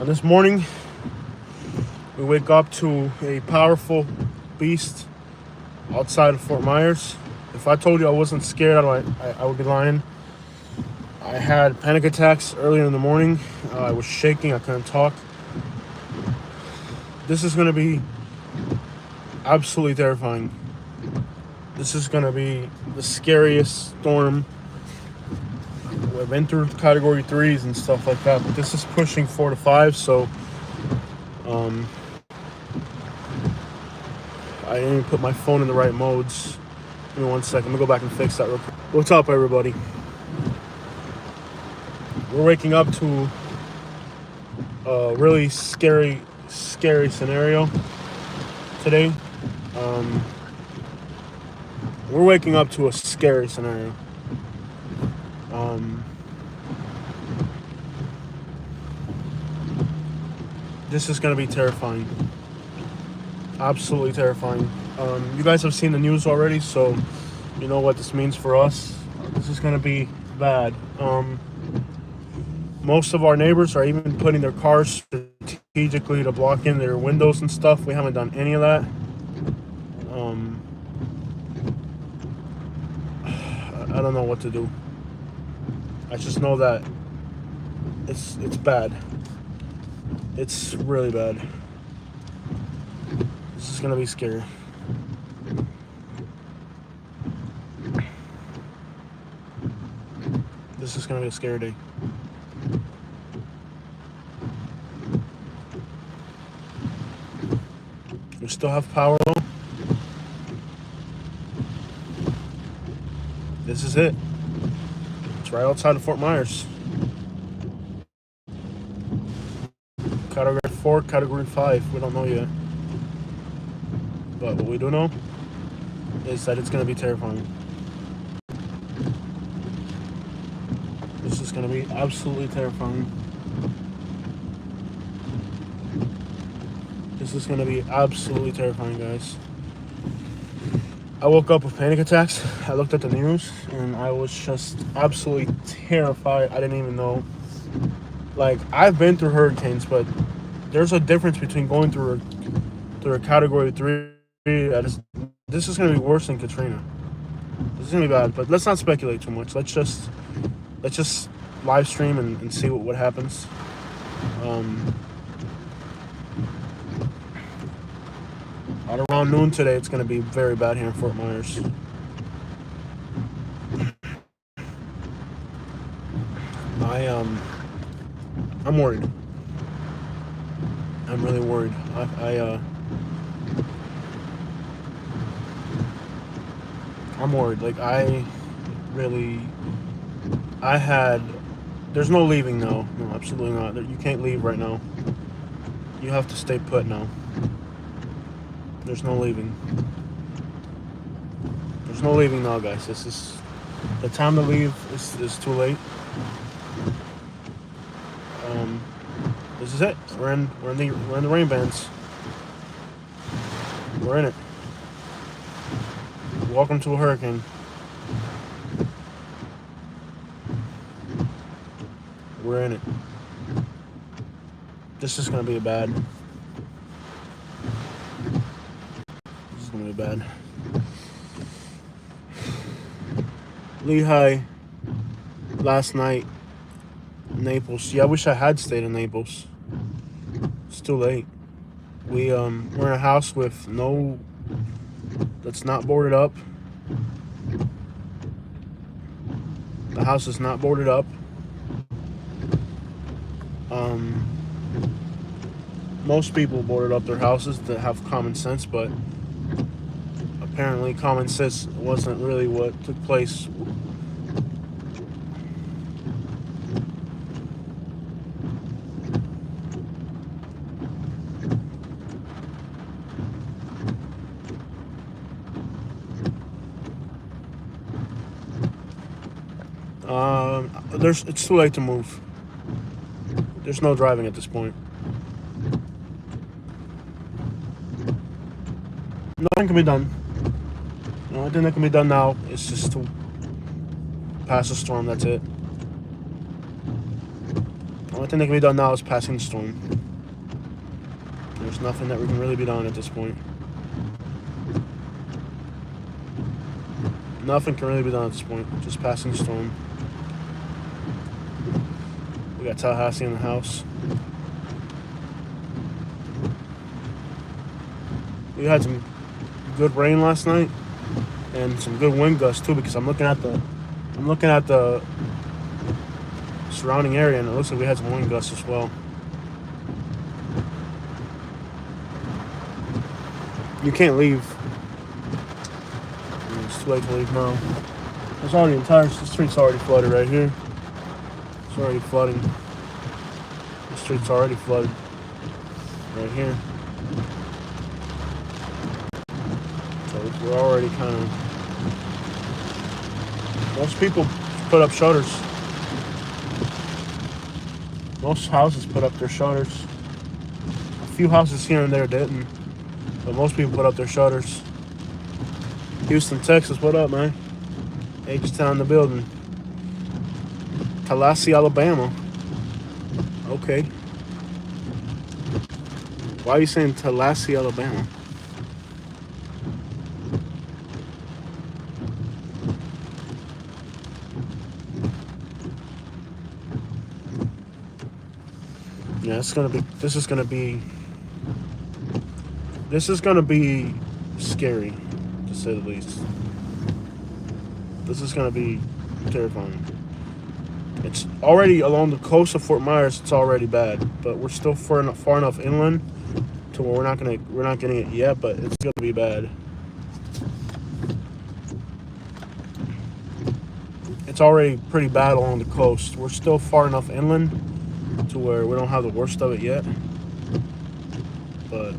This morning, we wake up to a powerful beast outside of Fort Myers. If I told you I wasn't scared, I would be lying. I had panic attacks earlier in the morning. I was shaking. I couldn't talk. This is going to be absolutely terrifying. This is going to be the scariest storm. We've been through category 3s and stuff like that, but this is pushing 4 to 5, so I didn't even put my phone in the right modes. Give me 1 second. I'm going to go back and fix that real quick. What's up, everybody? We're waking up to a really scary scenario today. We're waking up to a scary scenario. This is going to be terrifying. Absolutely terrifying. You guys have seen the news already, so you know what this means for us. This is going to be bad. Most of our neighbors are even putting their cars strategically to block in their windows and stuff. We haven't done any of that. I don't know what to do. I just know that it's bad. It's really bad. This is gonna be scary. This is gonna be a scary day. We still have power though. This is it. It's right outside of Fort Myers. Category 4, Category 5. We don't know yet. But what we do know is that it's going to be terrifying. This is going to be absolutely terrifying. This is going to be absolutely terrifying, guys. I woke up with panic attacks. I looked at the news and I was just absolutely terrified. I didn't even know. Like, I've been through hurricanes, but there's a difference between going through a category 3. This is going to be worse than Katrina. This is going to be bad, but let's not speculate too much. Let's just live stream and see what happens. At around noon today, it's going to be very bad here in Fort Myers. I'm worried. I'm really worried. I'm worried. Like, there's no leaving now. No, absolutely not. You can't leave right now. You have to stay put now. There's no leaving. There's no leaving now, guys. This is the time to leave. Is too late. This is it. We're in the rain bands. We're in it. Welcome to a hurricane. We're in it. This is gonna be bad. This is gonna be bad. Lehigh last night. Naples. Yeah, I wish I had stayed in Naples. It's too late. We're in a house with that's not boarded up. The house is not boarded up. Most people boarded up their houses that have common sense, but apparently common sense wasn't really what took place. It's too late to move. There's no driving at this point. Nothing can be done. The only thing that can be done now is just to pass the storm. That's it. only thing that can be done now is passing the storm. There's nothing that we can really be done at this point. Nothing can really be done at this point. Just passing the storm. We got Tallahassee in the house. We had some good rain last night and some good wind gusts too, because I'm looking at the surrounding area, and it looks like we had some wind gusts as well. You can't leave. It's too late to leave now. There's already the street's already flooded right here. It's already flooding. The street's already flooded right here. So we're already kind of. Most people put up shutters. Most houses put up their shutters. A few houses here and there didn't, but most people put up their shutters. Houston, Texas, what up, man? H-Town in the building. Tallahassee, Alabama. Okay. Why are you saying Tallahassee, Alabama? Yeah, this is gonna be scary, to say the least. This is gonna be terrifying. It's already along the coast of Fort Myers. It's already bad, but we're still far enough inland to where we're not getting it yet, but it's gonna be bad. It's already pretty bad along the coast. We're still far enough inland to where we don't have the worst of it yet, but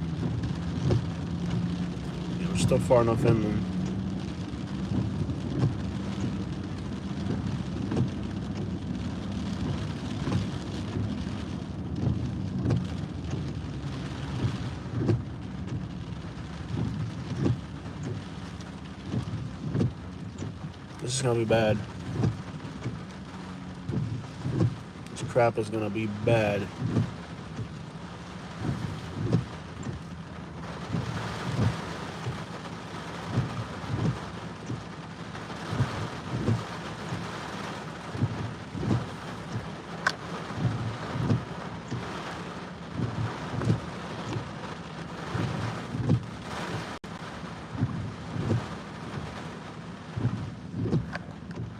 yeah, we're still far enough inland. This is gonna be bad. This crap is gonna be bad.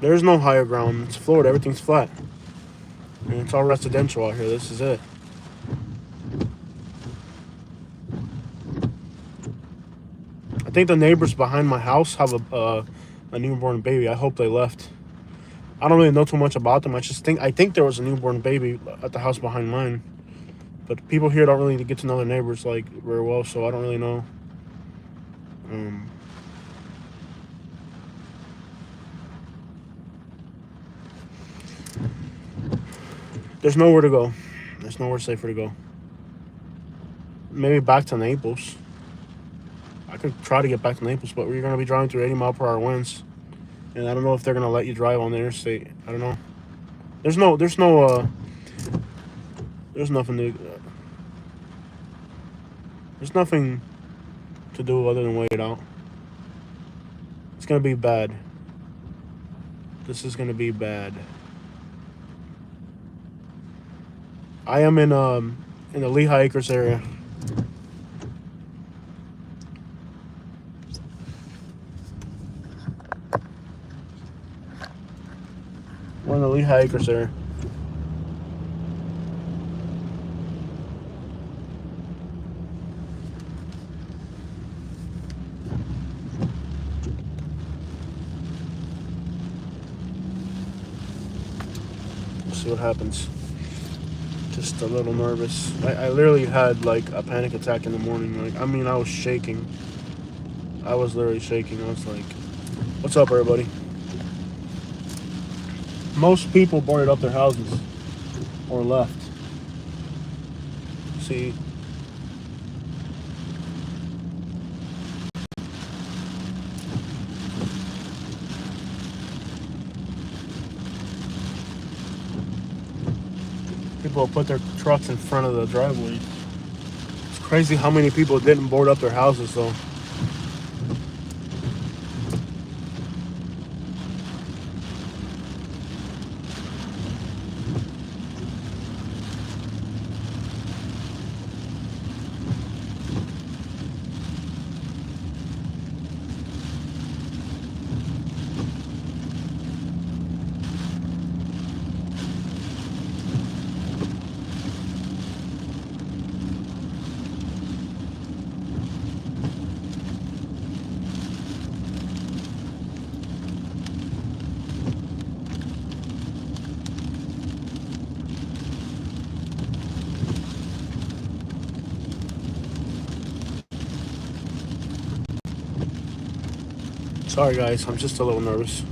There's no higher ground. It's Florida. Everything's flat. And it's all residential out here. This is it. I think the neighbors behind my house have a newborn baby. I hope they left. I don't really know too much about them. I think there was a newborn baby at the house behind mine. But people here don't really get to know their neighbors like very well, so I don't really know. There's nowhere to go. There's nowhere safer to go. Maybe back to Naples. I could try to get back to Naples, but we're going to be driving through 80-mile-per-hour winds. And I don't know if they're going to let you drive on the interstate. I don't know. There's nothing to do other than wait it out. It's going to be bad. This is going to be bad. I am in the Lehigh Acres area. We're in the Lehigh Acres area. We'll see what happens. Just a little nervous. I literally had like a panic attack in the morning. Like, I mean, I was shaking. I was literally shaking. I was like, what's up, everybody? Most people boarded up their houses or left. See, people put their trucks in front of the driveway. It's crazy how many people didn't board up their houses though. Sorry guys, I'm just a little nervous.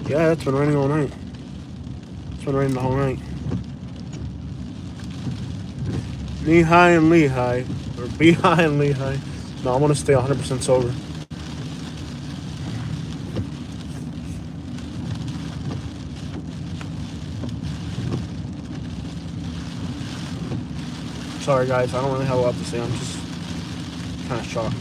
Yeah, it's been raining all night. It's been raining the whole night. Knee high and Lehigh. Or be high and Lehigh. No, I want to stay 100% sober. Sorry guys, I don't really have a lot to say. I'm just kind of shocked.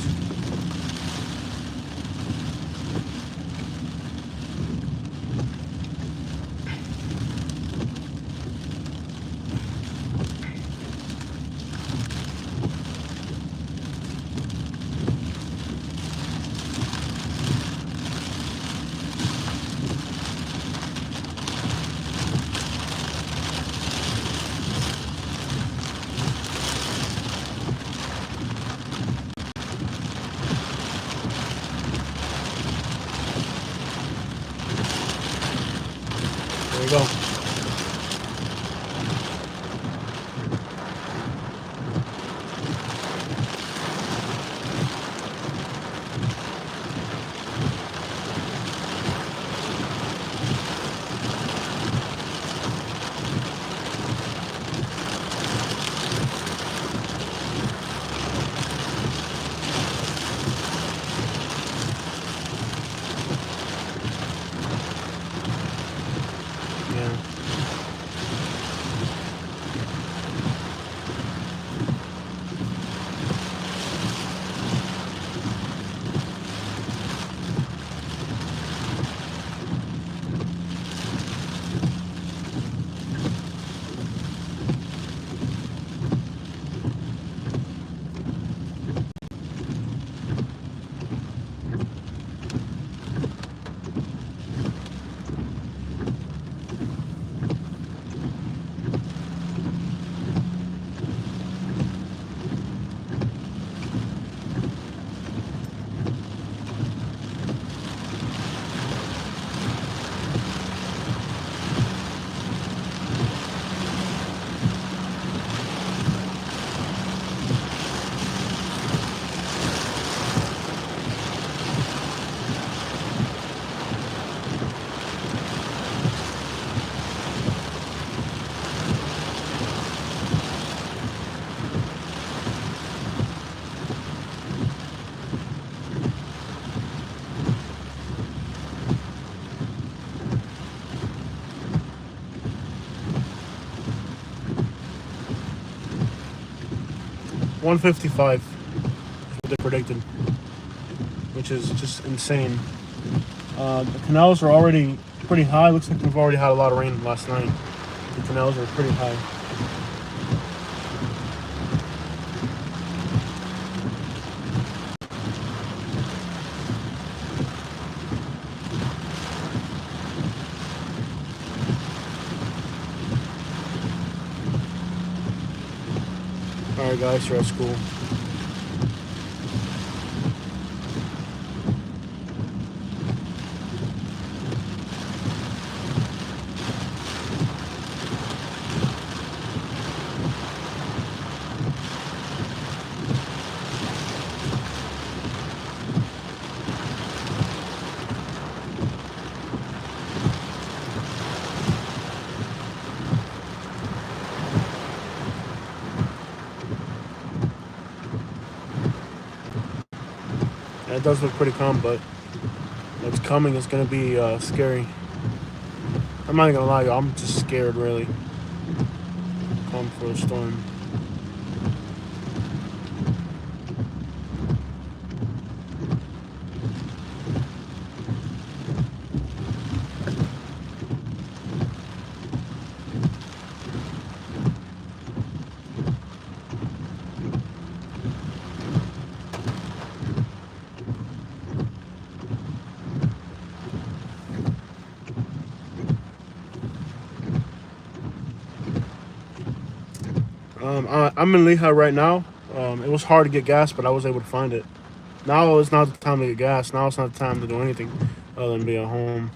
There you go. Yeah. 155 is what they predicted, which is just insane. The canals are already pretty high. Looks like we've already had a lot of rain last night. The canals are pretty high. Alright guys, you're at school. It does look pretty calm, but what's coming is going to be scary. I'm not gonna lie, y'all. I'm just scared, really. Come for a storm. I'm in Lehigh right now. It was hard to get gas, but I was able to find it. Now is not the time to get gas. Now it's not the time to do anything other than be at home.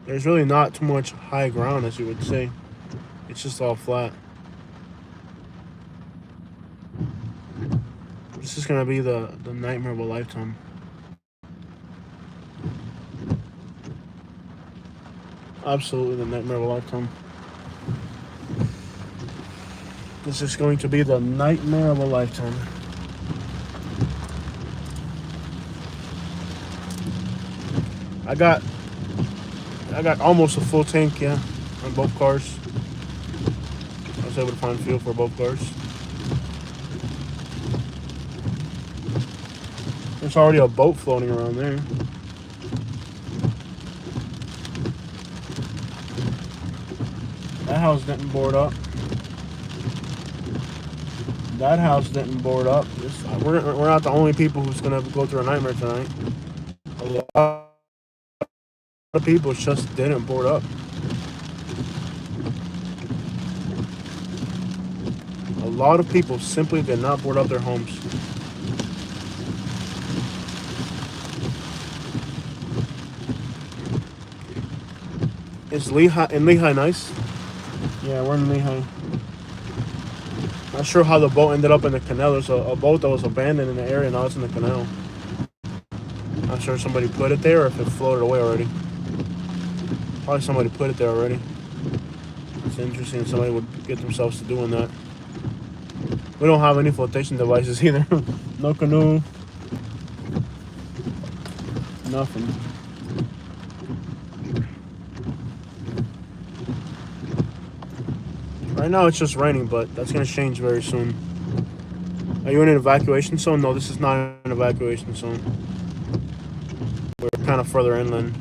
There's really not too much high ground, as you would say. It's just all flat. This is gonna be the nightmare of a lifetime. Absolutely the nightmare of a lifetime. This is going to be the nightmare of a lifetime. I got almost a full tank, yeah, on both cars. I was able to find fuel for both cars. There's already a boat floating around there. That house didn't board up. That house didn't board up. We're not the only people who's gonna go through a nightmare tonight. A lot of people just didn't board up. A lot of people simply did not board up their homes. Is Lehigh nice? Yeah, we're in Lehigh. Not sure how the boat ended up in the canal. There's a boat that was abandoned in the area, now it's in the canal. Not sure if somebody put it there or if it floated away already. Probably somebody put it there already. It's interesting if somebody would get themselves to doing that. We don't have any flotation devices either. No canoe. Nothing. Right now it's just raining, but that's going to change very soon. Are you in an evacuation zone? No, this is not an evacuation zone. We're kind of further inland.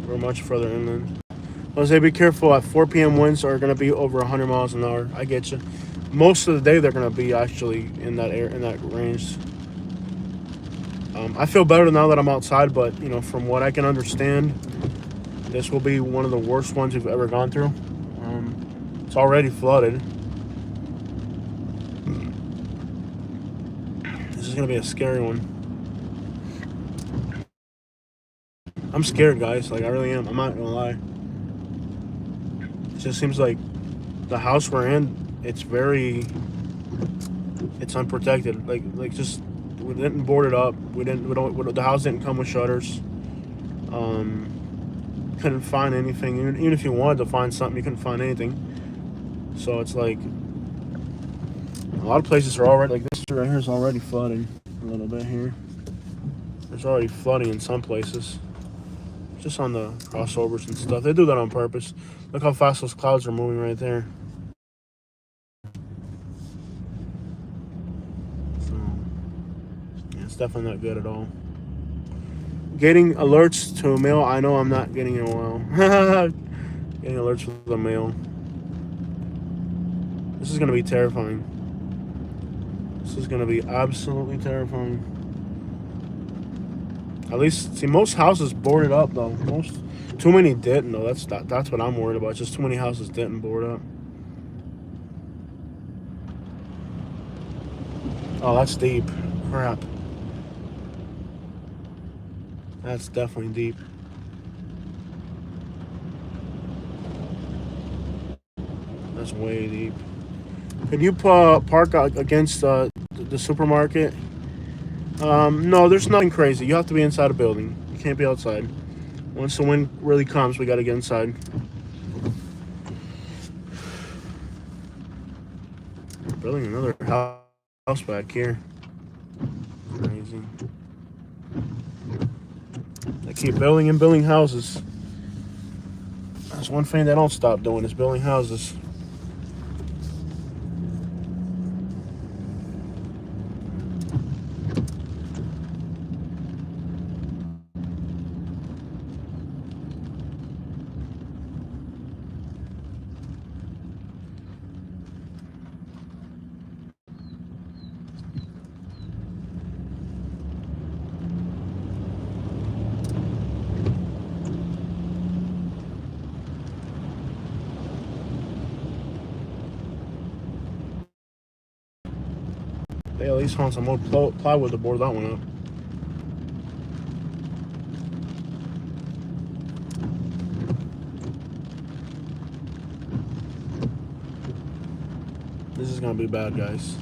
We're much further inland. Jose, be careful. At 4 p.m. winds are going to be over 100 miles an hour. I get you. Most of the day they're going to be actually in that range. I feel better now that I'm outside, but you know, from what I can understand, this will be one of the worst ones we've ever gone through. It's already flooded. This is gonna be a scary one. I'm scared, guys. Like, I really am. I'm not gonna lie. It just seems like the house we're in, it's unprotected. Like just, we didn't board it up. The house didn't come with shutters. Couldn't find anything. Even if you wanted to find something, you couldn't find anything. So it's like a lot of places are already, like this right here is already flooding a little bit here. There's already flooding in some places, just on the crossovers and stuff. They do that on purpose. Look how fast those clouds are moving right there. So yeah, it's definitely not good at all. Getting alerts to mail. I know I'm not getting in a while. Getting alerts for the mail. This is going to be terrifying. This is going to be absolutely terrifying. At least, see, most houses boarded up, though. Too many didn't, though. That's what I'm worried about. Just too many houses didn't board up. Oh, that's deep. Crap. That's definitely deep. That's way deep. Can you park against the supermarket? No, there's nothing crazy. You have to be inside a building. You can't be outside. Once the wind really comes, we got to get inside. Building another house back here. Crazy. They keep building and building houses. That's one thing they don't stop doing is building houses. They at least found some more plywood to board that one up. This is gonna be bad, guys.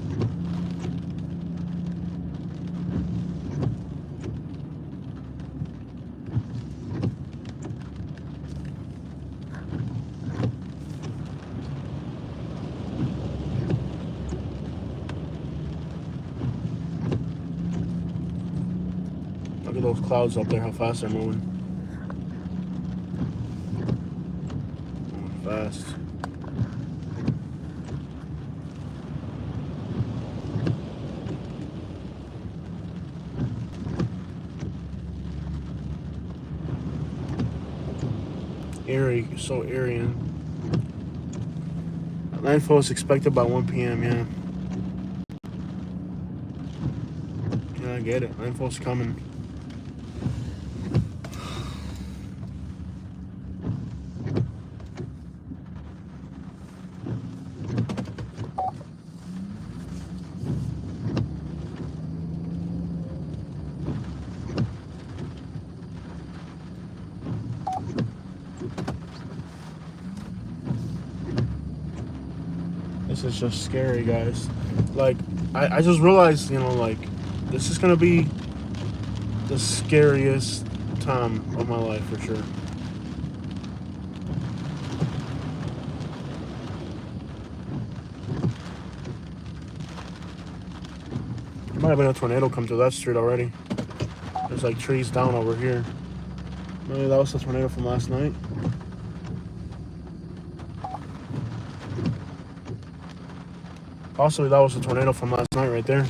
Look at those clouds up there, how fast they're moving. Moving fast. Eerie, so eerie. Landfall is expected by 1 p.m., yeah. Yeah, I get it. Landfall's coming. This is just scary, guys. Like, I just realized, you know, like, this is gonna be the scariest time of my life for sure. There might have been a tornado come through that street already. There's like trees down over here. Maybe that was the tornado from last night. Possibly that was the tornado from last night right there.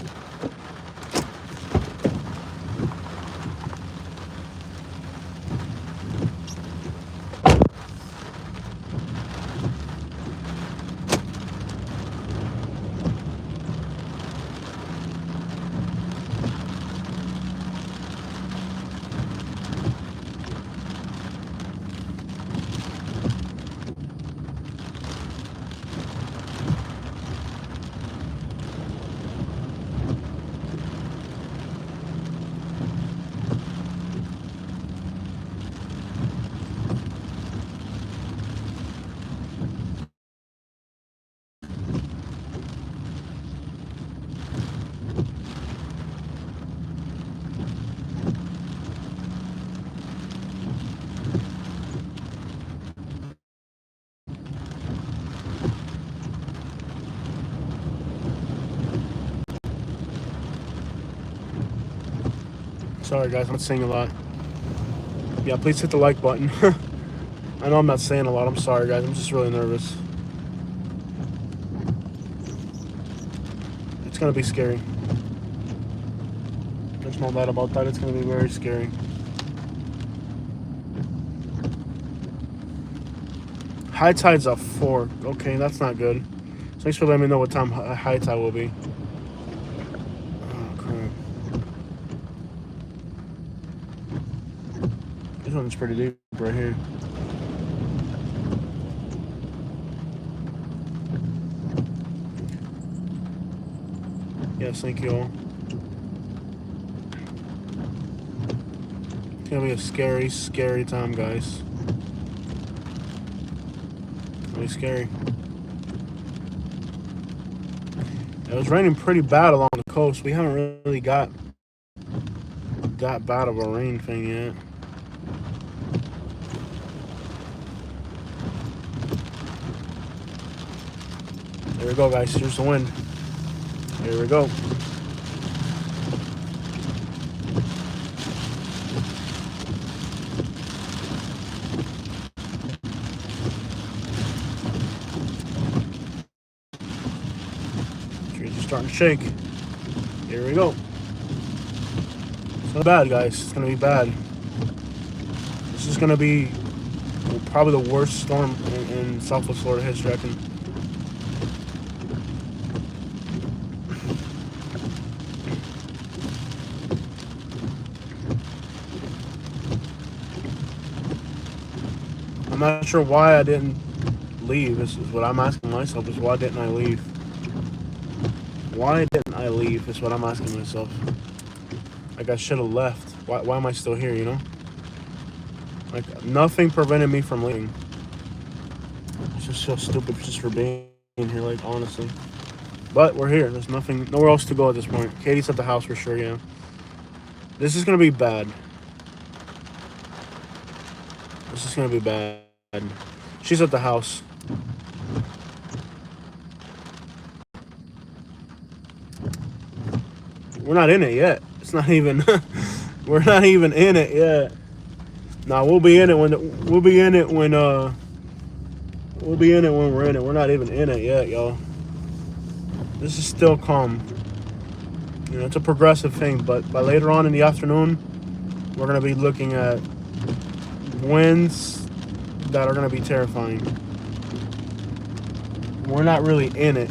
Sorry guys, I'm not saying a lot. Yeah, please hit the like button. I know I'm not saying a lot. I'm sorry guys. I'm just really nervous. It's gonna be scary. There's no doubt about that. It's gonna be very scary. High tide's at 4. Okay, that's not good. So thanks for letting me know what time high tide will be. Oh crap. This one's pretty deep right here. Yes, thank you all. It's gonna be a scary, scary time, guys. It's gonna be scary. It was raining pretty bad along the coast. We haven't really got that bad of a rain thing yet. There we go, guys. Here's the wind. Here we go. Trees are starting to shake. Here we go. It's not bad, guys. It's gonna be bad. This is gonna be probably the worst storm in Southwest Florida history, I reckon. I'm not sure why I didn't leave. This is what I'm asking myself, is why didn't I leave? Why didn't I leave is what I'm asking myself. Like, I should have left. Why am I still here, you know? Like, nothing prevented me from leaving. It's just so stupid just for being here, like, honestly. But we're here. There's nowhere else to go at this point. Katie's at the house for sure, yeah. This is going to be bad. This is going to be bad. She's at the house. We're not in it yet. It's not even. We're not even in it yet. Nah, we'll be in it when we're in it. We're not even in it yet, y'all. This is still calm. You know, it's a progressive thing, but by later on in the afternoon, we're gonna be looking at winds that are gonna be terrifying. We're not really in it.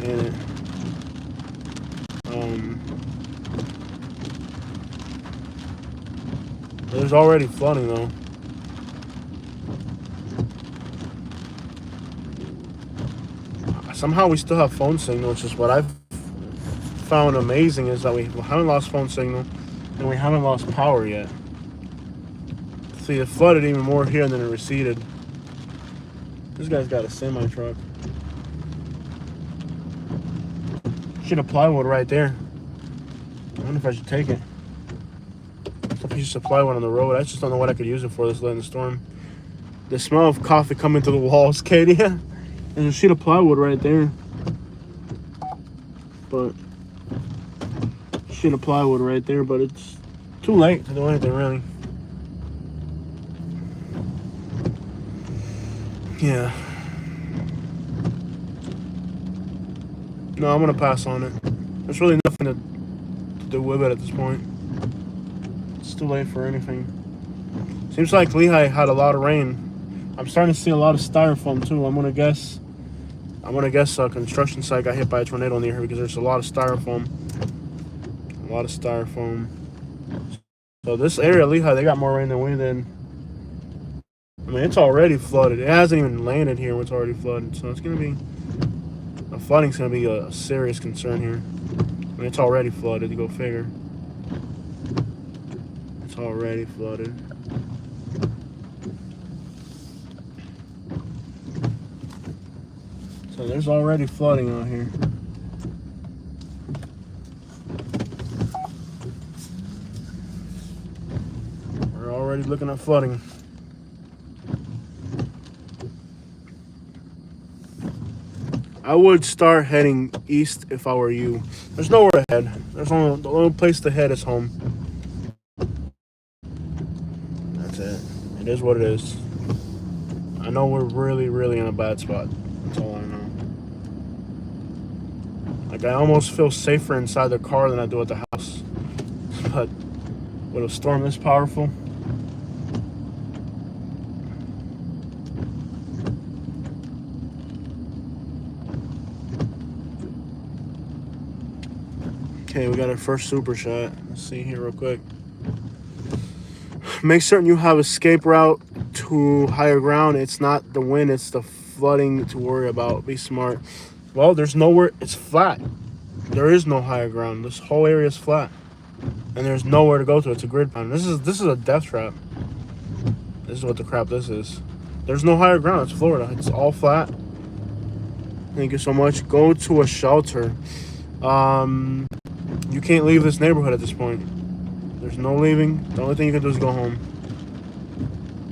There's already flooding though. Somehow we still have phone signal, which is what I've found amazing, is that we haven't lost phone signal and we haven't lost power yet. See, it flooded even more here and then it receded. This guy's got a semi-truck. Should have plywood right there. I wonder if I should take it. It's a piece of plywood on the road. I just don't know what I could use it for this late in the storm. The smell of coffee coming through the walls, Katie. There's a sheet of plywood right there. But sheet of plywood right there, but it's too late to do anything really. Yeah. No, I'm gonna pass on it. There's really nothing to do with it at this point. It's too late for anything. Seems like Lehigh had a lot of rain. I'm starting to see a lot of styrofoam too. I'm gonna guess a construction site got hit by a tornado near here because there's a lot of styrofoam. A lot of styrofoam. So this area, Lehigh, they got more rain than we did. I mean, it's already flooded. It hasn't even landed here when it's already flooded. So it's gonna be, the flooding's gonna be a serious concern here. I mean, it's already flooded. You go figure. It's already flooded. So there's already flooding out here. We're already looking at flooding. I would start heading east if I were you. There's nowhere to head. The only place to head is home. That's it. It is what it is. I know we're really, really in a bad spot. That's all I know. Like, I almost feel safer inside the car than I do at the house. But with a storm this powerful, okay, we got our first super shot. Let's see here real quick. Make certain you have escape route to higher ground. It's not the wind, it's the flooding to worry about. Be smart. Well, there's nowhere. It's flat. There is no higher ground. This whole area is flat, and there's nowhere to go to. It's a grid pattern. This is a death trap. This is what the crap this is. There's no higher ground. It's Florida. It's all flat. Thank you so much. Go to a shelter. You can't leave this neighborhood at this point. There's no leaving. The only thing you can do is go home.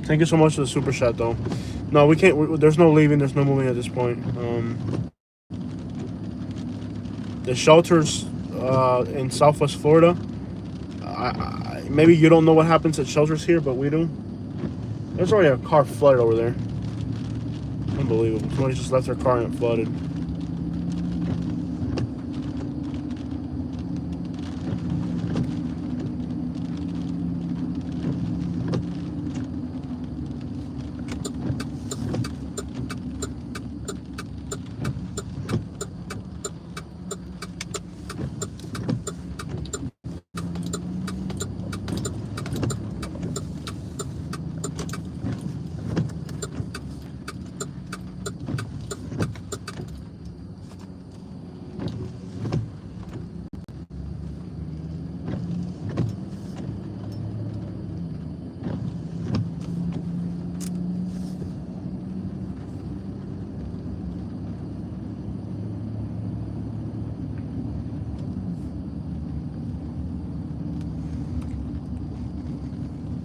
Thank you so much for the super chat, though. No, we can't. There's no leaving. There's no moving at this point. The shelters in Southwest Florida. Maybe you don't know what happens at shelters here, but we do. There's already a car flooded over there. Unbelievable. Somebody just left their car and it flooded.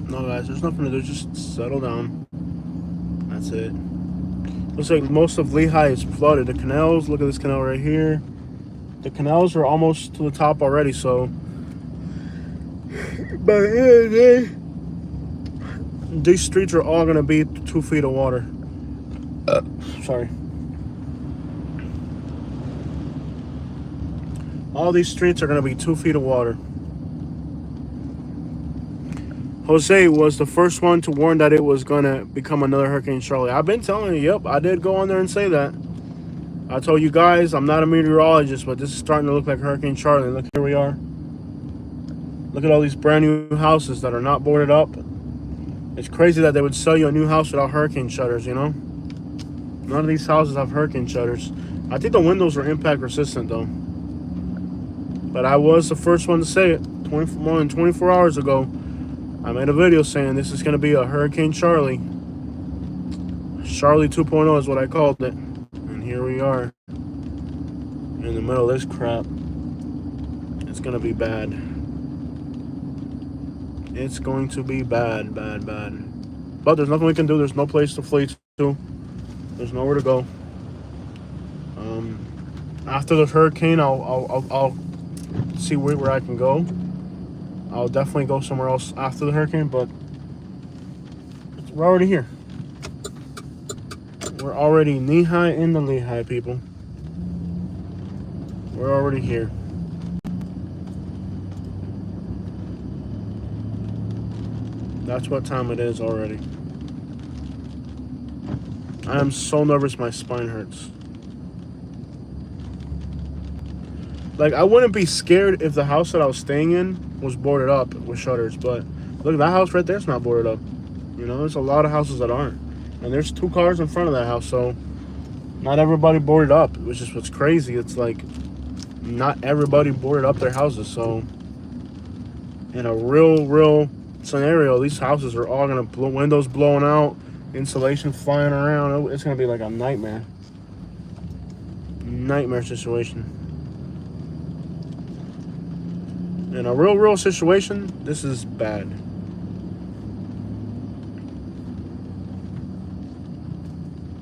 No, guys, there's nothing to do. Just settle down. That's it. Looks like most of Lehigh is flooded. The canals, look at this canal right here. The canals are almost to the top already, so by the end of the day, these streets are all going to be 2 feet of water. Sorry. All these streets are going to be 2 feet of water. Jose was the first one to warn that it was going to become another Hurricane Charley. I've been telling you, yep, I did go on there and say that. I told you guys, I'm not a meteorologist, but this is starting to look like Hurricane Charley. Look, here we are. Look at all these brand new houses that are not boarded up. It's crazy that they would sell you a new house without hurricane shutters, you know? None of these houses have hurricane shutters. I think the windows are impact resistant, though. But I was the first one to say it. More than 24 hours ago, I made a video saying this is going to be a Hurricane Charley. Charley 2.0 is what I called it. And here we are. In the middle of this crap. It's going to be bad. It's going to be bad, bad, bad. But there's nothing we can do. There's no place to flee to. There's nowhere to go. After the hurricane, I'll see where I can go. I'll definitely go somewhere else after the hurricane, but we're already here. We're already knee-high in the Lehigh, people. We're already here. That's what time it is already. I am so nervous my spine hurts. Like, I wouldn't be scared if the house that I was staying in was boarded up with shutters, but look, that house right there's not boarded up. You know, there's a lot of houses that aren't. And there's 2 cars in front of that house, so not everybody boarded up, which is what's crazy. It's like not everybody boarded up their houses, so in a real scenario, these houses are all gonna windows blowing out, insulation flying around. It's gonna be like a nightmare situation. In a real situation, this is bad.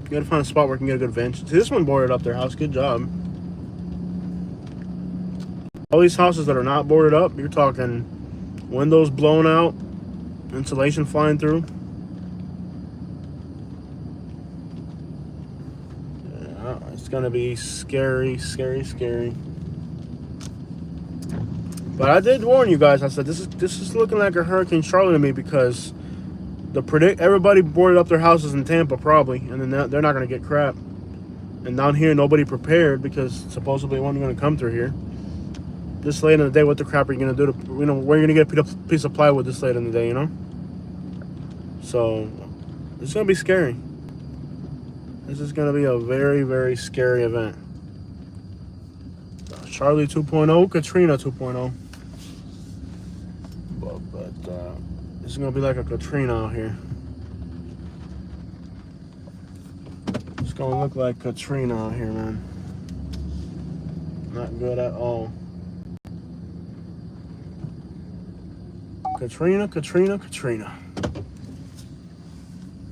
You gotta find a spot where we can get a good vent. See, this one boarded up their house. Good job. All these houses that are not boarded up, you're talking windows blown out, insulation flying through. Yeah, it's gonna be scary. But I did warn you guys. I said this is looking like a Hurricane Charley to me, because everybody boarded up their houses in Tampa probably, and then they're not gonna get crap. And down here, nobody prepared because supposedly it wasn't gonna come through here. This late in the day, what the crap are you gonna do to, you know, where are you gonna get a piece of plywood this late in the day, you know? So it's gonna be scary. This is gonna be a very scary event. Charley 2.0, Katrina 2.0. But this is gonna be like a Katrina out here. It's gonna look like Katrina out here, man. Not good at all. Katrina.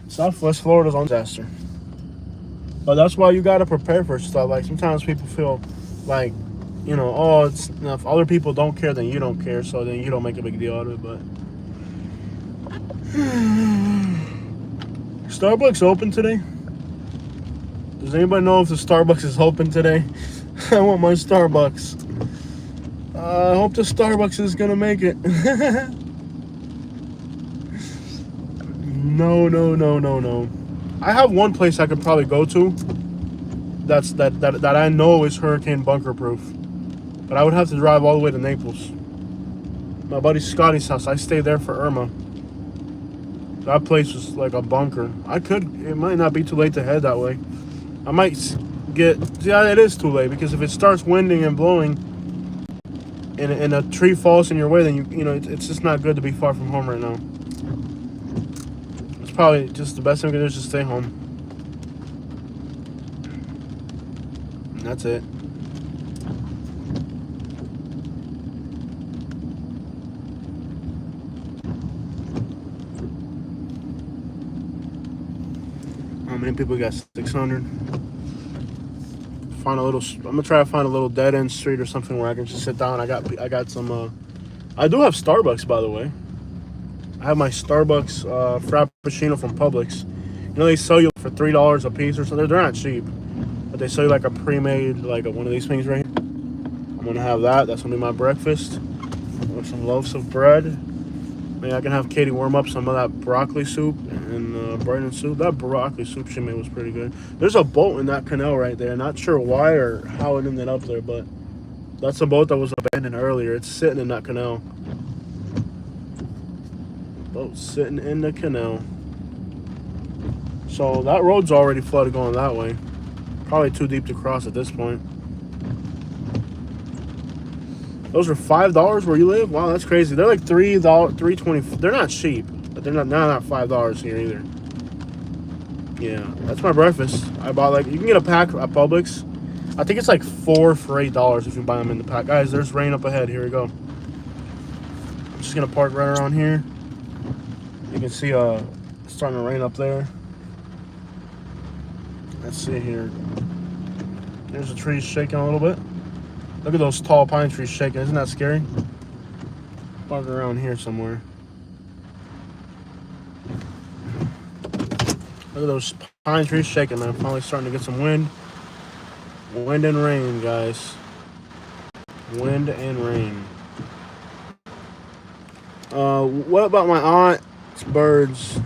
Southwest Florida's on disaster. But that's why you gotta prepare for stuff. Like, sometimes people feel like, you know, oh, it's, if other people don't care, then you don't care, so then you don't make a big deal out of it. But Starbucks open today? Does anybody know if the Starbucks is open today? I want my Starbucks. I hope the Starbucks is gonna make it. No. I have one place I could probably go to. That I know is hurricane bunker proof, but I would have to drive all the way to Naples. My buddy Scotty's house. I stayed there for Irma. That place was like a bunker. It might not be too late to head that way. I might yeah, it is too late, because if it starts winding and blowing and a tree falls in your way, then you know it's just not good to be far from home right now. It's probably just the best thing we can do is just stay home. And that's it. How many people got 600? I'm gonna try to find a little dead end street or something where I can just sit down. I got some. I do have Starbucks, by the way. I have my Starbucks Frappuccino from Publix. You know, they sell you for $3 a piece or something. They're not cheap, but they sell you like a pre-made, like one of these things right here. I'm gonna have that. That's gonna be my breakfast with some loaves of bread. Maybe I can have Katie warm up some of that broccoli soup and Brighton soup. That broccoli soup she made was pretty good. There's a boat in that canal right there. Not sure why or how it ended up there, but that's a boat that was abandoned earlier. It's sitting in that canal. Boat sitting in the canal. So that road's already flooded going that way. Probably too deep to cross at this point. Those are $5 where you live? Wow, that's crazy. They're like $3.20. They're not cheap, but they're not $5 here either. Yeah, that's my breakfast. I bought you can get a pack at Publix. I think it's like 4 for $8 if you buy them in the pack. Guys, there's rain up ahead. Here we go. I'm just gonna park right around here. You can see it's starting to rain up there. Let's see here. There's the trees shaking a little bit. Look at those tall pine trees shaking. Isn't that scary? Park around here somewhere. Look at those pine trees shaking, man. Finally starting to get some wind. Wind and rain, guys. Wind and rain. What about my aunt's birds?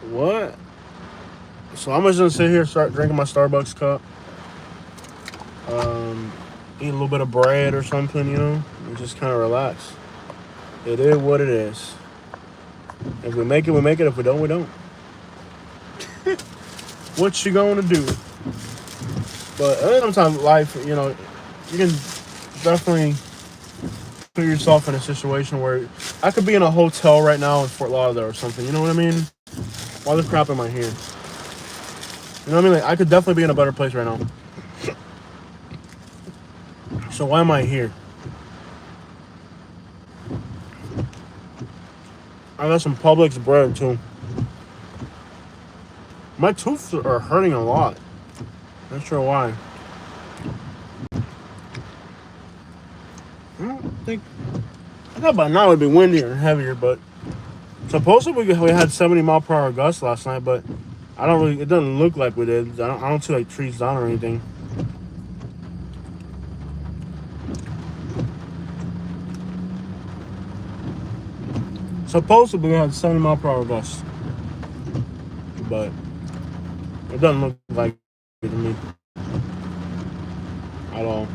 What? So I'm just gonna sit here, start drinking my Starbucks cup. Eat a little bit of bread or something, you know, and just kind of relax. It is what it is. If we make it, we make it. If we don't, we don't. What you gonna do? But sometimes life, you know, you can definitely put yourself in a situation where I could be in a hotel right now in Fort Lauderdale or something. You know what I mean? Why the crap am I here? You know what I mean? Like, I could definitely be in a better place right now. So why am I here? I got some Publix bread too. My teeth are hurting a lot. Not sure why. I thought by now it would be windier and heavier, but supposedly we had 70-mile-per-hour gusts last night, but it doesn't look like we did. I don't see like trees down or anything. Supposedly we had 70-mile-per-hour gusts, but it doesn't look like it to me at all.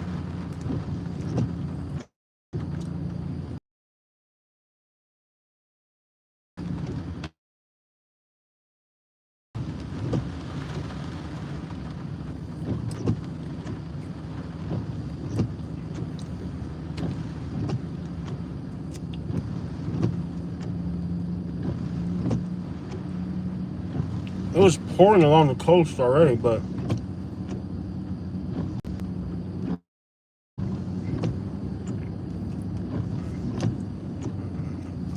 It was pouring along the coast already, but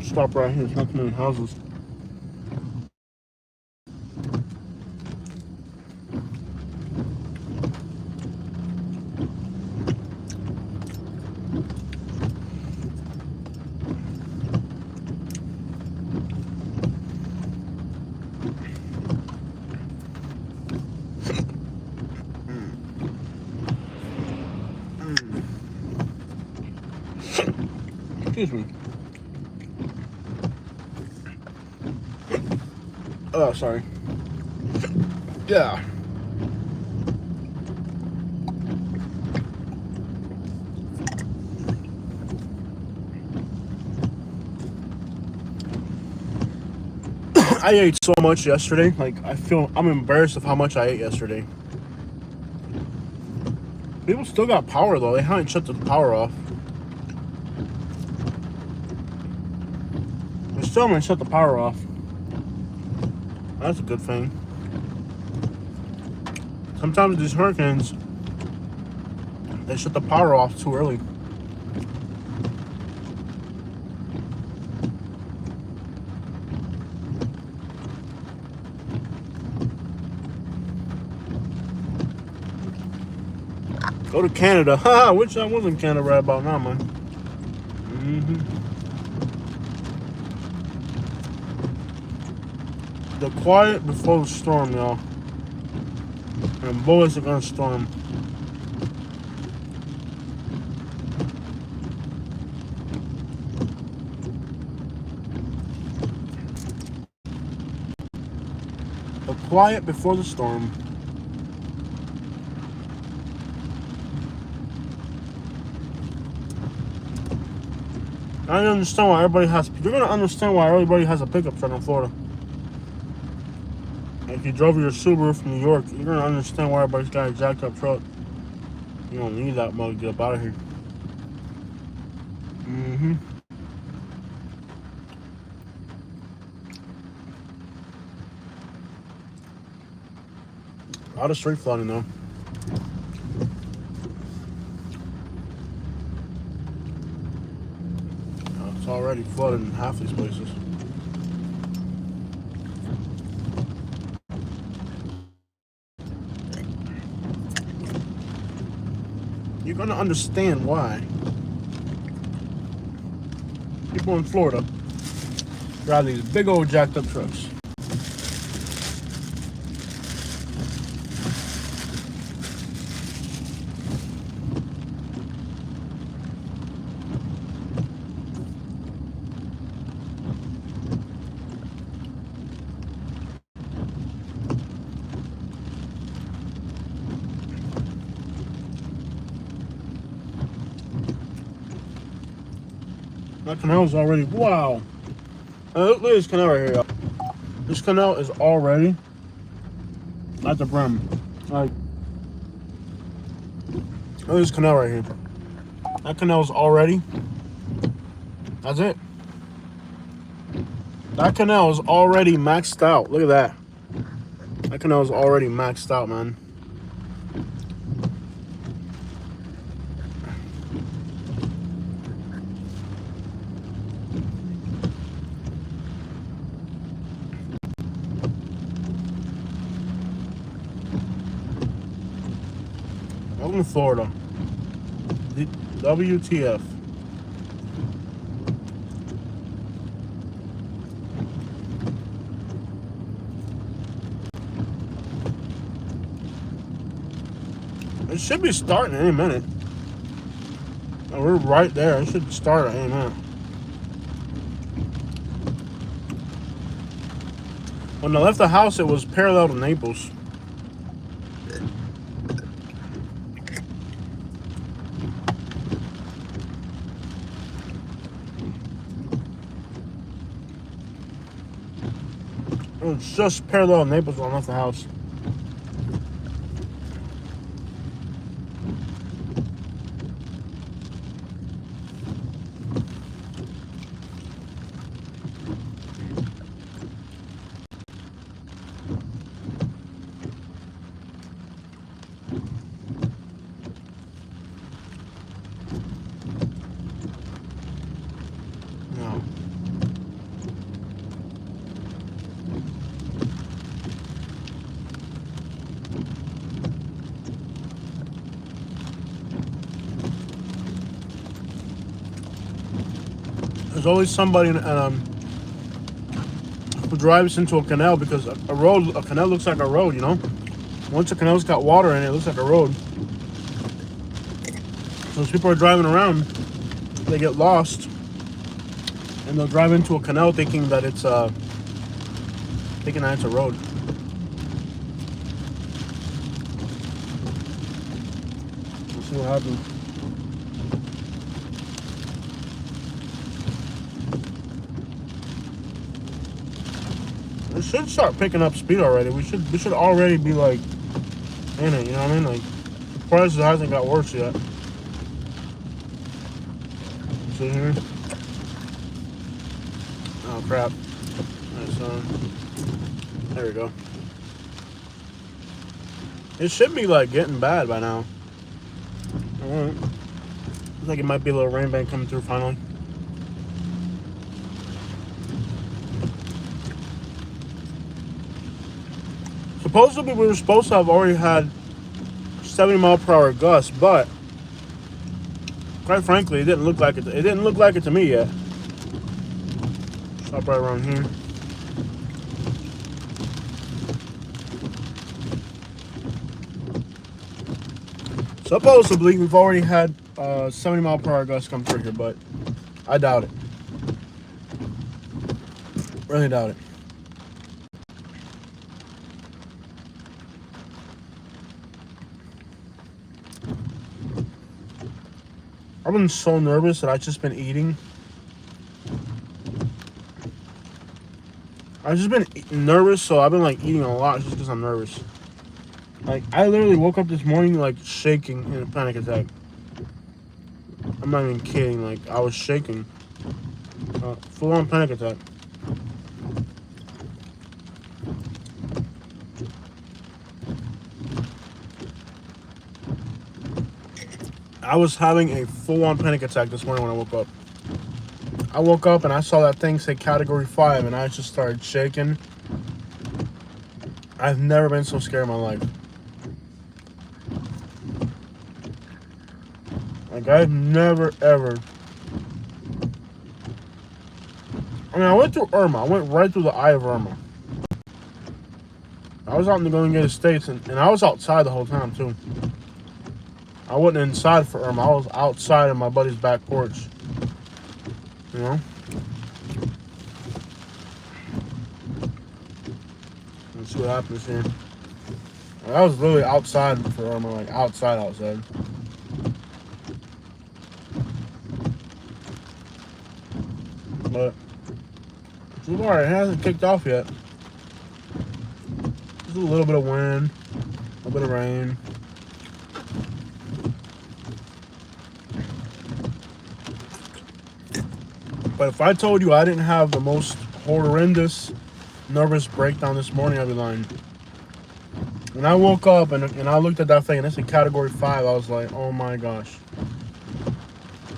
stop right here. There's not too many houses. Excuse me. Oh, sorry. Yeah. I ate so much yesterday. Like, I'm embarrassed of how much I ate yesterday. People still got power though. They haven't shut the power off. They still haven't shut the power off. That's a good thing. Sometimes these hurricanes, they shut the power off too early. Go to Canada. Haha, which I was in Canada right about now, man. The quiet before the storm, y'all. And bullets are gonna storm. The quiet before the storm. I don't understand why everybody has. You're gonna understand why everybody has a pickup truck in Florida. If you drove your Subaru from New York, you're gonna understand why everybody's got a jacked up truck. You don't need that mug to get up out of here. A lot of street flooding though. It's already flooded in half these places. You're gonna understand why people in Florida drive these big old jacked up trucks. That canal is already, wow. Look at this canal right here, y'all. This canal is already at the brim. Like, look at this canal right here. That canal is already, that's it. That canal is already maxed out. Look at that. That canal is already maxed out, man. Welcome to Florida. WTF. It should be starting any minute. Oh, we're right there. It should start at any minute. When I left the house, it was parallel to Naples. It was just parallel to Naples when I left the house. There's always somebody who drives into a canal because a canal looks like a road, you know? Once a canal's got water in it, it looks like a road. So as people are driving around, they get lost And they'll drive into a canal thinking that it's a road. We'll see what happens. It should start picking up speed already. We should already be like in it, you know what I mean? Like, surprised it hasn't got worse yet. See here? Oh crap. Nice, there we go. It should be like getting bad by now. Alright. Looks like it might be a little rain bank coming through finally. Supposedly we were supposed to have already had 70-mile-per-hour gusts, but quite frankly, it didn't look like it. It didn't look like it to me yet. Stop right around here. Supposedly we've already had 70-mile-per-hour gusts come through here, but I doubt it. Really doubt it. I've been so nervous that I've just been eating. I've just been nervous, so I've been like eating a lot just because I'm nervous. Like, I literally woke up this morning like shaking in a panic attack. I'm not even kidding. Like, I was shaking. Full on panic attack. I was having a full-on panic attack this morning when I woke up. I woke up and I saw that thing say Category 5 and I just started shaking. I've never been so scared in my life. Like, I've never, ever... I mean, I went through Irma. I went right through the eye of Irma. I was out in the Golden Gate Estates and I was outside the whole time, too. I wasn't inside for Irma. I was outside in my buddy's back porch. You know? Let's see what happens here. I was literally outside for Irma, like outside. But it's alright. It hasn't kicked off yet. There's a little bit of wind, a little bit of rain. But if I told you I didn't have the most horrendous nervous breakdown this morning, I'd be lying. When I woke up and I looked at that thing and it's a Category 5, I was like, oh my gosh.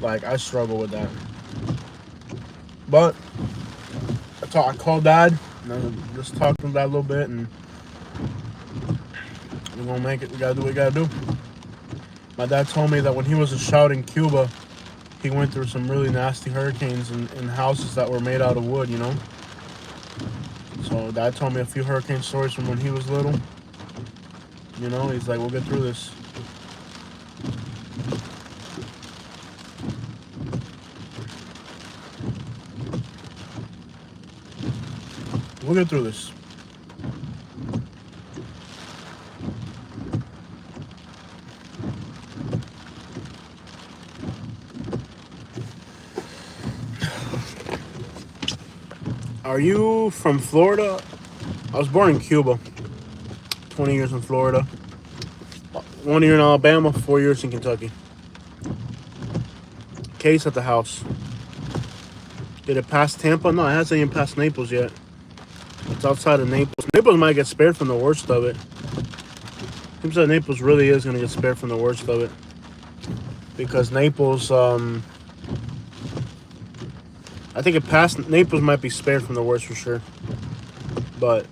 Like, I struggle with that. But I called Dad and I just talked to Dad a little bit, and we're gonna make it. We gotta do what we gotta do. My dad told me that when he was a shout in Cuba, he went through some really nasty hurricanes in houses that were made out of wood, you know? So Dad told me a few hurricane stories from when he was little. You know, he's like, we'll get through this. We'll get through this. Are you from Florida? I was born in Cuba. 20 years in Florida. 1 year in Alabama, 4 years in Kentucky. Case at the house. Did it pass Tampa? No, it hasn't even passed Naples yet. It's outside of Naples. Naples might get spared from the worst of it. Seems like Naples really is going to get spared from the worst of it. Because Naples, I think it passed. Naples might be spared from the worst for sure. But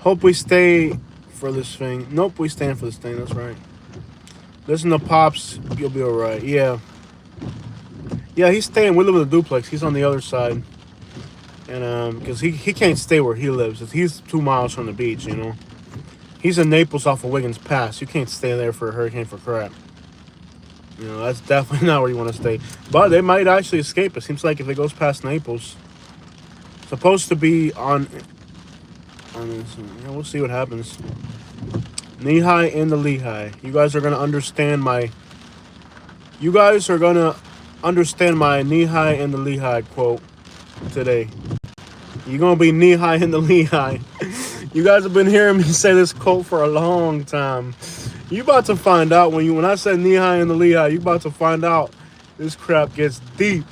hope we stay for this thing. Nope, we stand for this thing. That's right. Listen to Pops. You'll be alright. Yeah. Yeah, he's staying. We live in a duplex. He's on the other side. And because he can't stay where he lives. He's 2 miles from the beach, you know. He's in Naples off of Wiggins Pass. You can't stay there for a hurricane for crap. You know, that's definitely not where you want to stay. But they might actually escape. It seems like if it goes past Naples, supposed to be on this. Yeah, we'll see what happens. Knee high in the Lehigh. You guys are gonna understand my. You guys are gonna understand my knee high in the Lehigh quote today. You're gonna be knee high in the Lehigh. You guys have been hearing me say this quote for a long time. You about to find out when I said knee high in the Lehigh. You about to find out this crap gets deep.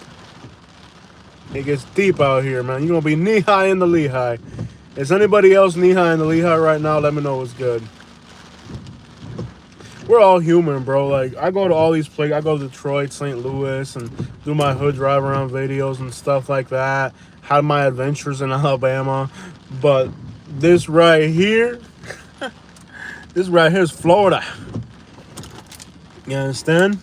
It gets deep out here, man. You're gonna be knee high in the Lehigh. Is anybody else knee high in the Lehigh right now? Let me know what's good. We're all human, bro. Like, I go to all these places. I go to Detroit, St. Louis, and do my hood drive around videos and stuff like that. Had my adventures in Alabama. But this right here, this right here is Florida. You understand?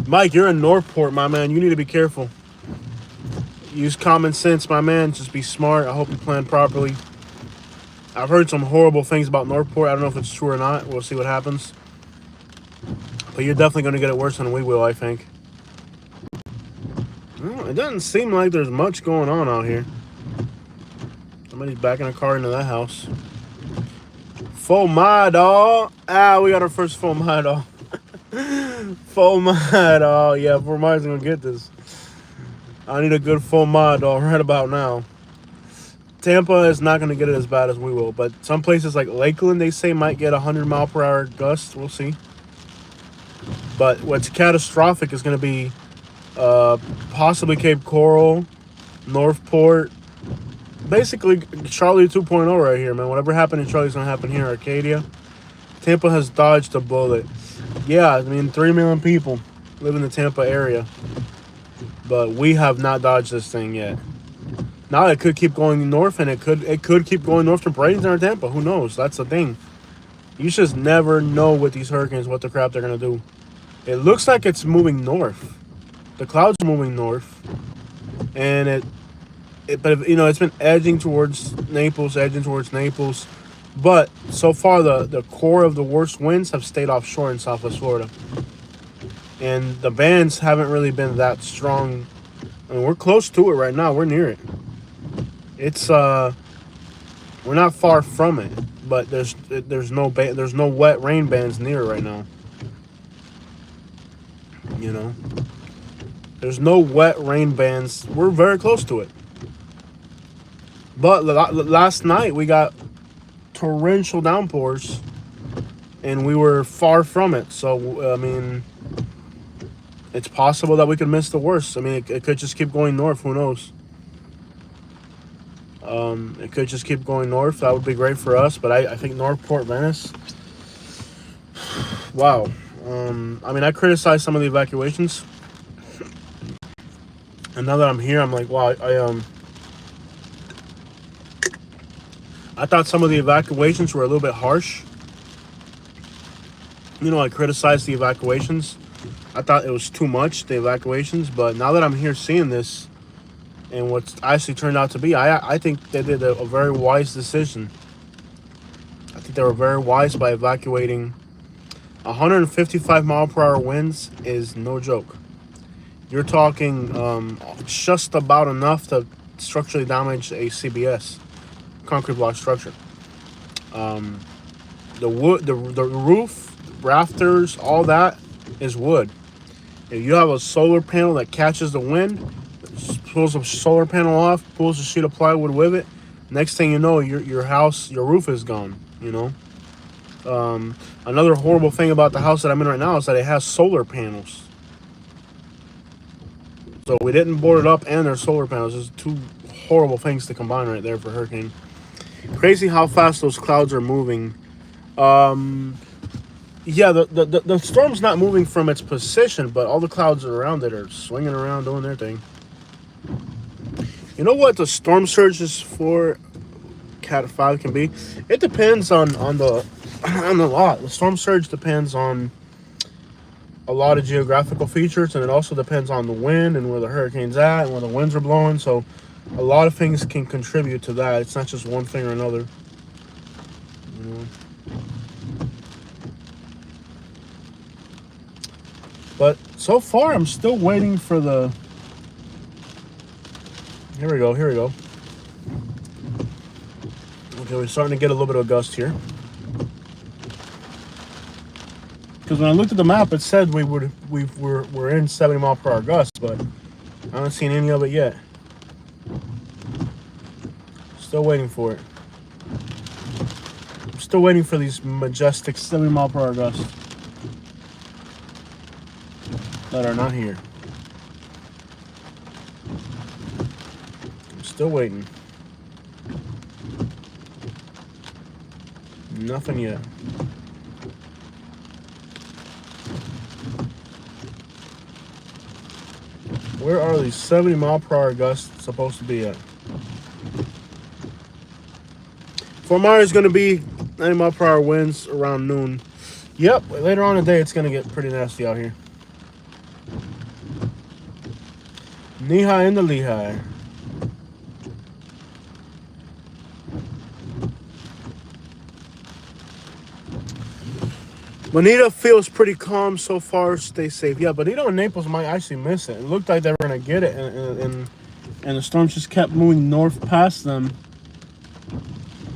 Mike, you're in Northport, my man. You need to be careful. Use common sense, my man. Just be smart. I hope you plan properly. I've heard some horrible things about Northport. I don't know if it's true or not. We'll see what happens. But you're definitely going to get it worse than we will, I think. Well, it doesn't seem like there's much going on out here. Somebody's backing a car into that house. Full my dog. Ah, we got our first full my dog. Full my dog. Yeah, Fort Myers going to get this. I need a good full my dog right about now. Tampa is not going to get it as bad as we will, but some places like Lakeland, they say might get 100-mile-per-hour gusts. We'll see. But what's catastrophic is going to be possibly Cape Coral, Northport. Basically, Charley 2.0 right here, man. Whatever happened in Charley's going to happen here in Arcadia. Tampa has dodged a bullet. Yeah, I mean, 3 million people live in the Tampa area. But we have not dodged this thing yet. Now it could keep going north, and it could keep going north to Bradenton or Tampa. Who knows? That's the thing. You just never know with these hurricanes what the crap they're going to do. It looks like it's moving north. The clouds are moving north. And but, you know, it's been edging towards Naples. But so far, the core of the worst winds have stayed offshore in Southwest Florida. And the bands haven't really been that strong. I mean, we're close to it right now. We're near it. It's we're not far from it, but there's no wet rain bands near it right now. You know, there's no wet rain bands. We're very close to it. But last night we got torrential downpours, and we were far from it. So I mean, it's possible that we could miss the worst. I mean, it could just keep going north. Who knows? It could just keep going north. That would be great for us. But I think Northport, Venice. Wow. I mean, I criticized some of the evacuations. And now that I'm here, I'm like, wow, I thought some of the evacuations were a little bit harsh. You know, I criticized the evacuations. I thought it was too much, the evacuations. But now that I'm here seeing this, and what's actually turned out to be, I think they did a very wise decision. I think they were very wise by evacuating. 155-mile-per-hour winds is no joke. You're talking just about enough to structurally damage a CBS, concrete block structure. The wood, the roof, rafters, all that is wood. If you have a solar panel that catches the wind, pulls a solar panel off, pulls a sheet of plywood with it, next thing you know, your house, your roof is gone. You know. Another horrible thing about the house that I'm in right now is that it has solar panels. So we didn't board it up, and there's solar panels. There's two horrible things to combine right there for hurricane. Crazy how fast those clouds are moving. Yeah, the storm's not moving from its position, but all the clouds around it are swinging around, doing their thing. You know what the storm surge is for? Cat 5 can be. It depends on the lot. The storm surge depends on a lot of geographical features, and it also depends on the wind and where the hurricane's at and where the winds are blowing. So a lot of things can contribute to that. It's not just one thing or another. You know? But so far, I'm still waiting for the... Here we go, here we go. Okay, we're starting to get a little bit of a gust here. Because when I looked at the map, it said we're in 70 mile per hour gusts, but I haven't seen any of it yet. Still waiting for it. I'm still waiting for these majestic 70 mile per hour gusts that are not here. I'm still waiting. Nothing yet. Where are these 70 mile per hour gusts supposed to be at? Fort Myers is going to be 90 mile per hour winds around noon. Yep, later on in the day it's going to get pretty nasty out here. Knee high in the Lehigh. Bonita feels pretty calm so far. Stay safe. Yeah, Bonita and Naples might actually miss it. It looked like they were going to get it, and the storm just kept moving north past them.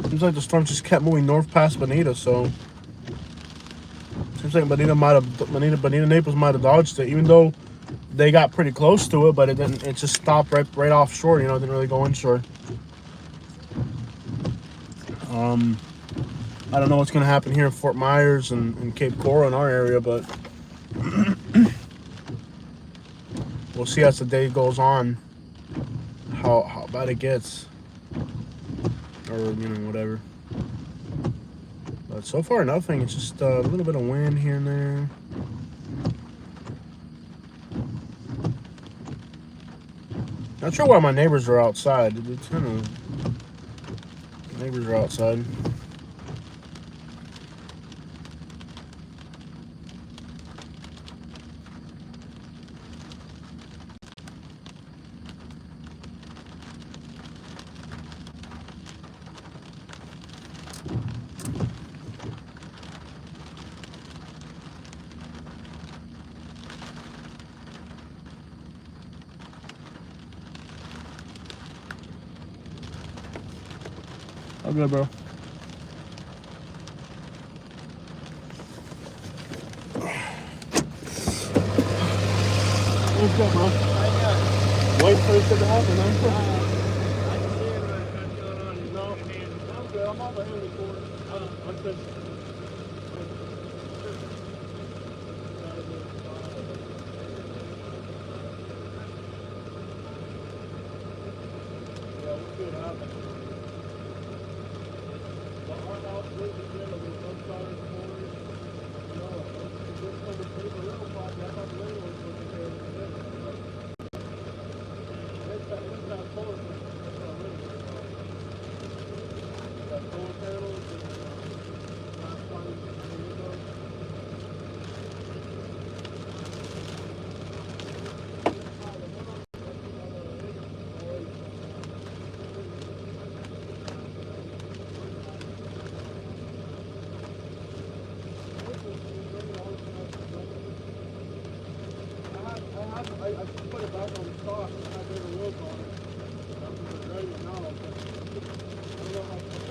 Seems like the storm just kept moving north past Bonita, so seems like Bonita Naples might have dodged it, even though they got pretty close to it, but it didn't. It just stopped right offshore. You know, it didn't really go inshore. I don't know what's going to happen here in Fort Myers and Cape Coral in our area, but we'll see as the day goes on how bad it gets, or you know, whatever. But so far nothing. It's just a little bit of wind here and there. Not sure why my neighbors are outside. It's kind of, neighbors are outside. All good, bro. What's up, bro? Wait for this to happen, man. No, I'm good. I'm off the hand recording. I'm just... Yeah, what's good happening? I put it back on the stock and I made a wheels on it. I'm ready now. I don't know how to do it.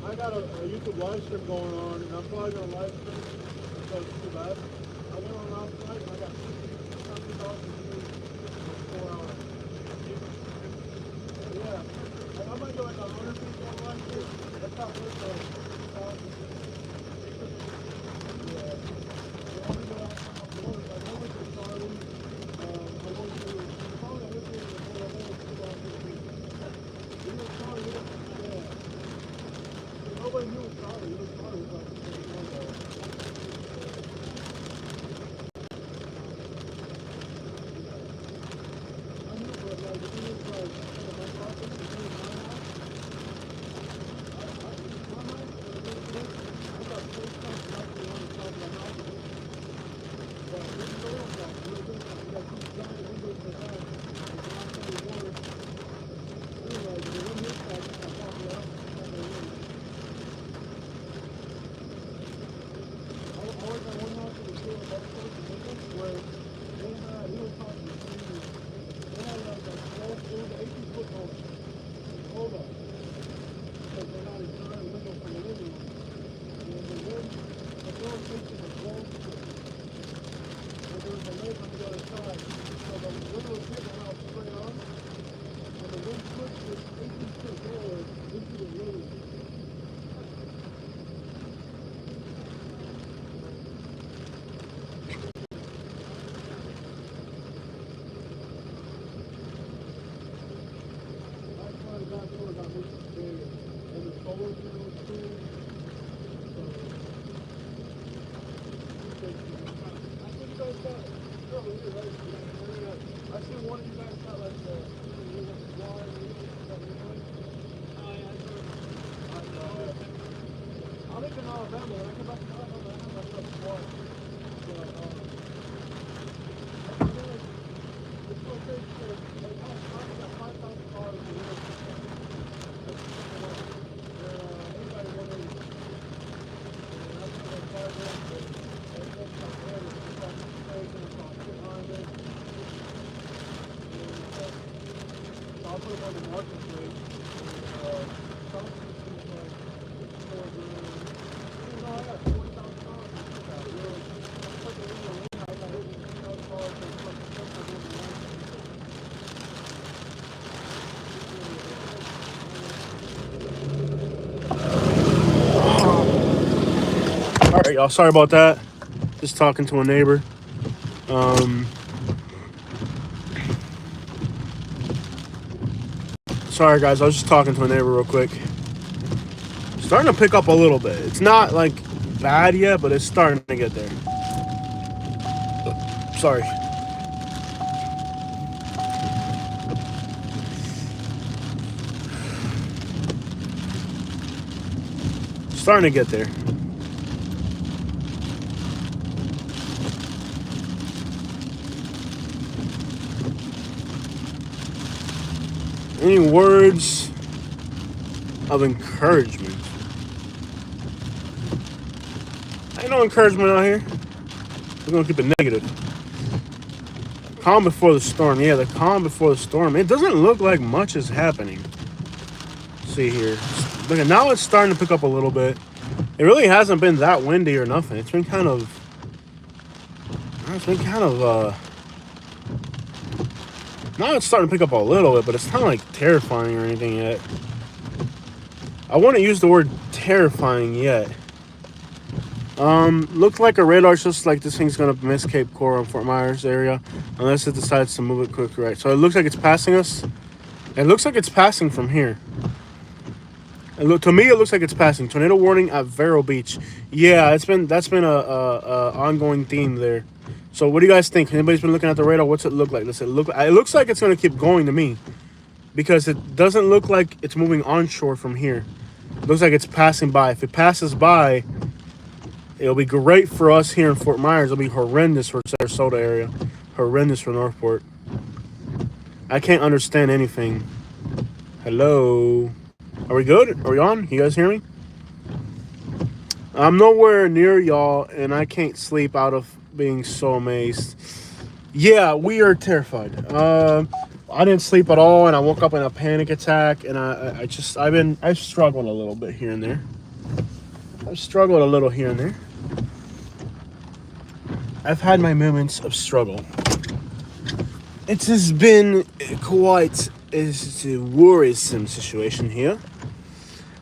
I got a YouTube live stream going on, and I'm probably going to live stream because it's too bad. I went on last night and I got 60,000 views in 4 hours. Yeah, I might go like 100 people on live stream. That's not worth it. All right, y'all. Sorry about that. Just talking to a neighbor. Sorry, guys. I was just talking to a neighbor real quick. Starting to pick up a little bit. It's not like bad yet, but it's starting to get there. Sorry. Starting to get there. Any words of encouragement? Ain't no encouragement out here. We're gonna keep it negative. Calm before the storm. Yeah, the calm before the storm. It doesn't look like much is happening. Let's see here. Look, now it's starting to pick up a little bit. It really hasn't been that windy or nothing. It's been kind of. Now it's starting to pick up a little bit, but it's not like terrifying or anything yet. I wouldn't use the word terrifying yet. Looks like a radar, just like this thing's gonna miss Cape Coral and Fort Myers area, unless it decides to move it quickly, right? So it looks like it's passing us. It looks like it's passing from here. To me, it looks like it's passing. Tornado warning at Vero Beach. Yeah, that's been a ongoing theme there. So what do you guys think? Anybody's been looking at the radar? What's it look like? Does it look? It looks like it's gonna keep going to me, because it doesn't look like it's moving onshore from here. It looks like it's passing by. If it passes by, it'll be great for us here in Fort Myers. It'll be horrendous for Sarasota area. Horrendous for Northport. I can't understand anything. Hello? Are we good? Are we on? You guys hear me? I'm nowhere near y'all, and I can't sleep out of being so amazed. Yeah, we are terrified. I didn't sleep at all, and I woke up in a panic attack, and I've struggled a little bit here and there. I've struggled a little here and there. I've had my moments of struggle. It has been quite a worrisome situation here.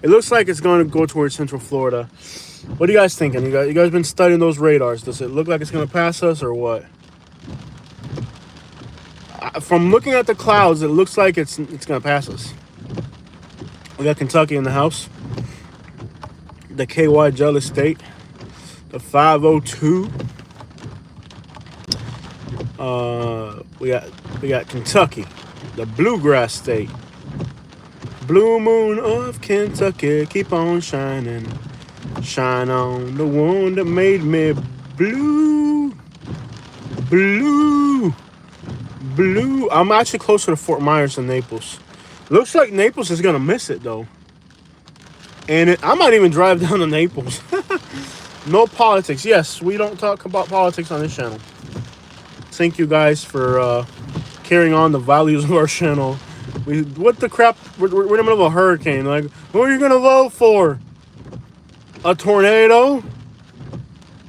It looks like it's going to go towards Central Florida. What are you guys thinking? You guys been studying those radars? Does it look like it's going to pass us or what? From looking at the clouds, it looks like it's going to pass us. We got Kentucky in the house. The KY Jealous State. The 502. We got Kentucky. The Bluegrass State. Blue moon of Kentucky, keep on shining. Shine on the one that made me blue. Blue. Blue. I'm actually closer to Fort Myers than Naples. Looks like Naples is going to miss it, though. And I might even drive down to Naples. No politics. Yes, we don't talk about politics on this channel. Thank you guys for carrying on the values of our channel. What the crap? We're in the middle of a hurricane. Like, who are you going to vote for? A tornado?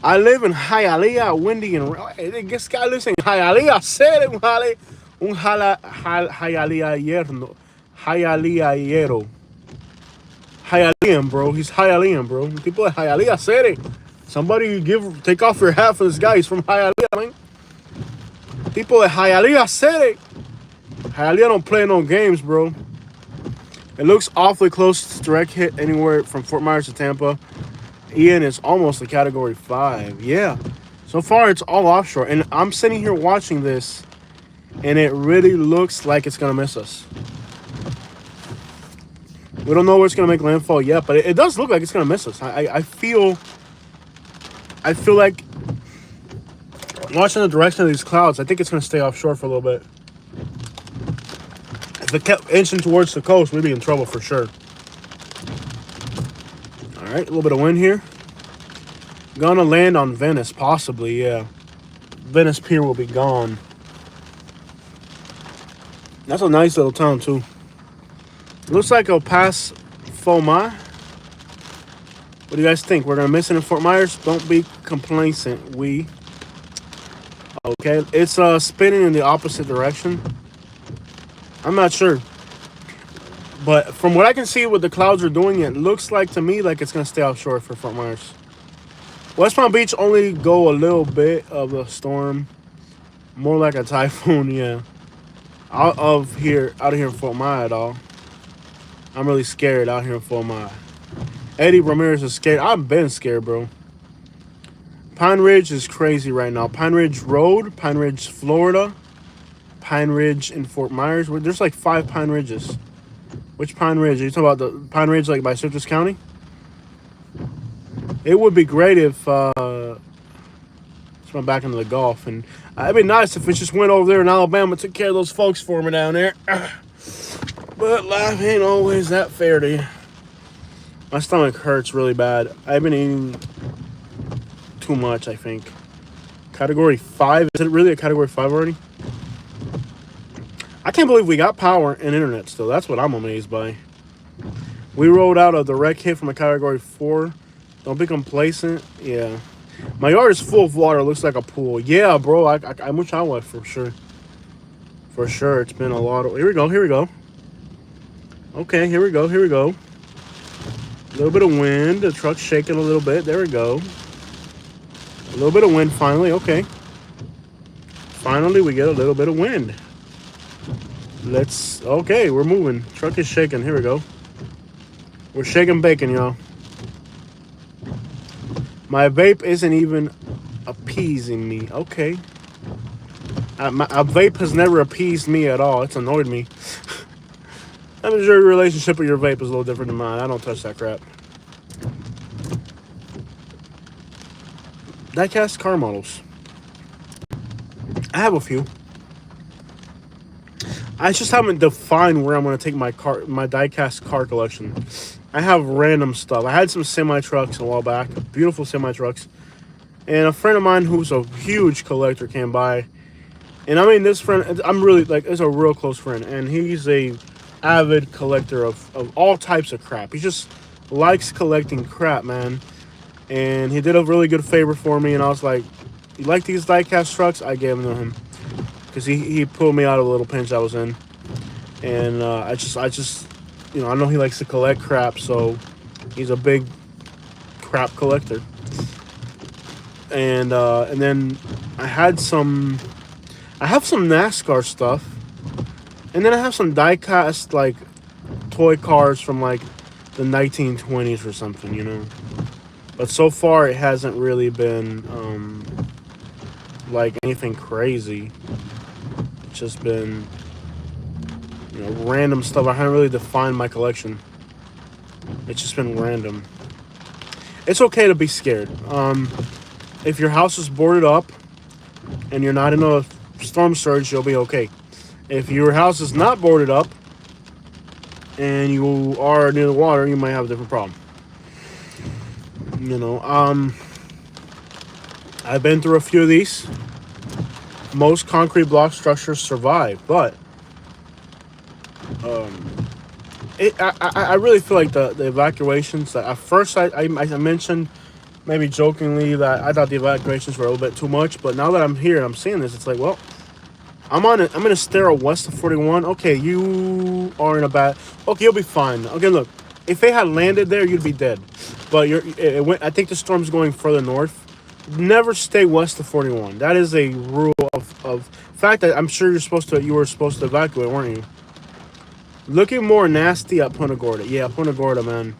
I live in Hialeah, windy, and this guy lives in Hialeah. Said it, Hialeahero. Hialeah, bro. He's Hialeah, bro. People at Hialeah said it. Somebody take off your hat for this guy. He's from Hialeah, man. People at Hialeah said it. Hialeah don't play no games, bro. It looks awfully close to direct hit anywhere from Fort Myers to Tampa. Ian is almost a Category 5. Yeah. So far, it's all offshore. And I'm sitting here watching this, and it really looks like it's going to miss us. We don't know where it's going to make landfall yet, but it does look like it's going to miss us. I feel like watching the direction of these clouds, I think it's going to stay offshore for a little bit. If it kept inching towards the coast, we'd be in trouble for sure. All right, a little bit of wind here. Gonna land on Venice, possibly, yeah. Venice Pier will be gone. That's a nice little town, too. Looks like it'll pass Foma. What do you guys think? We're gonna miss it in Fort Myers? Don't be complacent. Okay, it's spinning in the opposite direction. I'm not sure. But from what I can see what the clouds are doing, it looks like to me like it's going to stay offshore for Fort Myers. West Palm Beach only go a little bit of a storm. More like a typhoon, yeah. Out of here in Fort Myers at all. I'm really scared out here in Fort Myers. Eddie Ramirez is scared. I've been scared, bro. Pine Ridge is crazy right now. Pine Ridge Road, Pine Ridge, Florida. Pine Ridge in Fort Myers. There's like 5 Pine Ridges. Which Pine Ridge? Are you talking about the Pine Ridge like by Citrus County? It would be great if let's run back into the Gulf, and it'd be nice if it just went over there in Alabama and took care of those folks for me down there. But life ain't always that fair to you. My stomach hurts really bad. I've been eating too much, I think. Category 5? Is it really a Category 5 already? I can't believe we got power and internet still. That's what I'm amazed by. We rolled out a direct hit from a Category 4. Don't be complacent. Yeah. My yard is full of water. It looks like a pool. Yeah, bro. I wish I was for sure. For sure. It's been a lot of... Here we go. Here we go. Okay, here we go. Here we go. A little bit of wind. The truck's shaking a little bit. There we go. A little bit of wind finally. Okay. Finally, we get a little bit of wind. Okay, we're moving. Truck is shaking. Here we go. We're shaking bacon, y'all. My vape isn't even appeasing me. Okay. A vape has never appeased me at all. It's annoyed me. I'm sure your relationship with your vape is a little different than mine. I don't touch that crap. Diecast car models. I have a few. I just haven't defined where I'm going to take my diecast car collection. I have random stuff. I had some semi-trucks a while back, beautiful semi-trucks. And a friend of mine who's a huge collector came by. And I mean, this friend, I'm really, like, is a real close friend. And he's a avid collector of all types of crap. He just likes collecting crap, man. And he did a really good favor for me. And I was like, you like these diecast trucks? I gave them to him. Because he pulled me out of a little pinch I was in. And I just, you know, I know he likes to collect crap, so he's a big crap collector. And then I have some NASCAR stuff. And then I have some die-cast, like, toy cars from, like, the 1920s or something, you know. But so far, it hasn't really been, like, anything crazy. It's just been, you know, random stuff. I haven't really defined my collection. It's just been random. It's okay to be scared. If your house is boarded up and you're not in a storm surge, you'll be okay. If your house is not boarded up and you are near the water, you might have a different problem. You know, I've been through a few of these. Most concrete block structures survive, but I really feel like the evacuations, at first I mentioned maybe jokingly that I thought the evacuations were a little bit too much, but now that I'm here and I'm seeing this, it's like, well, I'm in a sterile west of 41. Okay, you are in a bad... Okay, you'll be fine. Okay, look, if they had landed there, you'd be dead. But I think the storm's going further north. Never stay west of 41. That is a rule of fact that I'm sure you were supposed to evacuate, weren't you? Looking more nasty at Punta Gorda. Yeah, Punta Gorda, man.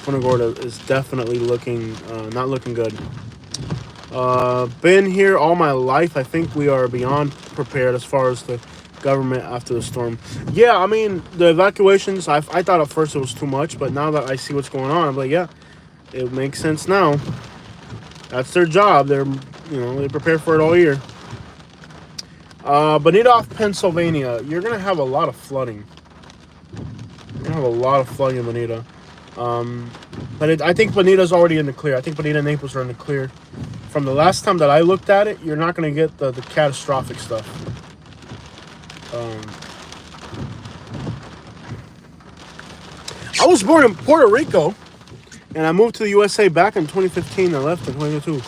Punta Gorda is definitely looking, not looking good. Been here all my life. I think we are beyond prepared as far as the government after the storm. Yeah, I mean, the evacuations, I thought at first it was too much, but now that I see what's going on, I'm like, yeah, it makes sense now. That's their job. They prepare for it all year. Bonita off Pennsylvania, you're going to have a lot of flooding. You're going to have a lot of flooding in Bonita. But I think Bonita's already in the clear. I think Bonita and Naples are in the clear. From the last time that I looked at it, you're not going to get the catastrophic stuff. I was born in Puerto Rico, and I moved to the USA back in 2015 and left in 2022.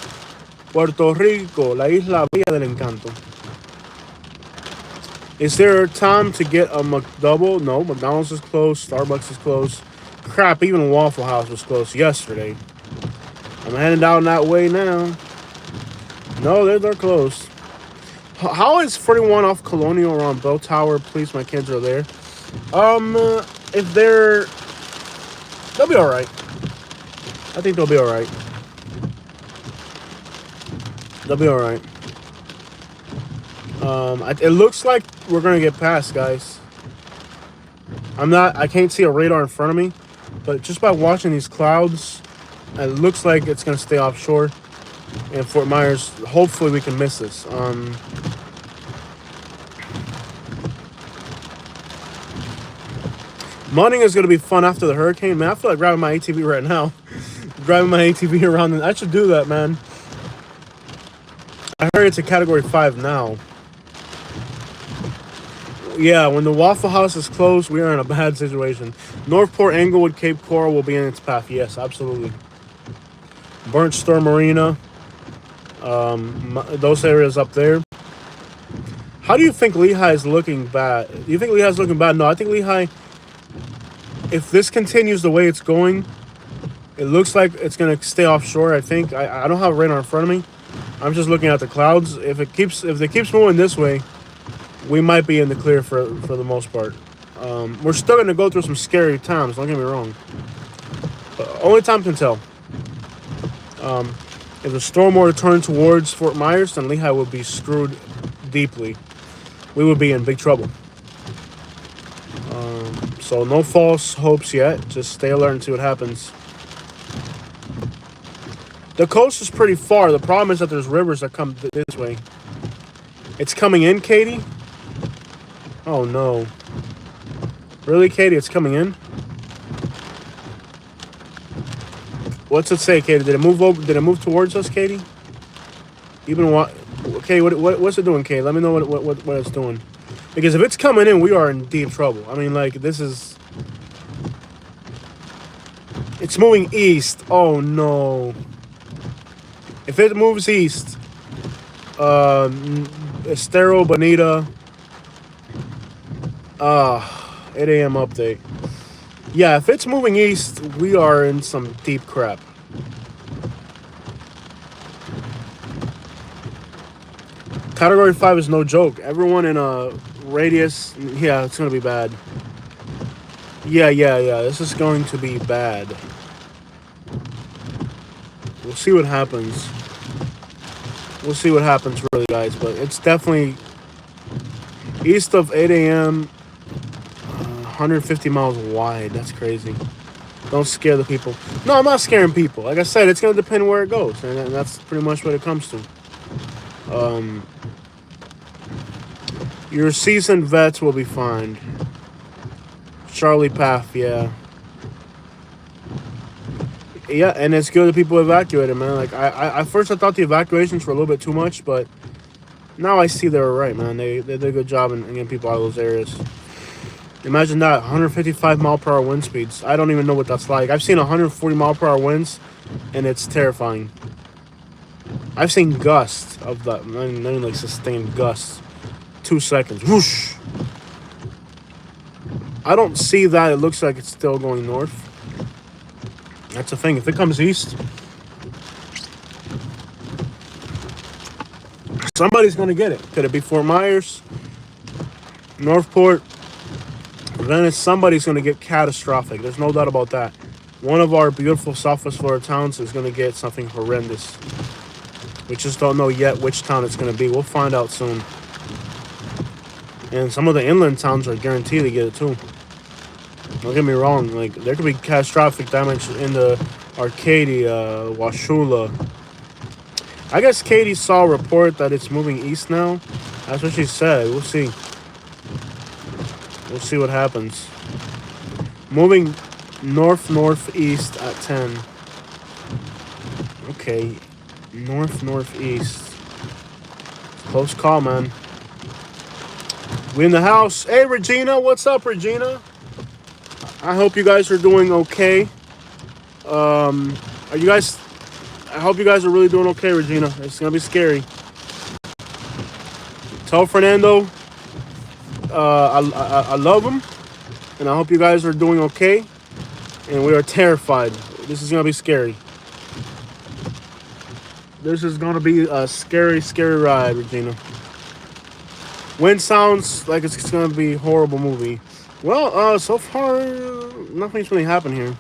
Puerto Rico, la isla bella del encanto. Is there time to get a McDouble? No, McDonald's is closed. Starbucks is closed. Crap, even Waffle House was closed yesterday. I'm heading down that way now. No, they're closed. How is 41 off Colonial around Bell Tower? Please, my kids are there. If they'll be all right. I think they'll be all right. They'll be all right. It looks like we're gonna get past, guys. I can't see a radar in front of me, but just by watching these clouds, it looks like it's gonna stay offshore. And Fort Myers, hopefully we can miss this. Mudding is gonna be fun after the hurricane, man. I feel like grabbing my ATV right now, driving my ATV around. I should do that, man. I heard it's a Category 5 now. Yeah, when the Waffle House is closed, we are in a bad situation. Northport, Englewood, Cape Coral will be in its path. Yes, absolutely. Burnt Store Marina. Those areas up there. How do you think Lehigh is looking bad? Do you think Lehigh is looking bad? No, I think Lehigh, if this continues the way it's going, it looks like it's going to stay offshore, I think. I don't have radar in front of me. I'm just looking at the clouds. If it keeps moving this way, we might be in the clear for the most part. We're still going to go through some scary times, don't get me wrong. But only time can tell. If the storm were to turn towards Fort Myers, then Lehigh would be screwed deeply. We would be in big trouble. So no false hopes yet. Just stay alert and see what happens. The coast is pretty far. The problem is that there's rivers that come this way. It's coming in, Katie? Oh, no. Really, Katie? It's coming in? What's it say, Katie? Did it move over? Did it move towards us, Katie? Even what? Okay, what's it doing, Katie? Let me know what it's doing. Because if it's coming in, we are in deep trouble. I mean, like, this is... It's moving east. Oh, no. If it moves east, Estero, Bonita, 8 a.m. update. Yeah, if it's moving east, we are in some deep crap. Category 5 is no joke. Everyone in a radius, yeah, it's going to be bad. Yeah, this is going to be bad. We'll see what happens. We'll see what happens, really, guys. But it's definitely east of 8 a.m., 150 miles wide. That's crazy. Don't scare the people. No, I'm not scaring people. Like I said, it's going to depend where it goes. And that's pretty much what it comes to. Your seasoned vets will be fine. Charley path, yeah. Yeah, and it's good that people evacuated, man. Like, I first thought the evacuations were a little bit too much, but now I see they were right, man. They did a good job in getting people out of those areas. Imagine that, 155 mile per hour wind speeds. I don't even know what that's like. I've seen 140 mile per hour winds, and it's terrifying. I've seen gusts of that. I mean, like sustained gusts. 2 seconds. Whoosh! I don't see that. It looks like it's still going north. That's the thing. If it comes east, somebody's going to get it. Could it be Fort Myers, Northport, then somebody's going to get catastrophic. There's no doubt about that. One of our beautiful Southwest Florida towns is going to get something horrendous. We just don't know yet which town it's going to be. We'll find out soon. And some of the inland towns are guaranteed to get it too. Don't get me wrong. Like, there could be catastrophic damage in the Arcadia, Washula. I guess Katie saw a report that it's moving east now. That's what she said. We'll see. We'll see what happens. Moving northeast at 10. Okay. Northeast. Close call, man. We in the house. Hey, Regina. What's up, Regina? I hope you guys are doing okay. Are you guys... I hope you guys are really doing okay, Regina. It's going to be scary. Tell Fernando I love him. And I hope you guys are doing okay. And we are terrified. This is going to be scary. This is going to be a scary, scary ride, Regina. Wind sounds like it's going to be a horrible movie. Well, so far, nothing's really happened here.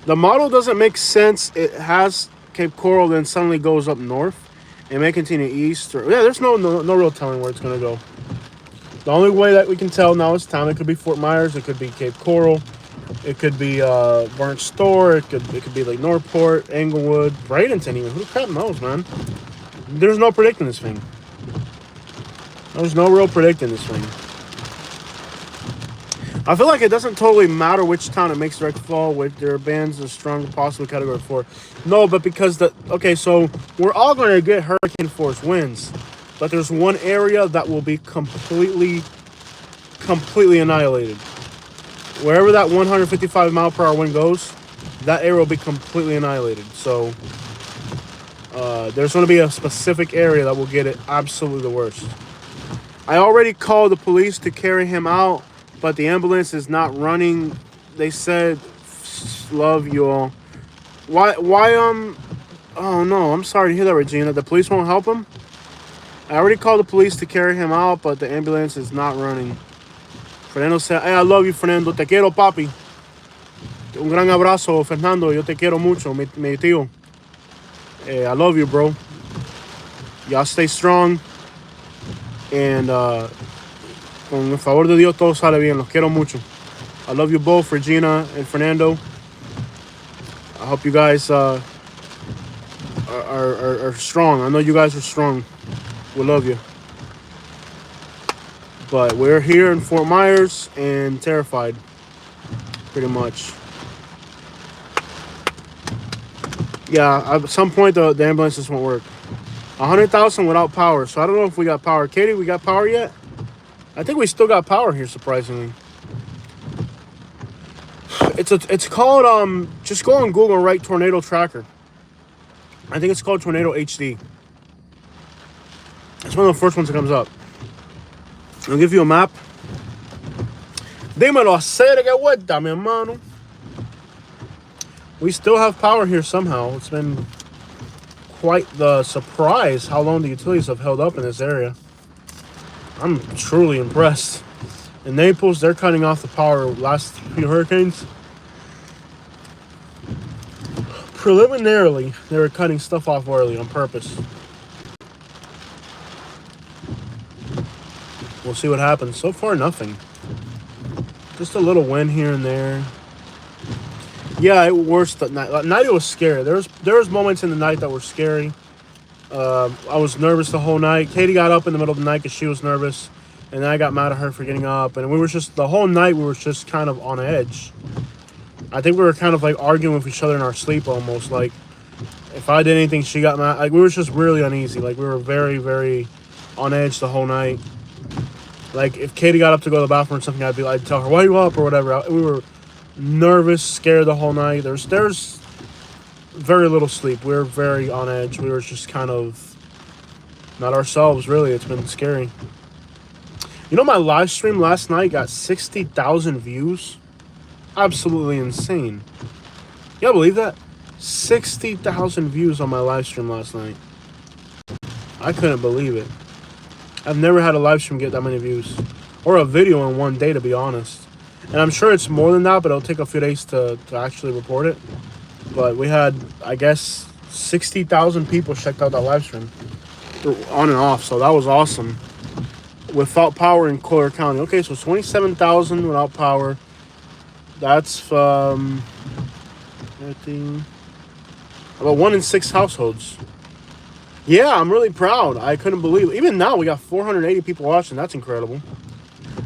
The model doesn't make sense. It has Cape Coral, then suddenly goes up north. It may continue east. Or, yeah, there's no real telling where it's going to go. The only way that we can tell now is town. It could be Fort Myers. It could be Cape Coral. It could be Burnt Store. It could be like Northport, Englewood, Bradenton even. Who the crap knows, man? There's no predicting this thing. There's no real predicting this thing. I feel like it doesn't totally matter which town it makes direct fall with their bands a strong possible category 4. No, but because okay, so we're all going to get hurricane force winds, but there's one area that will be completely annihilated. Wherever that 155 mile per hour wind goes, that area will be completely annihilated. So there's going to be a specific area that will get it absolutely the worst. I already called the police to carry him out, but the ambulance is not running. They said, love you all. Why, oh no, I'm sorry to hear that, Regina. The police won't help him? I already called the police to carry him out, but the ambulance is not running. Fernando said, hey, I love you, Fernando. Te quiero, papi. Un gran abrazo, Fernando. Yo te quiero mucho, mi tío. I love you, bro. Y'all stay strong. And, con el favor de Dios, todo sale bien. Los quiero mucho. I love you both, Regina and Fernando. I hope you guys are strong. I know you guys are strong. We love you. But we're here in Fort Myers and terrified, pretty much. Yeah, at some point the ambulances won't work. 100,000 without power, so I don't know if we got power. Katie, we got power yet? I think we still got power here, surprisingly. It's called just go on Google and write tornado tracker. I think it's called Tornado HD. It's one of the first ones that comes up. I'll give you a map. Dímelo, hacer que vuelta, mi hermano. We still have power here somehow. It's been quite the surprise how long the utilities have held up in this area. I'm truly impressed. In Naples, they're cutting off the power last few hurricanes. Preliminarily, they were cutting stuff off early on purpose. We'll see what happens. So far, nothing. Just a little wind here and there. Yeah, it worse that night. At night it was scary. There was moments in the night that were scary. I was nervous the whole night. Katie got up in the middle of the night because she was nervous, and then I got mad at her for getting up. And we were just the whole night we were just kind of on edge. I think we were kind of like arguing with each other in our sleep almost. Like if I did anything, she got mad. Like we were just really uneasy. Like we were very, very on edge the whole night. Like if Katie got up to go to the bathroom or something, I'd tell her, "Why are you up?" or whatever. We were nervous, scared the whole night. There's very little sleep. We were very on edge. We were just kind of not ourselves, really. It's been scary. You know, my live stream last night got 60,000 views. Absolutely insane. Y'all believe that? 60,000 views on my live stream last night. I couldn't believe it. I've never had a live stream get that many views. or a video in one day, to be honest. And I'm sure it's more than that, but it'll take a few days to actually report it. But we had, I guess, 60,000 people checked out that live stream on and off, so that was awesome. Without power in Collier County. Okay, so 27,000 without power. That's everything. About 1 in 6 households. Yeah, I'm really proud. I couldn't believe it. Even now, we got 480 people watching. That's incredible.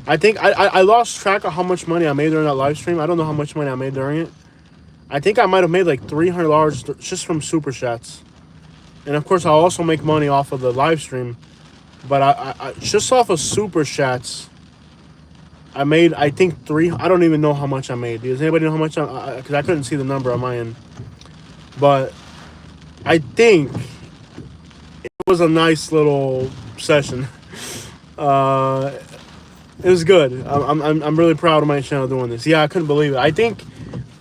I think I lost track of how much money I made during that live stream. I don't know how much money I made during it. I think I might have made like $300 just from super chats. And of course, I'll also make money off of the live stream. But I just off of super chats, I made, I think, I don't even know how much I made. Does anybody know how much? Because I couldn't see the number on my end. But I think it was a nice little session. It was good. I'm really proud of my channel doing this. Yeah, I couldn't believe it. I think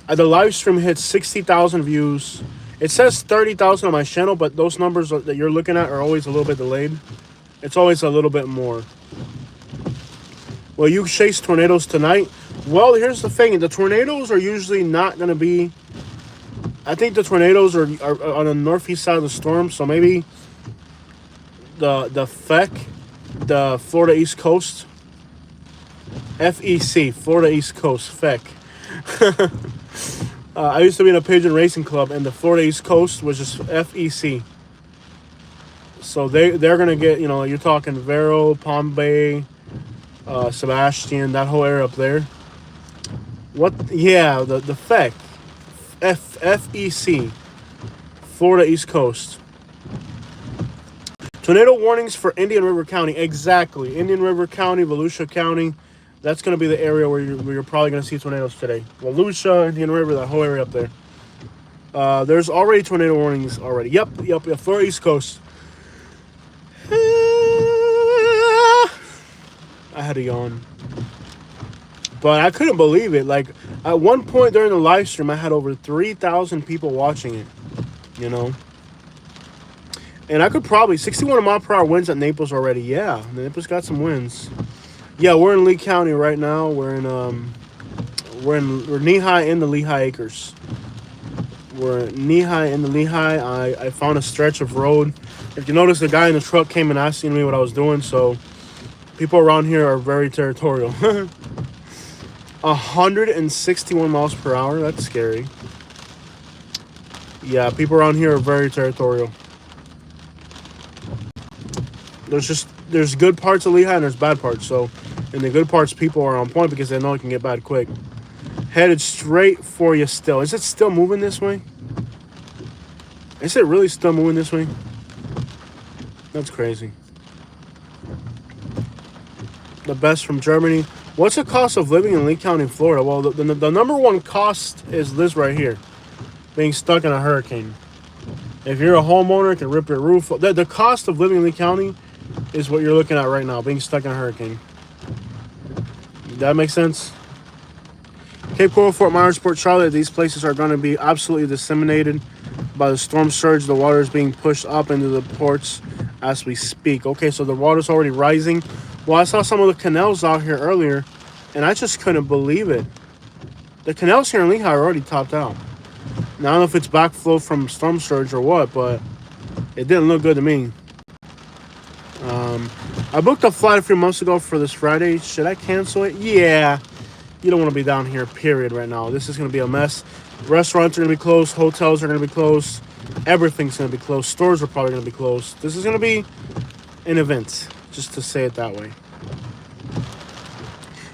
the live stream hit 60,000 views. It says 30,000 on my channel, but those numbers that you're looking at are always a little bit delayed. It's always a little bit more. Will you chase tornadoes tonight? Well, here's the thing. The tornadoes are usually not going to be... I think the tornadoes are on the northeast side of the storm, so maybe the FEC, the Florida East Coast, FEC, Florida East Coast, FEC. I used to be in a pigeon racing club, and the Florida East Coast was just FEC. So they're going to get, you know, you're talking Vero, Palm Bay, Sebastian, that whole area up there. What? Yeah, the FEC. FEC. Florida East Coast. Tornado warnings for Indian River County. Exactly. Indian River County, Volusia County. That's going to be the area where you're probably going to see tornadoes today. Volusia, Indian River, that whole area up there. There's already tornado warnings already. Yep. Florida East Coast. I had a yawn. But I couldn't believe it. Like, at one point during the live stream, I had over 3,000 people watching it. You know? And I could probably... 61 mile per hour winds at Naples already. Yeah, Naples got some winds. Yeah, we're in Lee County right now. We're knee-high in the Lehigh Acres. We're knee-high in the Lehigh. I found a stretch of road. If you notice, the guy in the truck came and asked me what I was doing, so... People around here are very territorial. 161 miles per hour. That's scary. Yeah, people around here are very territorial. There's good parts of Lehigh and there's bad parts. So, in the good parts, people are on point because they know it can get bad quick. Headed straight for you still. Is it still moving this way? Is it really still moving this way? That's crazy. The best from Germany. What's the cost of living in Lee County, Florida? Well, the number one cost is this right here. Being stuck in a hurricane. If you're a homeowner, it can rip your roof. The cost of living in Lee County is what you're looking at right now. Being stuck in a hurricane. That makes sense? Cape Coral, Fort Myers, Port Charlotte. These places are going to be absolutely disseminated by the storm surge. The water is being pushed up into the ports as we speak. Okay, so the water's already rising. Well, I saw some of the canals out here earlier, and I just couldn't believe it. The canals here in Lehigh are already topped out. Now, I don't know if it's backflow from storm surge or what, but it didn't look good to me. I booked a flight a few months ago for this Friday. Should I cancel it? Yeah. You don't want to be down here, period, right now. This is going to be a mess. Restaurants are going to be closed. Hotels are going to be closed. Everything's going to be closed. Stores are probably going to be closed. This is going to be an event. Just to say it that way.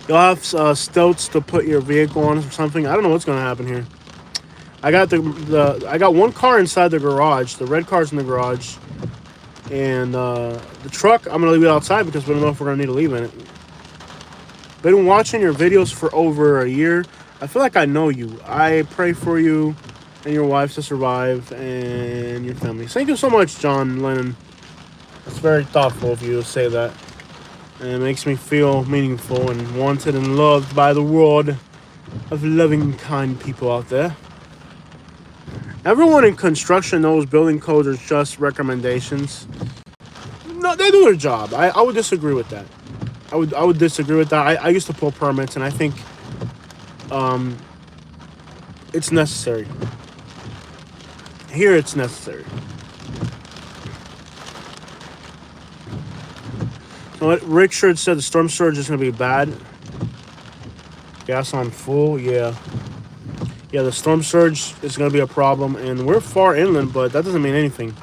You'll have stilts to put your vehicle on or something. I don't know what's going to happen here. I got I got one car inside the garage. The red car's in the garage. And the truck, I'm going to leave it outside because we don't know if we're going to need to leave in it. Been watching your videos for over a year. I feel like I know you. I pray for you and your wife to survive and your family. Thank you so much, John Lennon. It's very thoughtful of you to say that. And it makes me feel meaningful and wanted and loved by the world of loving, kind people out there. Everyone in construction knows building codes are just recommendations. No, they do their job. I would disagree with that. I would disagree with that. I used to pull permits, and I think it's necessary. Here, it's necessary. So what Richard said, the storm surge is going to be bad. Gas on full, yeah. Yeah, the storm surge is going to be a problem, and we're far inland, but that doesn't mean anything.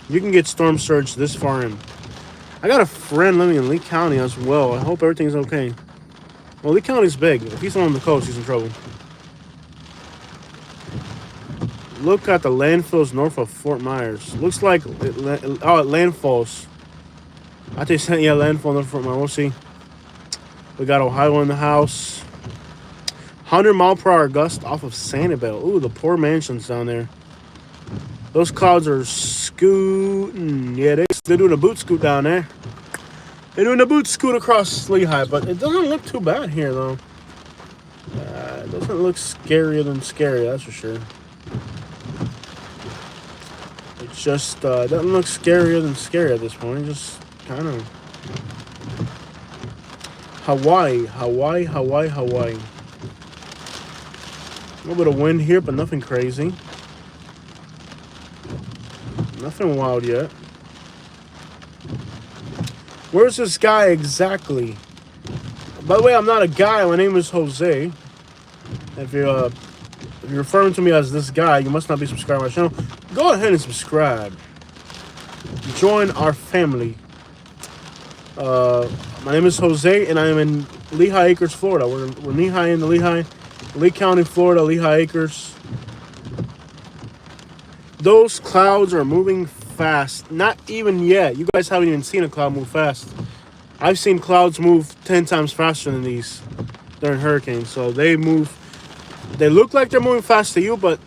You can get storm surge this far in. I got a friend living in Lee County as well. I hope everything's okay. Well, Lee County's big. If he's on the coast, he's in trouble. Look at the landfills north of Fort Myers. Looks like it landfalls. I think yeah, landfall north of Fort Myers. We'll see. We got Ohio in the house. 100-mile-per-hour gust off of Sanibel. Ooh, the poor mansions down there. Those clouds are scooting. Yeah, they're doing a boot scoot down there. They're doing a boot scoot across Lehigh, but it doesn't look too bad here, though. It doesn't look scarier than scary, that's for sure. It just doesn't look scarier than scary at this point. Just kind of Hawaii. A little bit of wind here, but nothing crazy. Nothing wild yet. Where's this guy exactly? By the way, I'm not a guy. My name is Jose. If you're referring to me as this guy, you must not be subscribed to my channel. Go ahead and subscribe. Join our family. My name is Jose, and I am in Lehigh Acres, Florida. We're Lehigh in the Lee County, Florida, Lehigh Acres. Those clouds are moving fast. Not even yet. You guys haven't even seen a cloud move fast. I've seen clouds move 10 times faster than these during hurricanes. So they move. They look like they're moving fast to you, but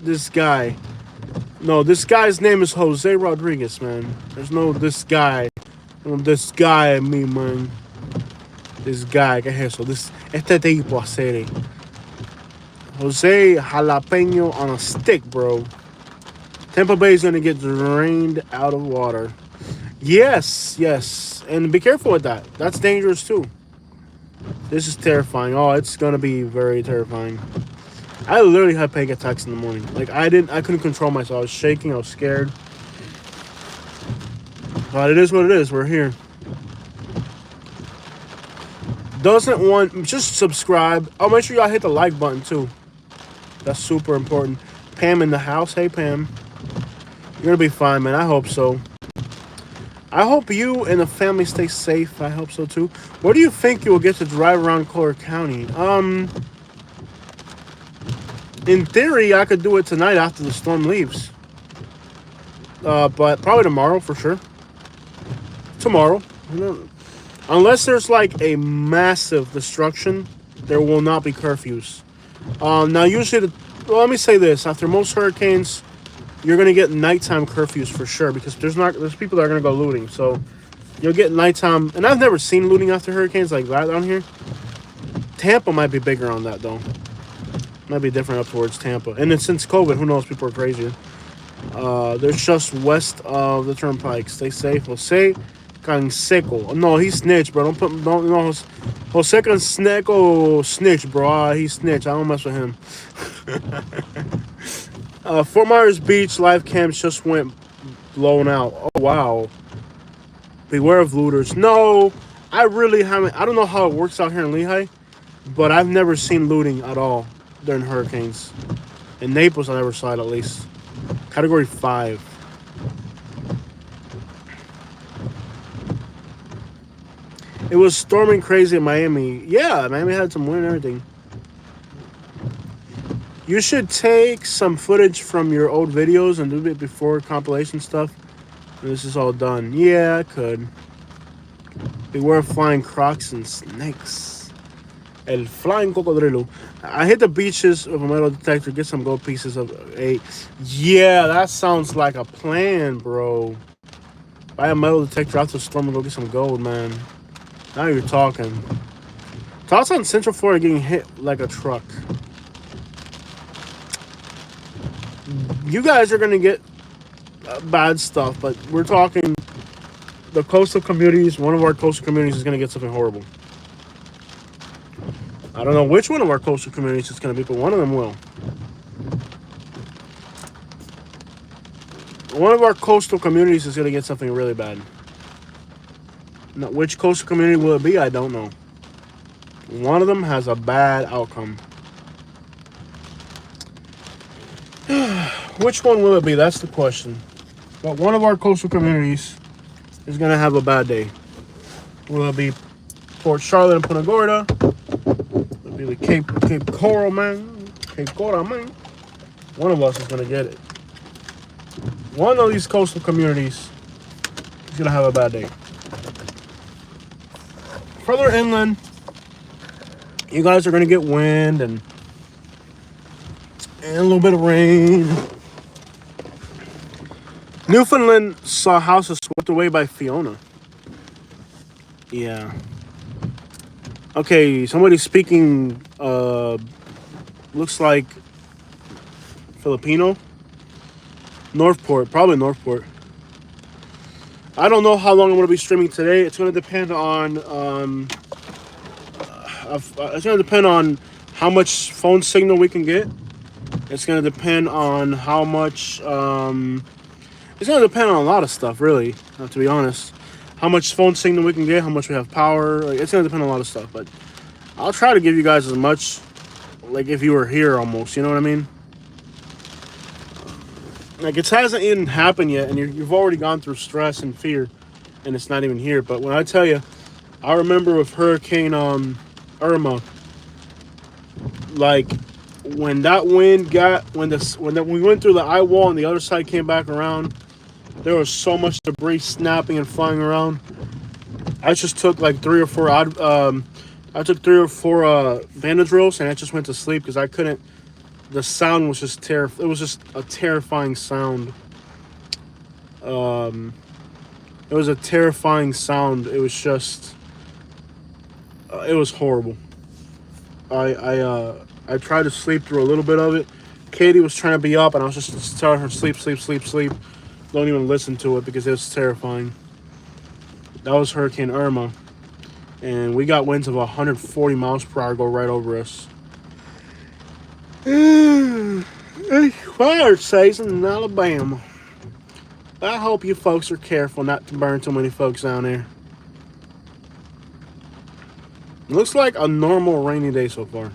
this guy. No, this guy's name is Jose Rodriguez, man. There's no this guy. No, this guy, me, man. This guy, ¿qué es eso? Este tipo hacer. Jose Jalapeno on a stick, bro. Tampa Bay is going to get drained out of water. Yes. And be careful with that. That's dangerous, too. This is terrifying. Oh, it's going to be very terrifying. I literally had panic attacks in the morning. Like, I couldn't control myself. I was shaking. I was scared. But it is what it is. We're here. Just subscribe. Oh, make sure y'all hit the like button, too. That's super important. Pam in the house. Hey, Pam. You're going to be fine, man. I hope so. I hope you and the family stay safe. I hope so, too. Where do you think you will get to drive around Collier County? In theory, I could do it tonight after the storm leaves. But probably tomorrow, for sure. Tomorrow. Unless there's like a massive destruction, there will not be curfews. Now, usually, let me say this. After most hurricanes, you're going to get nighttime curfews for sure, because there's people that are going to go looting. So you'll get nighttime. And I've never seen looting after hurricanes like that down here. Tampa might be bigger on that, though. Might be different up towards Tampa. And then since COVID, who knows? People are crazier. They're just west of the turnpike. Stay safe. Jose Canseco. No, he snitched, bro. Don't no. Jose Canseco snitch, bro. He snitched. I don't mess with him. Fort Myers Beach live cams just went blown out. Oh, wow. Beware of looters. No, I really haven't. I don't know how it works out here in Lehigh, but I've never seen looting at all during hurricanes. In Naples, I never saw it, at least. Category 5. It was storming crazy in Miami. Yeah, Miami had some wind and everything. You should take some footage from your old videos and do it before compilation stuff. And this is all done. Yeah, I could. Beware of flying crocs and snakes. El flying cocodrilo. I hit the beaches with a metal detector. Get some gold pieces of a. Yeah, that sounds like a plan, bro. Buy a metal detector after the storm and go get some gold, man. Now you're talking. Thoughts on Central Florida getting hit like a truck? You guys are going to get bad stuff, but we're talking the coastal communities, one of our coastal communities is going to get something horrible. I don't know which one of our coastal communities it's going to be, but one of them will. One of our coastal communities is going to get something really bad. Now, which coastal community will it be? I don't know. One of them has a bad outcome. Which one will it be? That's the question. But one of our coastal communities is going to have a bad day. Will it be Port Charlotte and Punta Gorda? Will it be the Cape Coral, man? Cape Coral, man? One of us is going to get it. One of these coastal communities is going to have a bad day. Further inland, you guys are going to get wind and a little bit of rain. Newfoundland saw houses swept away by Fiona. Yeah. Okay, somebody speaking, looks like Filipino. Northport, probably Northport. I don't know how long I'm going to be streaming today. It's going to depend on, how much phone signal we can get. It's going to depend on how much, it's going to depend on a lot of stuff, really, to be honest. How much phone signal we can get, how much we have power. Like, it's going to depend on a lot of stuff, but I'll try to give you guys as much, like, if you were here almost, you know what I mean? Like, it hasn't even happened yet, and you've already gone through stress and fear, and it's not even here. But when I tell you, I remember with Hurricane Irma, like, when that wind got, when we went through the eye wall and the other side came back around, there was so much debris snapping and flying around. I just took like three or four Benadryls, and I just went to sleep because I couldn't. The sound was just it was just a terrifying sound. It was a terrifying sound. It was just, it was horrible. I tried to sleep through a little bit of it. Katie was trying to be up, and I was just telling her sleep. Don't even listen to it because it was terrifying. That was Hurricane Irma, and we got winds of 140 miles per hour go right over us. It's fire season in Alabama. I hope you folks are careful not to burn too many folks down there. It looks like a normal rainy day so far.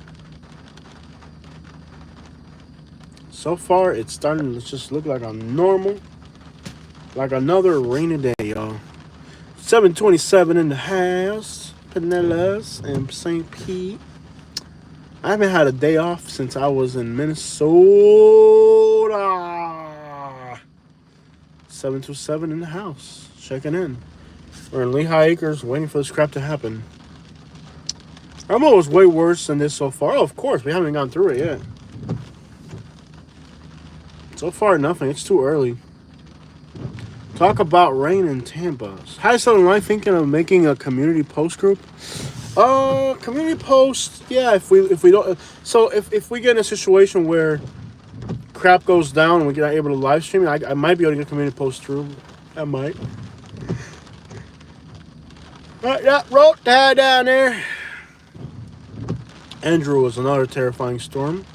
So far, it's starting to just look like a normal, like another rainy day, y'all. 727 in the house, Pinellas and St. Pete. I haven't had a day off since I was in Minnesota. 727 in the house, checking in. We're in Lehigh Acres, waiting for this crap to happen. Irma was way worse than this so far. Oh, of course, we haven't gone through it yet. So far, nothing. It's too early. Talk about rain in Tampa. Hi, Southern Life, thinking of making a community post group. Community post. Yeah, if we don't. So if we get in a situation where crap goes down and we're not able to live stream, I might be able to get a community post through. I might. Right, that road tie down there. Andrew was another terrifying storm.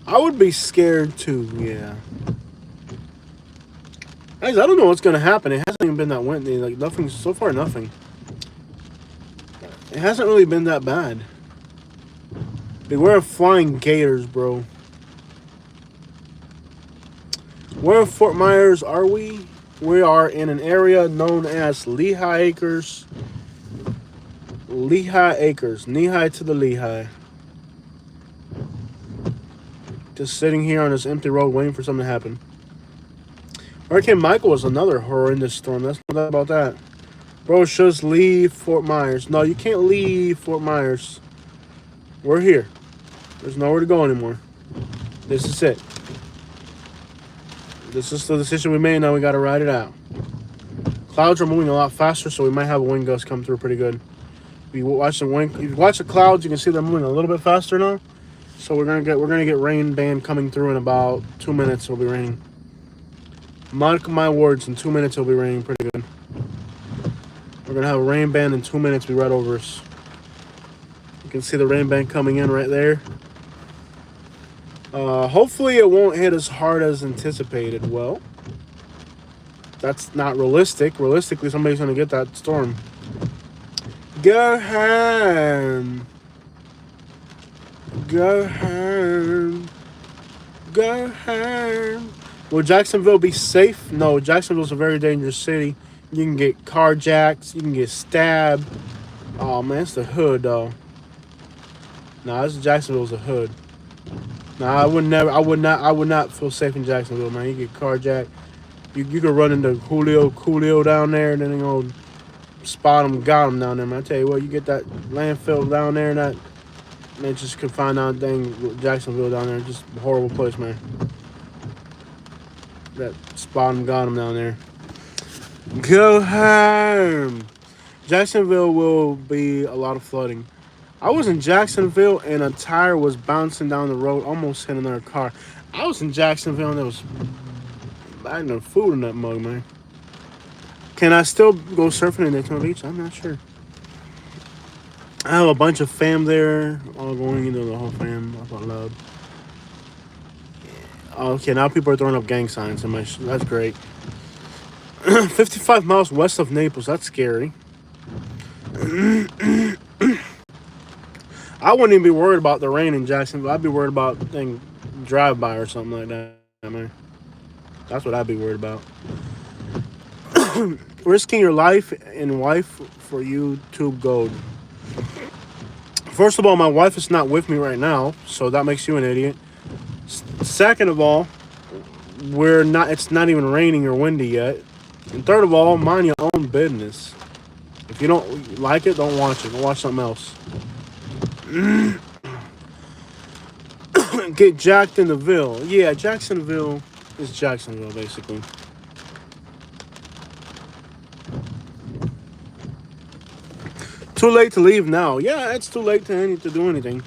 I would be scared too. Yeah. Guys, I don't know what's gonna happen. It hasn't even been that windy. Like nothing so far. Nothing. It hasn't really been that bad. Beware of flying gators, bro. Where in Fort Myers are we? We are in an area known as Lehigh Acres. Lehigh Acres. Knee-high to the Lehigh. Just sitting here on this empty road waiting for something to happen. Hurricane Michael was another horrendous storm. That's no doubt about that. Bro, just leave Fort Myers. No, you can't leave Fort Myers. We're here. There's nowhere to go anymore. This is it. This is the decision we made. Now we got to ride it out. Clouds are moving a lot faster, so we might have a wind gust come through pretty good. If you watch the clouds, you can see they're moving a little bit faster now. So we're gonna get rain band coming through in about 2 minutes. It'll be raining. Mark my words, in 2 minutes it'll be raining pretty good. We're gonna have a rain band in 2 minutes. Be right over us. You can see the rain band coming in right there. Hopefully it won't hit as hard as anticipated. Well, that's not realistic. Realistically, somebody's gonna get that storm. Go ham. Go ham. Go ham. Will Jacksonville be safe? No, Jacksonville's a very dangerous city. You can get carjacked. You can get stabbed. Oh man, it's the hood though. Nah, Jacksonville's a hood. Nah, I would not feel safe in Jacksonville, man. You get carjacked. You could run into Coolio down there, and then spot him, got him down there, man. I tell you what, you get that landfill down there, and that man just could find out dang Jacksonville down there, just a horrible place, man. That spot him, got him down there. Go home. Jacksonville will be a lot of flooding. I was in Jacksonville and a tire was bouncing down the road, almost hit another car. I was in Jacksonville and there was no food in that mug, man. Can I still go surfing in Daytona Beach? I'm not sure. I have a bunch of fam there, all going into the whole fam. I love. Okay, now people are throwing up gang signs in my. That's great. 55 miles west of Naples. That's scary. I wouldn't even be worried about the rain in Jacksonville. I'd be worried about drive-by or something like that, man. That's what I'd be worried about. Risking your life and wife for YouTube gold. First of all, my wife is not with me right now, so that makes you an idiot. Second of all, it's not even raining or windy yet. And third of all, mind your own business. If you don't like it, don't watch it. Go watch something else. Get jacked in the Ville. Yeah, Jacksonville is Jacksonville, basically. Too late to leave now. Yeah, it's too late to do anything.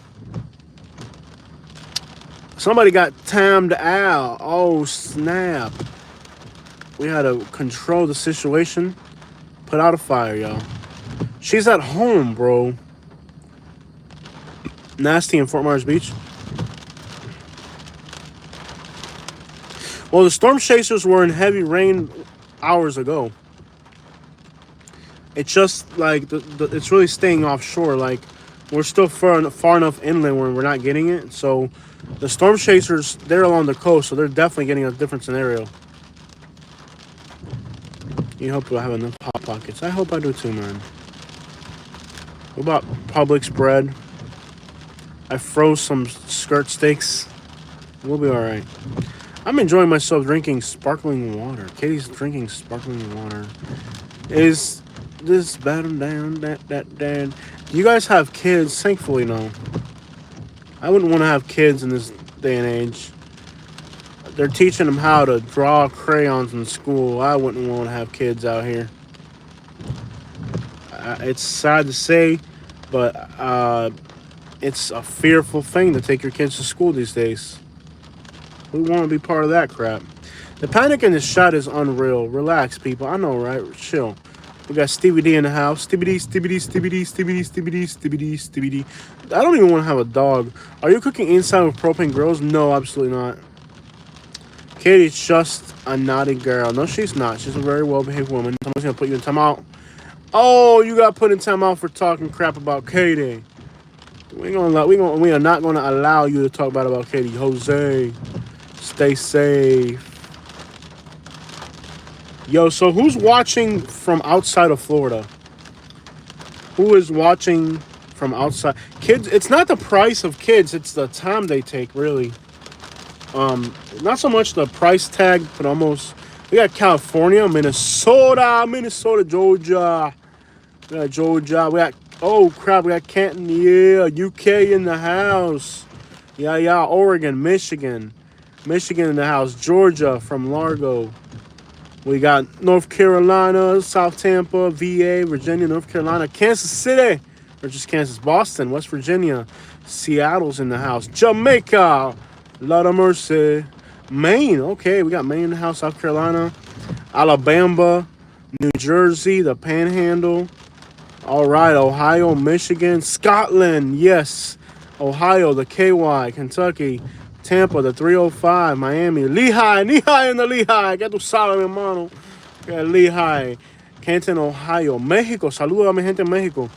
Somebody got timed out. Oh, snap. We had to control the situation. Put out a fire, y'all. She's at home, bro. Nasty in Fort Myers Beach. Well, the storm chasers were in heavy rain hours ago. It's just like it's really staying offshore. Like we're still far enough inland where we're not getting it. So the storm chasers, they're along the coast, so they're definitely getting a different scenario. You hope I have enough hot pockets. I hope I do too, man. What about Publix bread? I froze some skirt steaks. We'll be all right. I'm enjoying myself drinking sparkling water. Katie's drinking sparkling water. Is this bottom down, that. You guys have kids? Thankfully, no. I wouldn't want to have kids in this day and age. They're teaching them how to draw crayons in school. I wouldn't want to have kids out here. It's sad to say, but it's a fearful thing to take your kids to school these days. We want to be part of that crap. The panic in this shot is unreal. Relax, people. I know, right? Chill. We got Stevie D in the house. Stevie D. I don't even want to have a dog. Are you cooking inside with propane grills? No, absolutely not. Katie's just a naughty girl. No, she's not. She's a very well-behaved woman. Someone's going to put you in timeout. Oh, you got put in timeout for talking crap about Katie. We are not going to allow you to talk bad about Katie. Jose, stay safe. Yo, so who's watching from outside of Florida? Who is watching from outside? Kids, it's not the price of kids, it's the time they take, really. Not so much the price tag, but almost. We got California, Minnesota, Georgia. We got Georgia. We got, oh crap, we got Canton, yeah, UK in the house. Yeah, Oregon, Michigan in the house. Georgia from Largo. We got North Carolina, South Tampa, VA, Virginia, North Carolina, Kansas City, or just Kansas, Boston, West Virginia, Seattle's in the house, Jamaica, Lord of mercy, Maine, okay, we got Maine in the house, South Carolina, Alabama, New Jersey, the Panhandle. All right, Ohio, Michigan, Scotland, yes. Ohio, the KY, Kentucky, Tampa, the 305, Miami, Lehigh in the Lehigh. Que tú sabes, mi hermano. Lehigh, Canton, Ohio, Mexico. Saludos a mi gente en Mexico.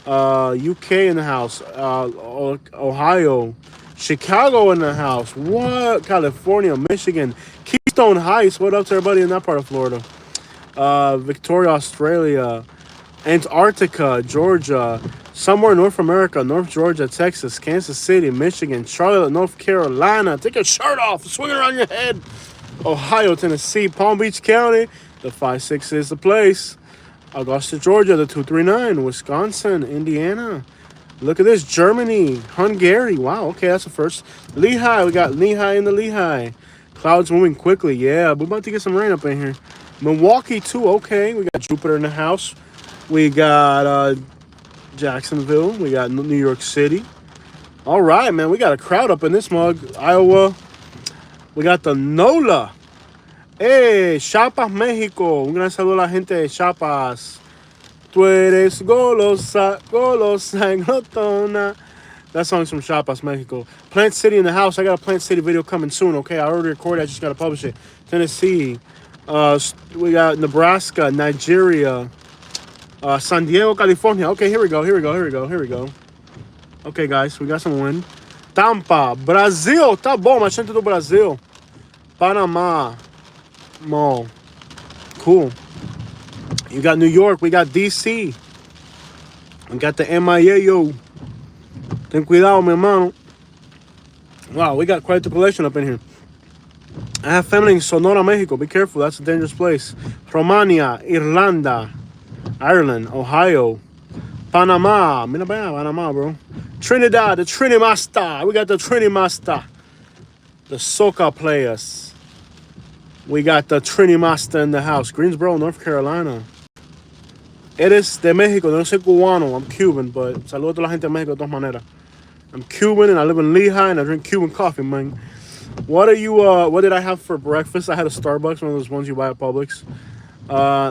UK in the house. Ohio, Chicago in the house. What? California, Michigan, Keystone Heights. What up to everybody in that part of Florida? Victoria, Australia, Antarctica, Georgia, somewhere in North America, North Georgia, Texas, Kansas City, Michigan, Charlotte, North Carolina. Take your shirt off, swing it around your head. Ohio, Tennessee, Palm Beach County, the 56 is the place. Augusta, Georgia, the 239, Wisconsin, Indiana. Look at this, Germany, Hungary. Wow, okay, that's the first. Lehigh, we got Lehigh in the Lehigh. Clouds moving quickly, yeah, we're about to get some rain up in here. Milwaukee, too, okay. We got Jupiter in the house. We got Jacksonville. We got New York City. All right, man, we got a crowd up in this mug. Iowa. We got the NOLA. Hey, Chiapas, Mexico. Un gran saludo a la gente de Chiapas. Tú eres golosa, golosa, glotona. That song's from Chiapas, Mexico. Plant City in the house. I got a Plant City video coming soon, okay? I already recorded. I just got to publish it. Tennessee. We got Nebraska, Nigeria, San Diego, California. Okay, here we go. Okay, guys, we got some wind. Tampa, Brazil. Tá bom, mas gente do Brasil. Panama. Mall. Cool. You got New York. We got DC. We got the MIA, yo. Ten cuidado, mi hermano. Wow, we got quite the collection up in here. I have family in Sonora, Mexico. Be careful. That's a dangerous place. Romania, Irlanda, Ireland, Ohio, Panama. Mira para allá, Panama, bro. Trinidad, the Trinimasta. We got the Trinimasta. The soca players. We got the Trinimasta in the house. Greensboro, North Carolina. Eres de Mexico. No soy cubano. I'm Cuban, but saludo a la gente de Mexico de todas maneras. I'm Cuban and I live in Lehigh and I drink Cuban coffee, man. What did I have for breakfast? I had a Starbucks, one of those ones you buy at Publix.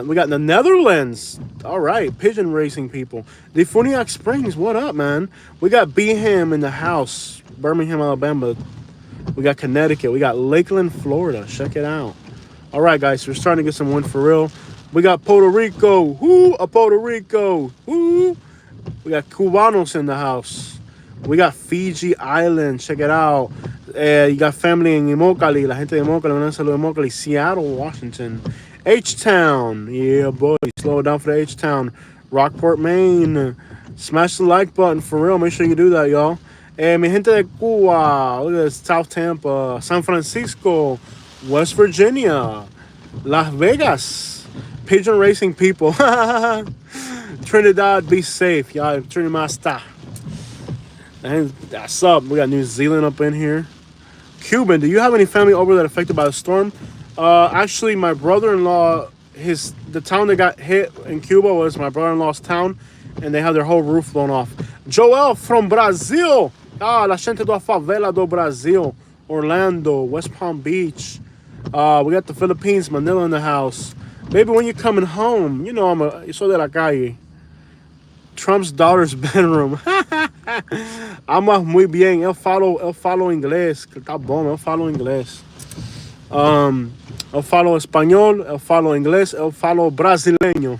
We got the Netherlands. All right, pigeon racing people. The Funiac Springs, what up, man? We got Beeham in the house. Birmingham, Alabama. We got Connecticut. We got Lakeland, Florida. Check it out. All right, guys, we're starting to get some wind for real. We got Puerto Rico. Woo, Puerto Rico. Woo. We got Cubanos in the house. We got Fiji Island. Check it out. You got family in Immokalee. La gente de Immokalee. Un saludo de Immokalee. Seattle, Washington. H-Town. Yeah, boy. Slow it down for the H-Town. Rockport, Maine. Smash the like button for real. Make sure you do that, y'all. Mi gente de Cuba. Look at this. South Tampa. San Francisco. West Virginia. Las Vegas. Pigeon racing people. Trinidad, be safe. Y'all, Trinimasta. And that's up. We got New Zealand up in here. Cuban, do you have any family over that affected by the storm? Actually, my brother-in-law, the town that got hit in Cuba was my brother-in-law's town, and they had their whole roof blown off. Joel from Brazil. La gente da favela do Brasil. Orlando, West Palm Beach. We got the Philippines, Manila in the house. Baby, when you're coming home, you know yo soy de la calle. Trump's daughter's bedroom. Ama muy bien. Eu falo inglês. Tá bom, eu falo inglês. Eu falo espanhol, eu falo inglês, eu falo brasileño.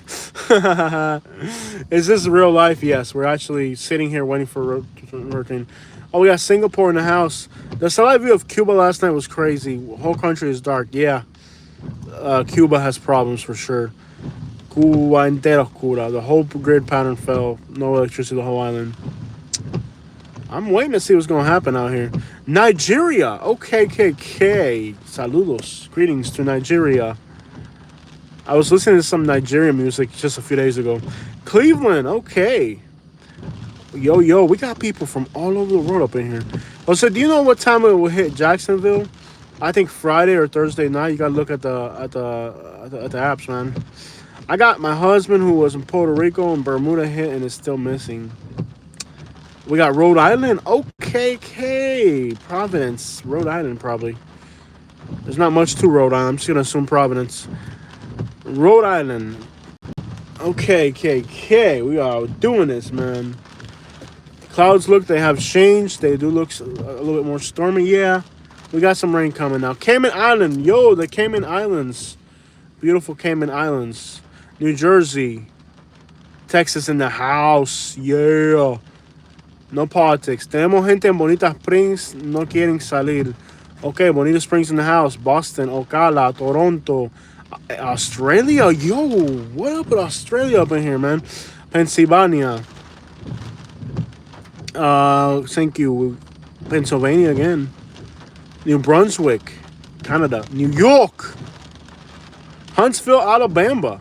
Is this real life? Yes, we're actually sitting here waiting for routine. Oh, we got Singapore in the house. The satellite view of Cuba last night was crazy. The whole country is dark. Yeah, Cuba has problems for sure. Cuba entera oscura. The whole grid pattern fell. No electricity, the whole island. I'm waiting to see what's going to happen out here. Nigeria. OKKK. Saludos. Greetings to Nigeria. I was listening to some Nigerian music just a few days ago. Cleveland. Okay. Yo, we got people from all over the world up in here. Oh, so do you know what time it will hit Jacksonville? I think Friday or Thursday night. You got to look at the apps, man. I got my husband who was in Puerto Rico and Bermuda hit and is still missing. We got Rhode Island. OKK. Providence. Rhode Island, probably. There's not much to Rhode Island. I'm just going to assume Providence. Rhode Island. Okay, KK, we are doing this, man. The clouds they have changed. They do look a little bit more stormy. Yeah, we got some rain coming now. Cayman Island, yo, the Cayman Islands. Beautiful Cayman Islands. New Jersey. Texas in the house. Yeah. No politics. Tenemos gente en Bonita Springs. No quieren salir. Okay, Bonita Springs in the house. Boston, Ocala, Toronto. Australia? Yo, what up with Australia up in here, man? Pennsylvania. Thank you. Pennsylvania again. New Brunswick. Canada. New York. Huntsville, Alabama.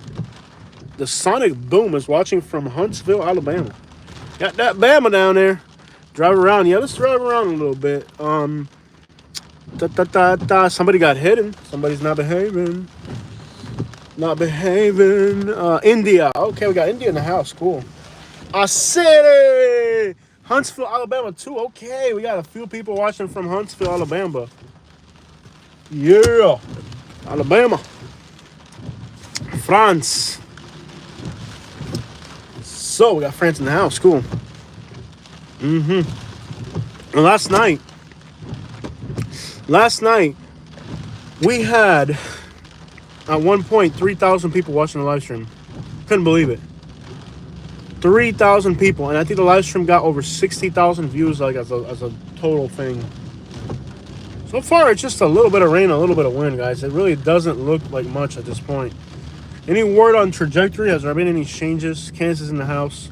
The Sonic Boom is watching from Huntsville, Alabama. Got that Bama down there. Drive around. Yeah, let's drive around a little bit. Somebody got hidden. Somebody's not behaving. Not behaving. India. Okay, we got India in the house. Cool. City. Huntsville, Alabama, too. Okay, we got a few people watching from Huntsville, Alabama. Yeah. Alabama. France. So, we got France in the house. Cool. And last night, we had, at one point, 3,000 people watching the live stream. Couldn't believe it. 3,000 people. And I think the live stream got over 60,000 views, like, as a total thing. So far, it's just a little bit of rain, a little bit of wind, guys. It really doesn't look like much at this point. Any word on trajectory? Has there been any changes? Kansas in the house.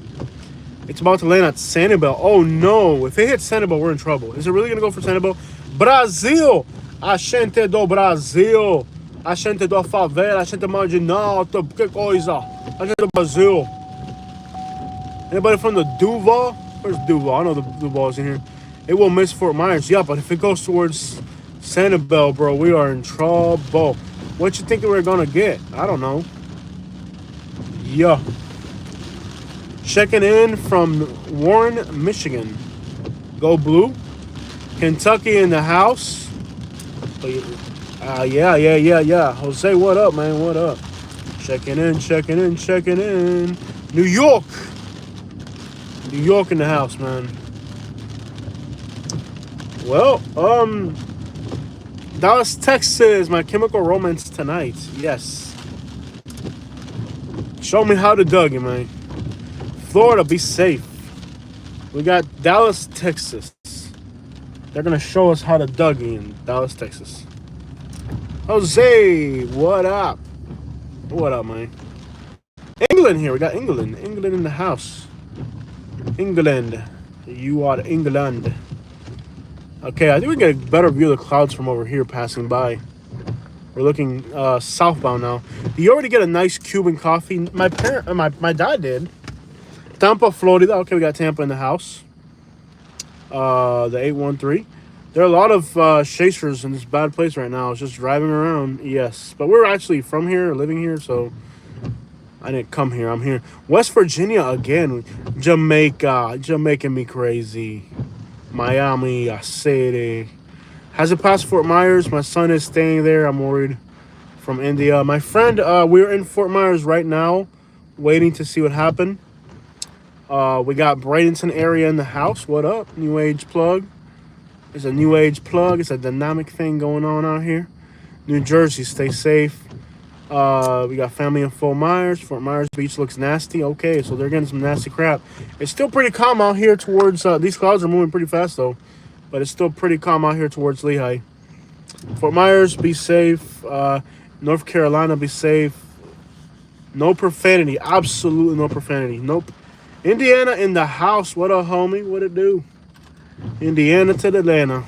It's about to land at Sanibel. Oh, no. If it hits Sanibel, we're in trouble. Is it really going to go for Sanibel? Brasil! A gente do Brasil! A gente do favela! A gente marginal! Que coisa! A gente do Brasil! Anybody from the Duval? Where's Duval? I know the Duval's in here. It will miss Fort Myers. Yeah, but if it goes towards Sanibel, bro, we are in trouble. What you think we're going to get? I don't know. Yeah. Checking in from Warren, Michigan. Go Blue. Kentucky in the house. Yeah. Jose, what up, man? What up? Checking in. New York in the house, man. Well, Dallas, Texas, My Chemical Romance tonight. Yes. Show me how to Dougie, man. Florida, be safe. We got Dallas, Texas. They're going to show us how to Dougie in Dallas, Texas. Jose, what up? What up, man? England here. We got England. England in the house. England. You are England. Okay, I think we get a better view of the clouds from over here passing by. We're looking southbound now. You already get a nice Cuban coffee. My dad did. Tampa, Florida. Okay, we got Tampa in the house. The 813. There are a lot of chasers in this bad place right now. It's just driving around. Yes, but we're actually from here, living here, so I didn't come here. I'm here. West Virginia again. Jamaica. Jamaica me crazy. Miami City. Has it passed Fort Myers? My son is staying there. I'm worried. From India. My friend, we're in Fort Myers right now, waiting to see what happened. We got Bradenton area in the house. What up? New Age plug. It's a New Age plug. It's a dynamic thing going on out here. New Jersey, stay safe. We got family in Fort Myers. Fort Myers Beach looks nasty. Okay, so they're getting some nasty crap. It's still pretty calm out here towards... these clouds are moving pretty fast, though. But it's still pretty calm out here towards Lehigh. Fort Myers, be safe. North Carolina, be safe. No profanity. Absolutely no profanity. Nope. Indiana in the house. What up, homie? What it do? Indiana to Atlanta.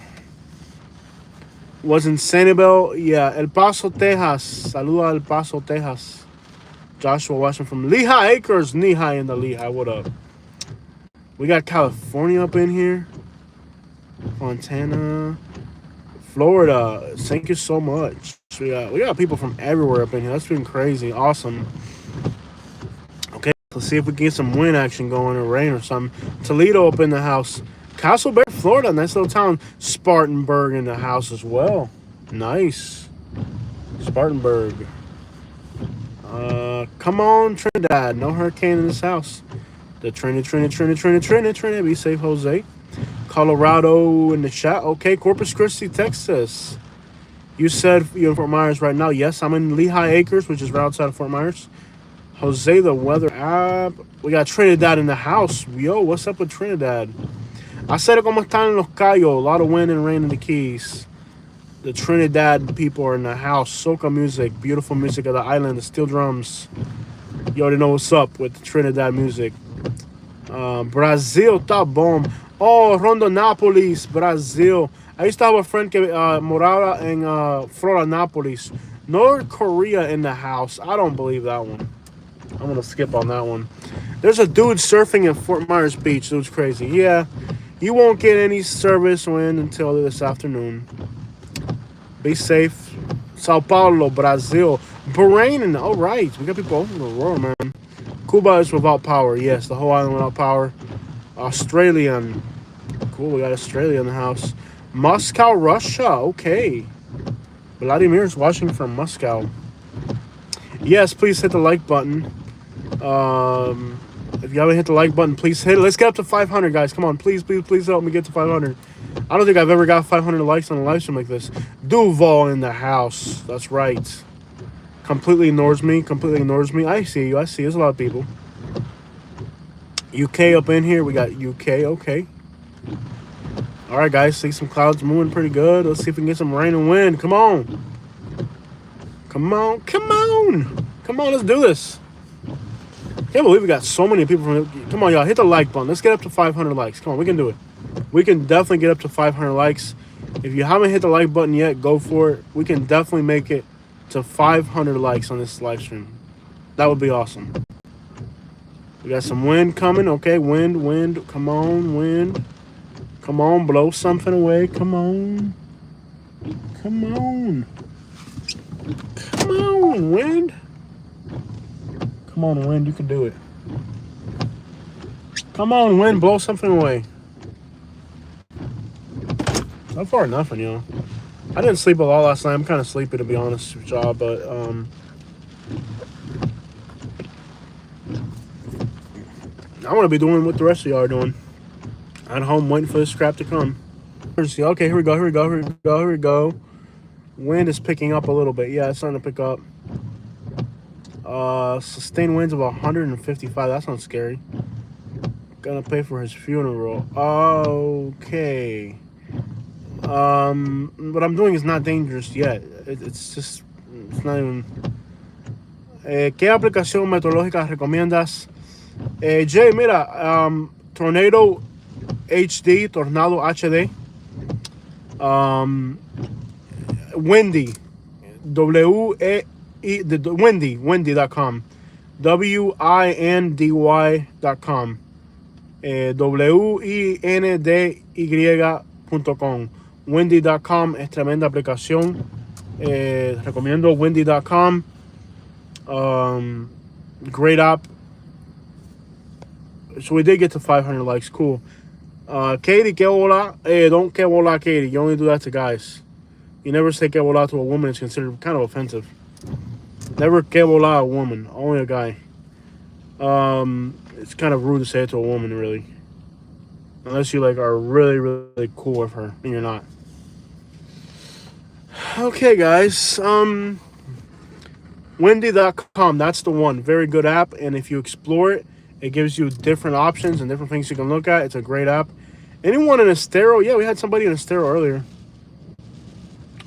Was in Sanibel. Yeah, El Paso, Texas. Saluda El Paso, Texas. Joshua watching from Lehigh Acres. Knee-high in the Lehigh. What up? We got California up in here. Montana. Florida. Thank you so much. We got people from everywhere up in here. That's been crazy. Awesome. Okay, let's see if we can get some wind action going or rain or something. Toledo up in the house. Castleberry, Florida. Nice little town. Spartanburg in the house as well. Nice. Spartanburg. Come on, Trinidad. No hurricane in this house. The Trinidad. Be safe, Jose. Colorado in the chat. Okay, Corpus Christi, Texas. You said you're in Fort Myers right now. Yes, I'm in Lehigh Acres, which is right outside of Fort Myers. Jose, the weather app. We got Trinidad in the house. Yo, what's up with Trinidad? Hacer como están en los Cayos. A lot of wind and rain in the Keys. The Trinidad people are in the house. Soca music. Beautiful music of the island. The steel drums. You already know what's up with the Trinidad music. Brazil, tá bom. Oh, Rondonópolis, Brazil. I used to have a friend que moraba en Florianópolis. North Korea in the house. I don't believe that one. I'm going to skip on that one. There's a dude surfing in Fort Myers Beach. Dude's crazy. Yeah, you won't get any service wind until this afternoon. Be safe. Sao Paulo, Brazil. Bahrain. All right. We got people all over the world, man. Cuba is without power. Yes, the whole island without power. Australian. Cool, we got Australia in the house. Moscow, Russia. Okay. Vladimir's watching from Moscow. Yes, please hit the like button. If you haven't hit the like button, please hit it. Let's get up to 500, guys. Come on, please help me get to 500. I don't think I've ever got 500 likes on a live stream like this. Duval in the house. That's right. Completely ignores me. I see you. There's a lot of people. UK up in here. We got UK. Okay. All right, guys. See some clouds moving pretty good. Let's see if we can get some rain and wind. Come on. Come on. Let's do this. Can't believe we got so many people from. Come on, y'all. Hit the like button. Let's get up to 500 likes. Come on, we can do it. We can definitely get up to 500 likes. If you haven't hit the like button yet, go for it. We can definitely make it to 500 likes on this live stream. That would be awesome. We got some wind coming. Okay, wind. Come on, wind. Come on, blow something away. Come on, wind. Come on, wind. You can do it. Come on, wind. Blow something away. So far, nothing, you know. I didn't sleep a lot last night. I'm kind of sleepy, to be honest with y'all, but I'm going to be doing what the rest of y'all are doing. At home, waiting for this crap to come. Okay, here we go. Wind is picking up a little bit. Yeah, it's starting to pick up. Sustained winds of 155. That sounds scary. Gonna pay for his funeral. Okay. What I'm doing is not dangerous yet. It's not even. ¿Qué aplicación meteorológica recomiendas? Jay, mira, Tornado HD, Tornado HD. Windy. Windy.com. windy.com. windy.com. Windy.com es tremenda aplicación. Recomiendo windy.com. Great app. So we did get to 500 likes. Cool. Katie, que hola. Don't que hola, Katie. You only do that to guys. You never say que hola to a woman. It's considered kind of offensive. Never que hola a woman. Only a guy. It's kind of rude to say it to a woman, really. Unless you are really, really cool with her, and you're not. Okay, guys. Windy.com. That's the one. Very good app, and if you explore it, it gives you different options and different things you can look at. It's a great app. Anyone in Estero? Yeah, we had somebody in Estero earlier.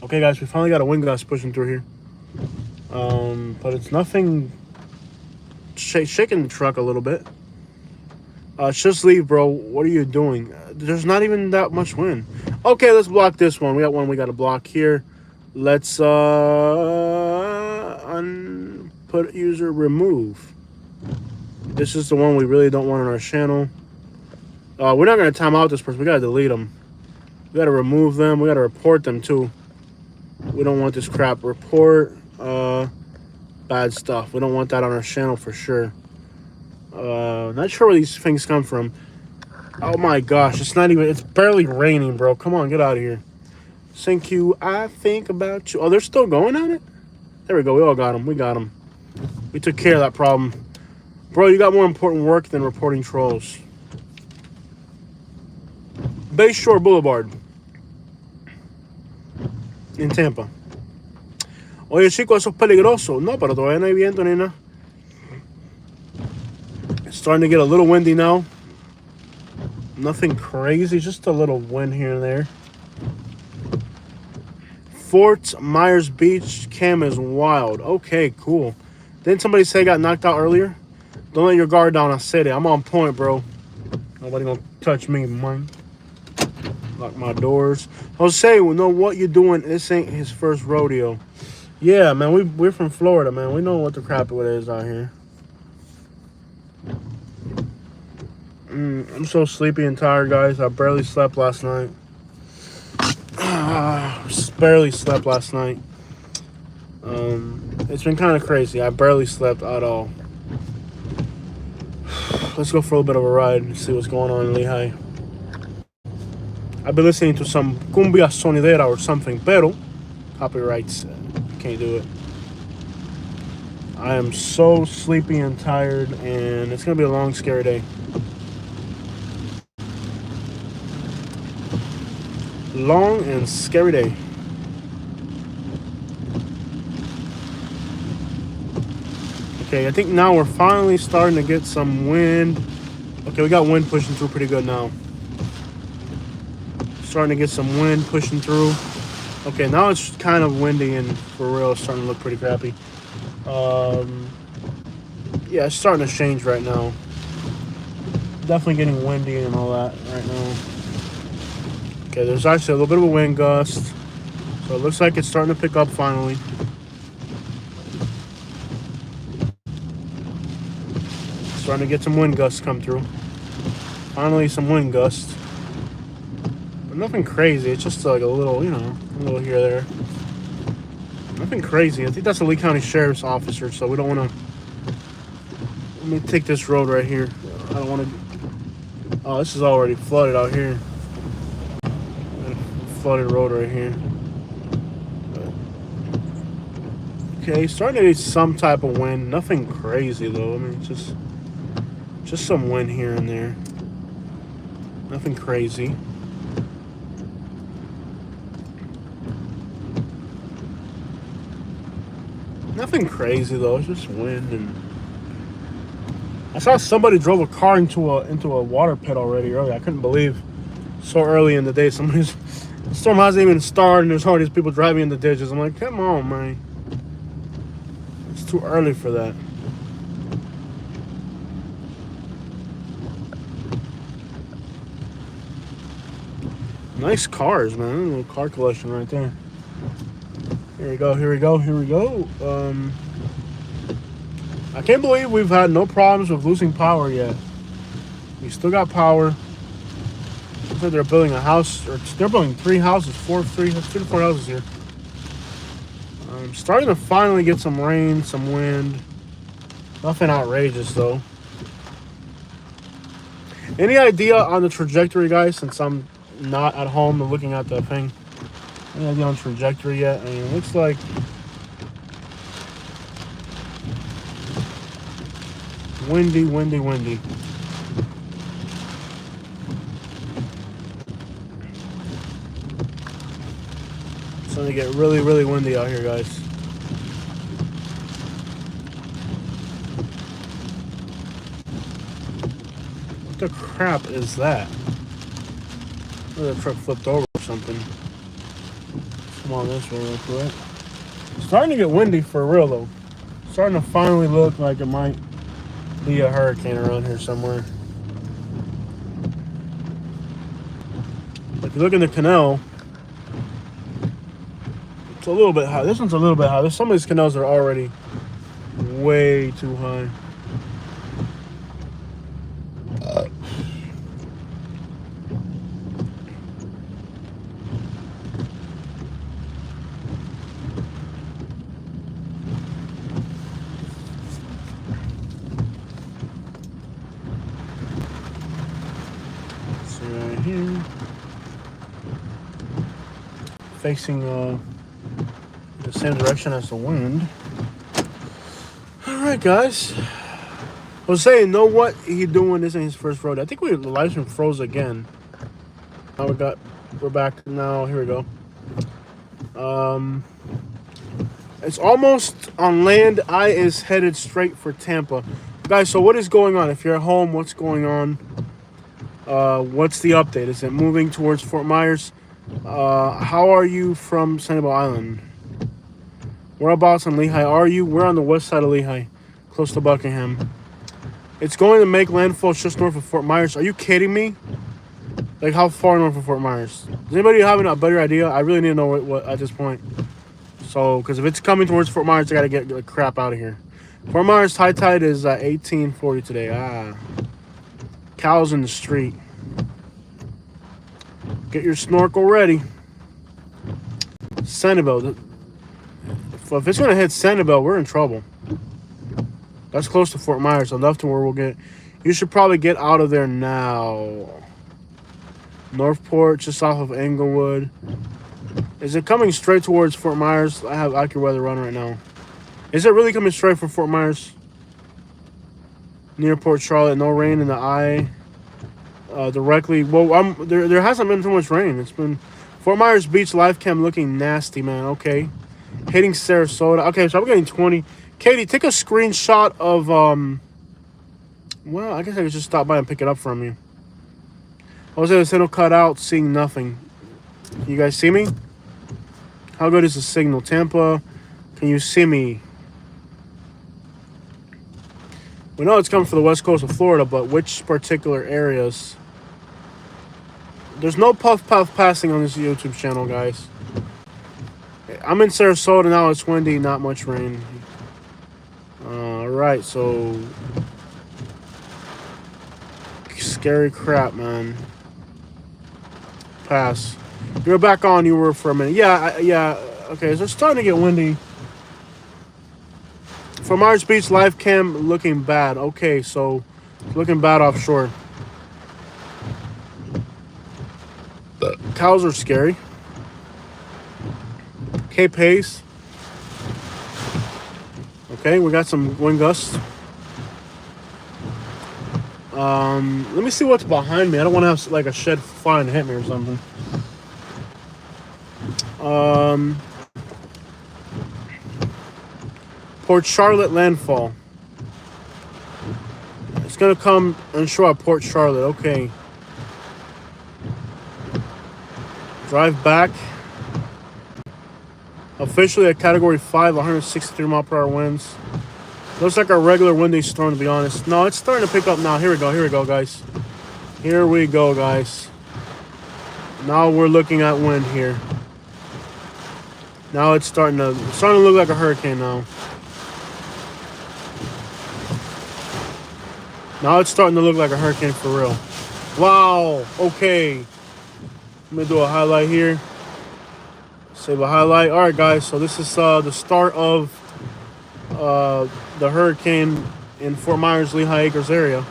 Okay, guys, we finally got a wind gust pushing through here. But it's nothing shaking the truck a little bit. Just leave, bro. What are you doing? There's not even that much wind. Okay, let's block this one. We got one we got to block here. Let's put user remove. This is the one we really don't want on our channel. We're not going to time out this person. We got to delete them. We got to remove them. We got to report them too. We don't want this crap. Report bad stuff. We don't want that on our channel for sure. Not sure where these things come from. Oh my gosh, it's barely raining, bro. Come on, get out of here. Thank you. I think about you. Oh, they're still going on it? There we go. We all got them. We got them. We took care of that problem. Bro, you got more important work than reporting trolls. Bayshore Boulevard. En Tampa. Oye, chicos, eso es peligroso. No, pero todavía no hay viento ni nada. It's starting to get a little windy now. Nothing crazy, just a little wind here and there. Fort Myers Beach cam is wild. Okay, cool. Didn't somebody say I got knocked out earlier? Don't let your guard down, I said it. I'm on point, bro. Nobody gonna touch me, man. Lock my doors. Jose, we know what you're doing. This ain't his first rodeo. Yeah, man, we're from Florida, man. We know what the crap it is out here. I'm so sleepy and tired, guys. I barely slept last night. Barely slept last night. It's been kind of crazy. I barely slept at all. Let's go for a little bit of a ride and see what's going on in Lehigh. I've been listening to some cumbia sonidera or something, pero copyrights, can't do it. I am so sleepy and tired, and it's gonna be a long, scary day. Long and scary day. Okay, I think now we're finally starting to get some wind. Okay, we got wind pushing through pretty good now. Starting to get some wind pushing through. Okay, now it's kind of windy and for real, it's starting to look pretty crappy. Yeah, it's starting to change right now. Definitely getting windy and all that right now. Okay, there's actually a little bit of a wind gust. So it looks like it's starting to pick up finally. Starting to get some wind gusts come through. Finally, some wind gusts. But nothing crazy. It's just like a little, you know, a little here or there. Nothing crazy. I think that's a Lee County Sheriff's officer, so we don't want to... Let me take this road right here. I don't want to... Oh, this is already flooded out here. Flooded road right here. Okay, starting to get some type of wind. Nothing crazy though. I mean, just some wind here and there. Nothing crazy. Nothing crazy though. It's just wind, and I saw somebody drove a car into a water pit already earlier. I couldn't believe so early in the day somebody's. The storm hasn't even started and there's already people driving in the ditches. I'm like, come on, man. It's too early for that. Nice cars, man. A little car collection right there. Here we go, here we go, here we go. I can't believe we've had no problems with losing power yet. We still got power. Looks like they're building a house, or they're building 3 houses, 3 to 4 houses here. Starting to finally get some rain, some wind. Nothing outrageous though. Any idea on the trajectory, guys? Since I'm not at home and looking at the thing, any idea on trajectory yet? I mean, it looks like windy, windy, windy. It's going to get really, really windy out here, guys. What the crap is that? The truck flipped over or something. Come on this way real quick. Starting to get windy for real though. Starting to finally look like it might be a hurricane around here somewhere. If you look in the canal, it's a little bit high. This one's a little bit high. Some of these canals are already way too high. So right here, facing the same direction as the wind. All Alright, guys. I was saying, know what he doing? This ain't his first road. I think the live stream froze again. Now we're back now. Here we go. It's almost on land. I is headed straight for Tampa. Guys, so what is going on? If you're at home, what's going on? What's the update? Is it moving towards Fort Myers? How are you from Sanibel Island? Whereabouts in Lehigh are you? We're on the west side of Lehigh, close to Buckingham. It's going to make landfall just north of Fort Myers. Are you kidding me? Like, how far north of Fort Myers? Does anybody have a better idea? I really need to know what at this point. So, because if it's coming towards Fort Myers, I got to get the crap out of here. Fort Myers high tide is 1840 today. Cows in the street. Get your snorkel ready. Sanibel. If it's going to hit Sanibel, we're in trouble. That's close to Fort Myers, enough to where we'll get... You should probably get out of there now. Northport, just off of Englewood. Is it coming straight towards Fort Myers? I have AccuWeather run right now. Is it really coming straight for Fort Myers? Near Port Charlotte, no rain in the eye. Directly, well, there hasn't been too much rain. It's been Fort Myers Beach live cam looking nasty, man. Okay, hitting Sarasota. Okay, so I'm getting 20. Katie, take a screenshot of well, I guess I could just stop by and pick it up from you. I was gonna say it'll cut out, seeing nothing. You guys see me? How good is the signal? Tampa, can you see me? We know it's coming for the west coast of Florida, but which particular areas? There's no puff passing on this YouTube channel, guys. I'm in Sarasota now. It's windy, not much rain. Alright, so... Scary crap, man. Pass. You were back on, you were for a minute. Yeah, okay, so it's starting to get windy. Fort Myers Beach live cam looking bad. Okay, so looking bad offshore. The cows are scary. Cape Hayes. Okay, we got some wind gusts. Let me see what's behind me. I don't want to have like a shed fly and hit me or something. Port Charlotte landfall. It's gonna come and show up Port Charlotte. Okay. Drive back. Officially a Category 5, 163 mile per hour winds. Looks like a regular windy storm, to be honest. No, it's starting to pick up now. Here we go, guys. Here we go, guys. Now we're looking at wind here. Now it's starting to look like a hurricane now. Now it's starting to look like a hurricane for real. Wow. Okay. Let me do a highlight here. Save a highlight. All right, guys. So this is the start of the hurricane in Fort Myers, Lehigh Acres area.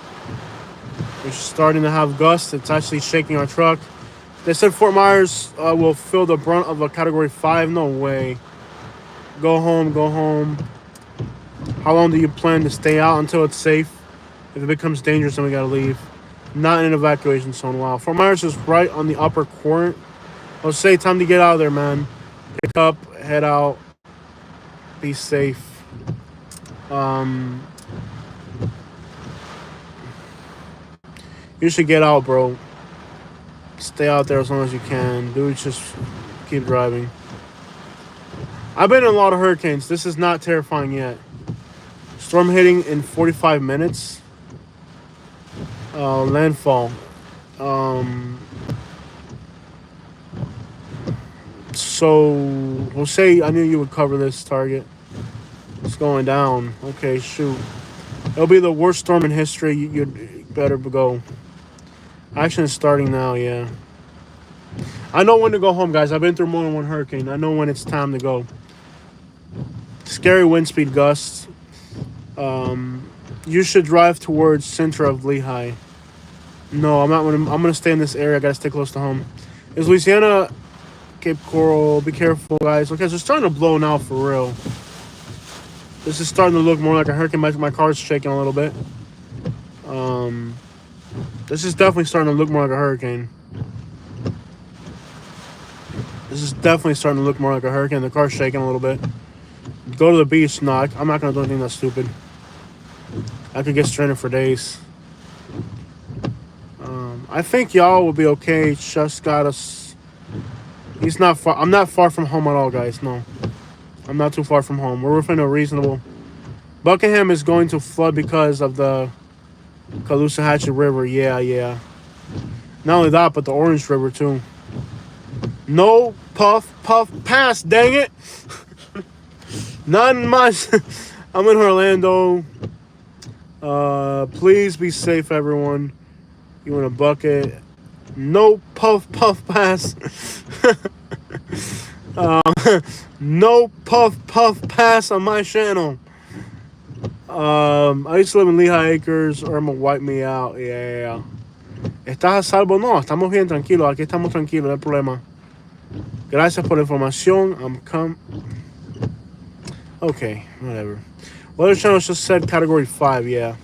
We're starting to have gusts. It's actually shaking our truck. They said Fort Myers will feel the brunt of a Category 5. No way. Go home. Go home. How long do you plan to stay out until it's safe? If it becomes dangerous, then we gotta leave. Not in an evacuation zone. Wow. Fort Myers is right on the upper quadrant. I'll say time to get out of there, man. Pick up, head out. Be safe. You should get out, bro. Stay out there as long as you can. Dude, just keep driving. I've been in a lot of hurricanes. This is not terrifying yet. Storm hitting in 45 minutes. Landfall. So, Jose, I knew you would cover this target. It's going down. Okay, shoot. It'll be the worst storm in history. You'd better go. Action is starting now, yeah. I know when to go home, guys. I've been through more than one hurricane. I know when it's time to go. Scary wind speed gusts. You should drive towards center of Lehigh. No, I'm not. I'm gonna stay in this area. I gotta stay close to home. Is Louisiana, Cape Coral? Be careful, guys. Okay, so it's starting to blow now for real. This is starting to look more like a hurricane. My car's shaking a little bit. This is definitely starting to look more like a hurricane. This is definitely starting to look more like a hurricane. The car's shaking a little bit. Go to the beach. No, I'm not going to do anything that's stupid. I could get stranded for days. I think y'all will be okay. Just got us. He's not far. I'm not far from home at all, guys. No. I'm not too far from home. We're within a reasonable. Buckingham is going to flood because of the Caloosahatchee River. Yeah. Not only that, but the Orange River, too. No puff, pass. Dang it. Not much. I'm in Orlando. Please be safe, everyone. You want a bucket? No puff, pass. No puff, pass on my channel. I used to live in Lehigh Acres. Irma wiped me out. Yeah. ¿Estás a salvo? No, estamos bien, tranquilos. Aquí estamos tranquilos, no hay problema. Gracias por la información. Okay, whatever. Weather Channel just said Category 5, yeah.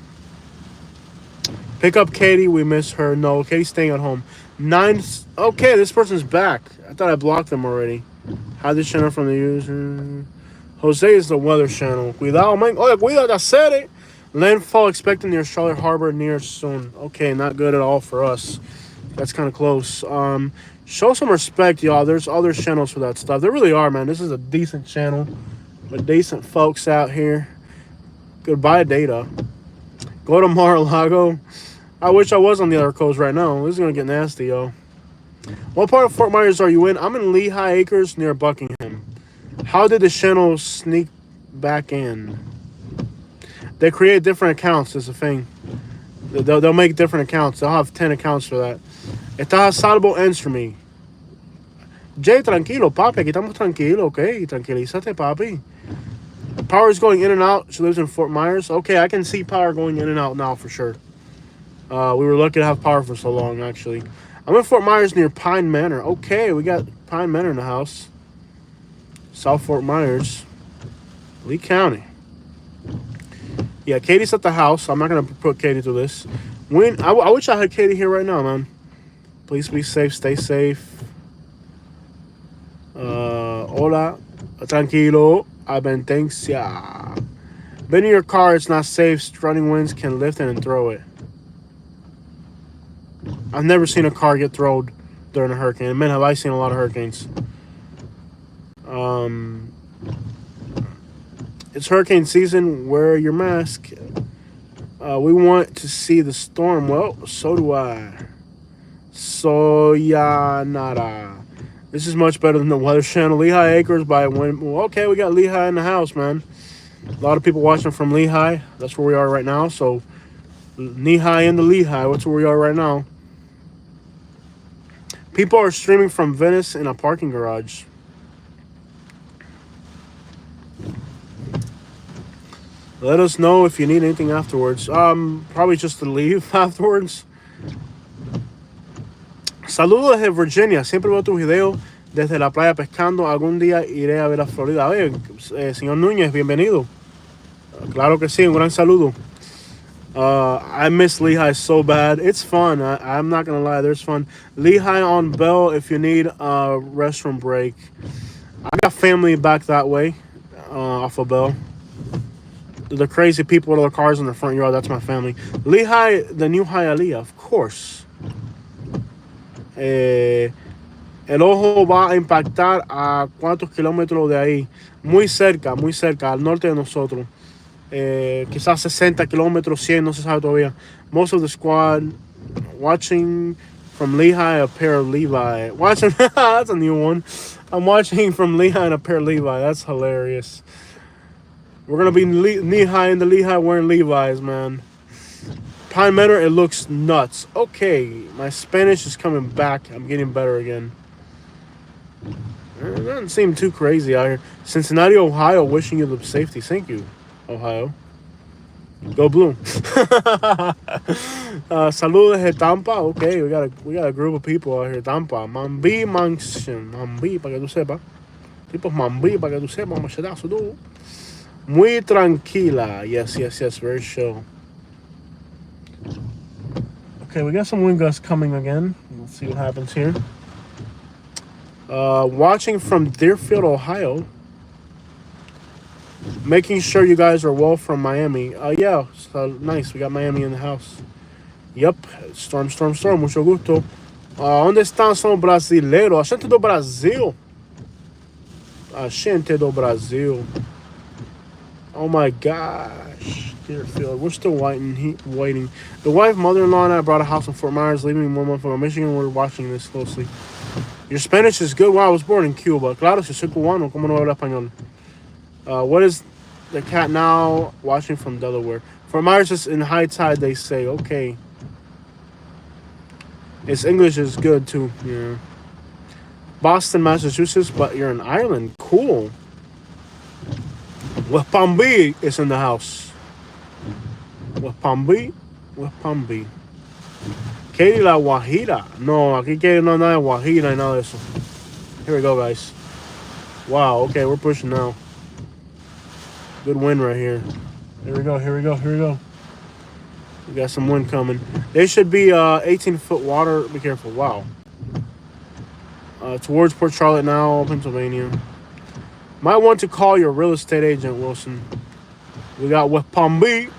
Pick up Katie, we miss her. No, Katie's staying at home. 9. Okay, this person's back. I thought I blocked them already. Hide this channel from the user. Jose is the Weather Channel. Cuidado, man. Oh, cuidado, I said it. Landfall expected near Charley Harbor near soon. Okay, not good at all for us. That's kind of close. Show some respect, y'all. There's other channels for that stuff. There really are, man. This is a decent channel with decent folks out here. Goodbye, data. Go to Mar-a-Lago. I wish I was on the other coast right now. This is going to get nasty, yo. What part of Fort Myers are you in? I'm in Lehigh Acres near Buckingham. How did the channel sneak back in? They create different accounts. Is the thing. They'll make different accounts. They'll have 10 accounts for that. Estás a salvo, answer me. Jay, tranquilo, papi. Aquí estamos tranquilos, okay? Tranquilízate, papi. Power is going in and out. She lives in Fort Myers. Okay, I can see power going in and out now for sure. We were lucky to have power for so long, actually. I'm in Fort Myers near Pine Manor. Okay, we got Pine Manor in the house. South Fort Myers. Lee County. Yeah, Katie's at the house. I'm not going to put Katie through this. I wish I had Katie here right now, man. Please be safe. Stay safe. Hola. Tranquilo. Advertencia. Been in your car. It's not safe. Running winds can lift it and throw it. I've never seen a car get thrown during a hurricane. Man, have I seen a lot of hurricanes. It's hurricane season. Wear your mask. We want to see the storm. Well, so do I. Soyanara. This is much better than the Weather Channel. Lehigh Acres by wind. Well, okay, we got Lehigh in the house, man. A lot of people watching from Lehigh. That's where we are right now. So, knee-high into Lehigh. That's where we are right now. People are streaming from Venice in a parking garage. Let us know if you need anything afterwards. Probably just to leave afterwards. Saludos de Virginia. Siempre veo tu video desde la playa pescando. Algún día iré a ver a Florida. Oye, señor Núñez, bienvenido. Claro que sí, un gran saludo. I miss Lehigh so bad. It's fun. I'm not going to lie. There's fun. Lehigh on Bell if you need a restroom break. I got family back that way off of Bell. The crazy people with the cars in the front yard, that's my family. Lehigh, the new Hialeah, of course. El ojo va a impactar a cuántos kilómetros de ahí. Muy cerca, al norte de nosotros. Quizás 60 kilómetros, 100, no se sabe todavía. Most of the squad watching from Lehigh, a pair of Levi. Watching, that's a new one. I'm watching from Lehigh and a pair of Levi. That's hilarious. We're going to be knee-high in the Lehigh wearing Levi's, man. Pine Manor, it looks nuts. Okay, my Spanish is coming back. I'm getting better again. It doesn't seem too crazy out here. Cincinnati, Ohio, wishing you the safety. Thank you, Ohio. Go Blue. Saludos de Tampa. Okay, we got a group of people out here. Tampa. Mambi Mansion. Mambi, para que tú sepas. Tipos Mambi, para que tú sepas. Machetazo, tú. Muy tranquila. Yes, yes, yes. Very chill. Okay, we got some wind gusts coming again. Let's see what happens here. Watching from Deerfield, Ohio. Making sure you guys are well from Miami. Yeah, so nice. We got Miami in the house. Yep. Storm, storm, storm. Mucho gusto. Onde estão são brasileiros? A gente do Brasil. A gente do Brasil. Oh my gosh. Deerfield. We're still waiting. The wife, mother-in-law, and I bought a house in Fort Myers, leaving me 1 month from Michigan. We're watching this closely. Your Spanish is good. Wow, I was born in Cuba. Claro, si soy cubano, ¿cómo no hablo español? What is the cat now? Watching from Delaware. Fort Myers is in high tide, they say. Okay. Its English is good, too. Yeah. Boston, Massachusetts, but you're in Ireland. Cool. West Palm Beach is in the house. West Palm Beach. West Palm Beach. Katie La Guajira. No, aquí que no nada Guajira y nada de eso. Here we go, guys. Wow, okay, we're pushing now. Good wind right here. Here we go, here we go, here we go. We got some wind coming. They should be 18-foot water. Be careful. Wow. Towards Port Charlotte now, Pennsylvania. Might want to call your real estate agent, Wilson. We got West Palm Beach.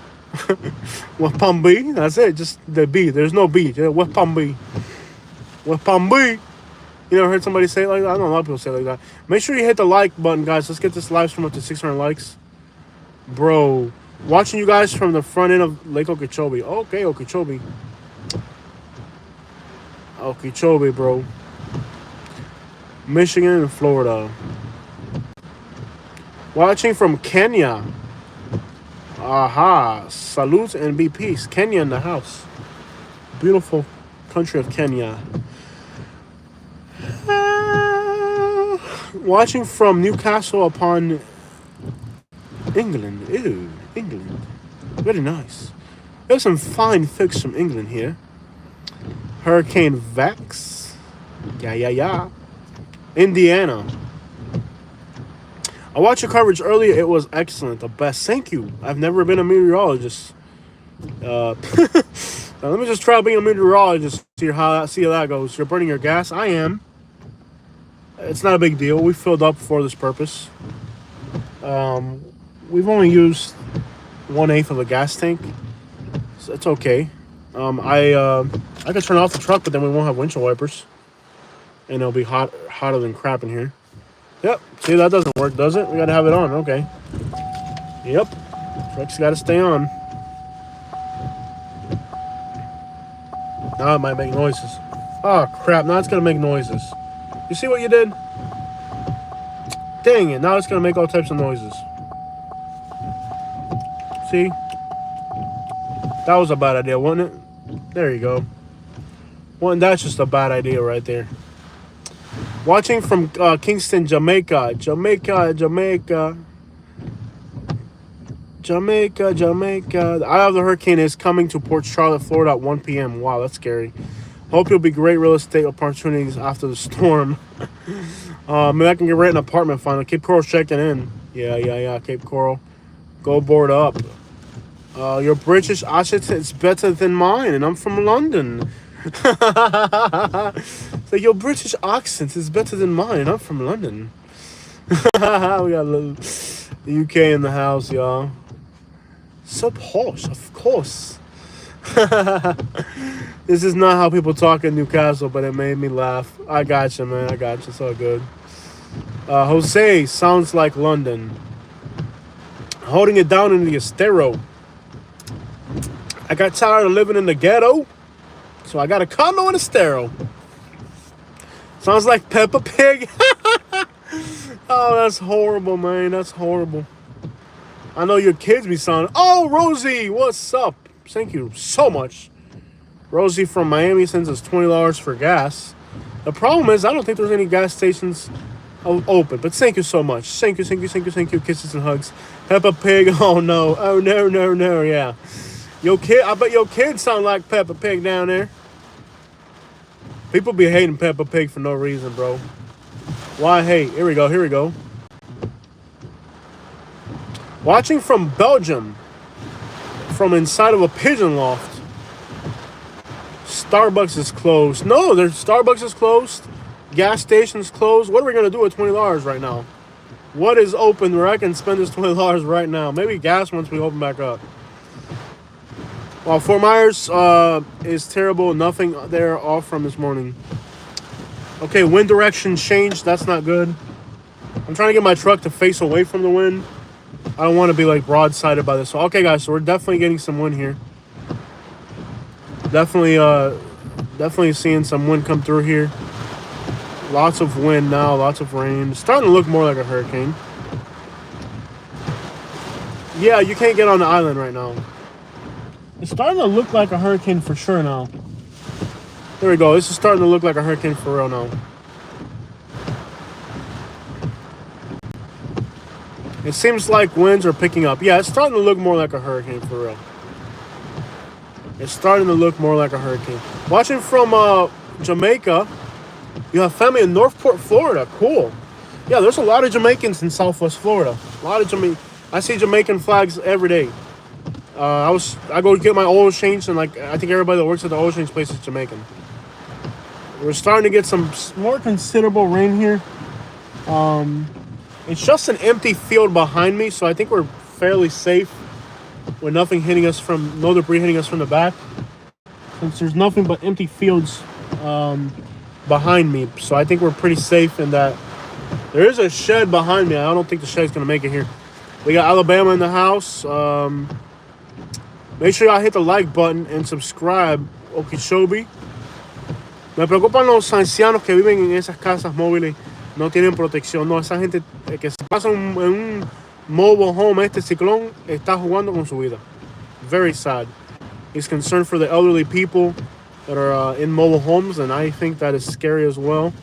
West Palm Beach. That's it. Just the B. There's no B. West Palm Beach. West Palm Beach. You never heard somebody say it like that? I know a lot of people say it like that. Make sure you hit the like button, guys. Let's get this live stream up to 600 likes. Bro. Watching you guys from the front end of Lake Okeechobee. Okay, Okeechobee. Okeechobee, bro. Michigan and Florida. Watching from Kenya. Aha. Salute and be peace. Kenya in the house. Beautiful country of Kenya. Watching from Newcastle upon England. Ew, England. Very nice. There's some fine figs from England here. Hurricane Vex. Yeah. Indiana. I watched your coverage earlier. It was excellent. The best. Thank you. I've never been a meteorologist. Now let me just try being a meteorologist. See how that goes. You're burning your gas. I am. It's not a big deal. We filled up for this purpose. We've only used 1/8 of a gas tank, so it's okay. I could turn off the truck, but then we won't have windshield wipers, and it'll be hotter than crap in here. Yep. See, that doesn't work, does it? We gotta have it on. Okay. Yep. Truck's gotta stay on. Now it might make noises. Oh crap! Now it's gonna make noises. You see what you did? Dang it! Now it's gonna make all types of noises. See? That was a bad idea, wasn't it? There you go. That's just a bad idea right there. Watching from Kingston, Jamaica. Jamaica. The eye of the hurricane is coming to Port Charlotte, Florida at 1 p.m. Wow, that's scary. Hope you'll be great real estate opportunities after the storm. Maybe I can get rent an apartment finally. Cape Coral's checking in. Yeah. Cape Coral. Go board up. Your British accent is better than mine, and I'm from London. So your British accent is better than mine, and I'm from London. We got a little UK in the house, y'all. So posh, of course. This is not how people talk in Newcastle, but it made me laugh. I got you, man. I got you. It's all good. Jose sounds like London. Holding it down in the Estero. I got tired of living in the ghetto, so I got a condo in Estero. Sounds like Peppa Pig. Oh, that's horrible, man. That's horrible. I know your kids be sounding. Oh, Rosie, what's up? Thank you so much. Rosie from Miami sends us $20 for gas. The problem is I don't think there's any gas stations open, but thank you so much. Thank you. Kisses and hugs. Peppa Pig. Oh no. Yeah. Your kid. I bet your kids sound like Peppa Pig down there. People be hating Peppa Pig for no reason, bro. Why hate? Here we go. Watching from Belgium, from inside of a pigeon loft. Starbucks is closed. No, Starbucks is closed. Gas station's closed. What are we gonna do with $20 right now? What is open where I can spend this $20 right now? Maybe gas once we open back up. Well, Fort Myers is terrible. Nothing there off from this morning. Okay, wind direction changed. That's not good. I'm trying to get my truck to face away from the wind. I don't want to be like broadsided by this. So, okay, guys, so we're definitely getting some wind here. Definitely seeing some wind come through here. Lots of wind now, lots of rain. It's starting to look more like a hurricane. Yeah, you can't get on the island right now. It's starting to look like a hurricane for sure now. There we go. This is starting to look like a hurricane for real now. It seems like winds are picking up. Yeah, it's starting to look more like a hurricane for real. It's starting to look more like a hurricane. Watching from Jamaica, you have family in Northport, Florida. Cool. Yeah, there's a lot of Jamaicans in Southwest Florida. A lot of I see Jamaican flags every day. I go get my oil change, and like I think everybody that works at the oil change place is Jamaican. We're starting to get some more considerable rain here. It's just an empty field behind me, so I think we're fairly safe with nothing hitting us from, no debris hitting us from the back. Since there's nothing but empty fields behind me, so I think we're pretty safe in that. There is a shed behind me. I don't think the shed's gonna make it here. We got Alabama in the house. Make sure y'all hit the like button and subscribe. Okeechobee. Me preocupan los ancianos que viven en esas casas móviles. No tienen protección. No, esa gente que se pasa en un mobile home, este ciclón, está jugando con su vida. Very sad. He's concerned for the elderly people that are in mobile homes, and I think that is scary as well.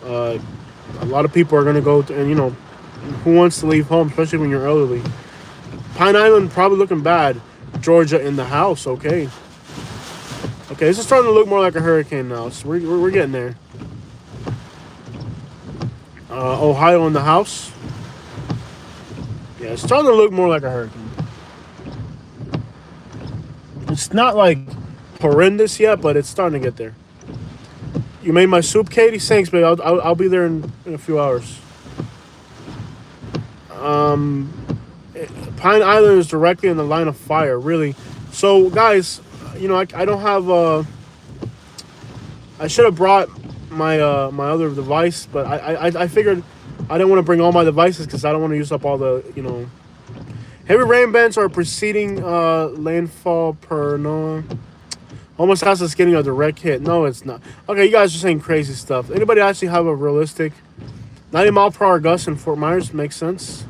A lot of people are going to go, and you know, who wants to leave home, especially when you're elderly? Pine Island probably looking bad. Georgia in the house, okay. Okay, this is starting to look more like a hurricane now, so we're getting there. Ohio in the house. Yeah, it's starting to look more like a hurricane. It's not like horrendous yet, but it's starting to get there. You made my soup, Katie? Thanks, babe. I'll be there in a few hours. Pine Island is directly in the line of fire, really. So, guys, you know, I don't have I should have brought my my other device, but I figured I didn't want to bring all my devices because I don't want to use up all the, you know. Heavy rain bands are preceding landfall per NOAA. Almost has us getting a direct hit. No, it's not. Okay, you guys are saying crazy stuff. Anybody actually have a realistic 90-mile-per-hour gust in Fort Myers? Makes sense.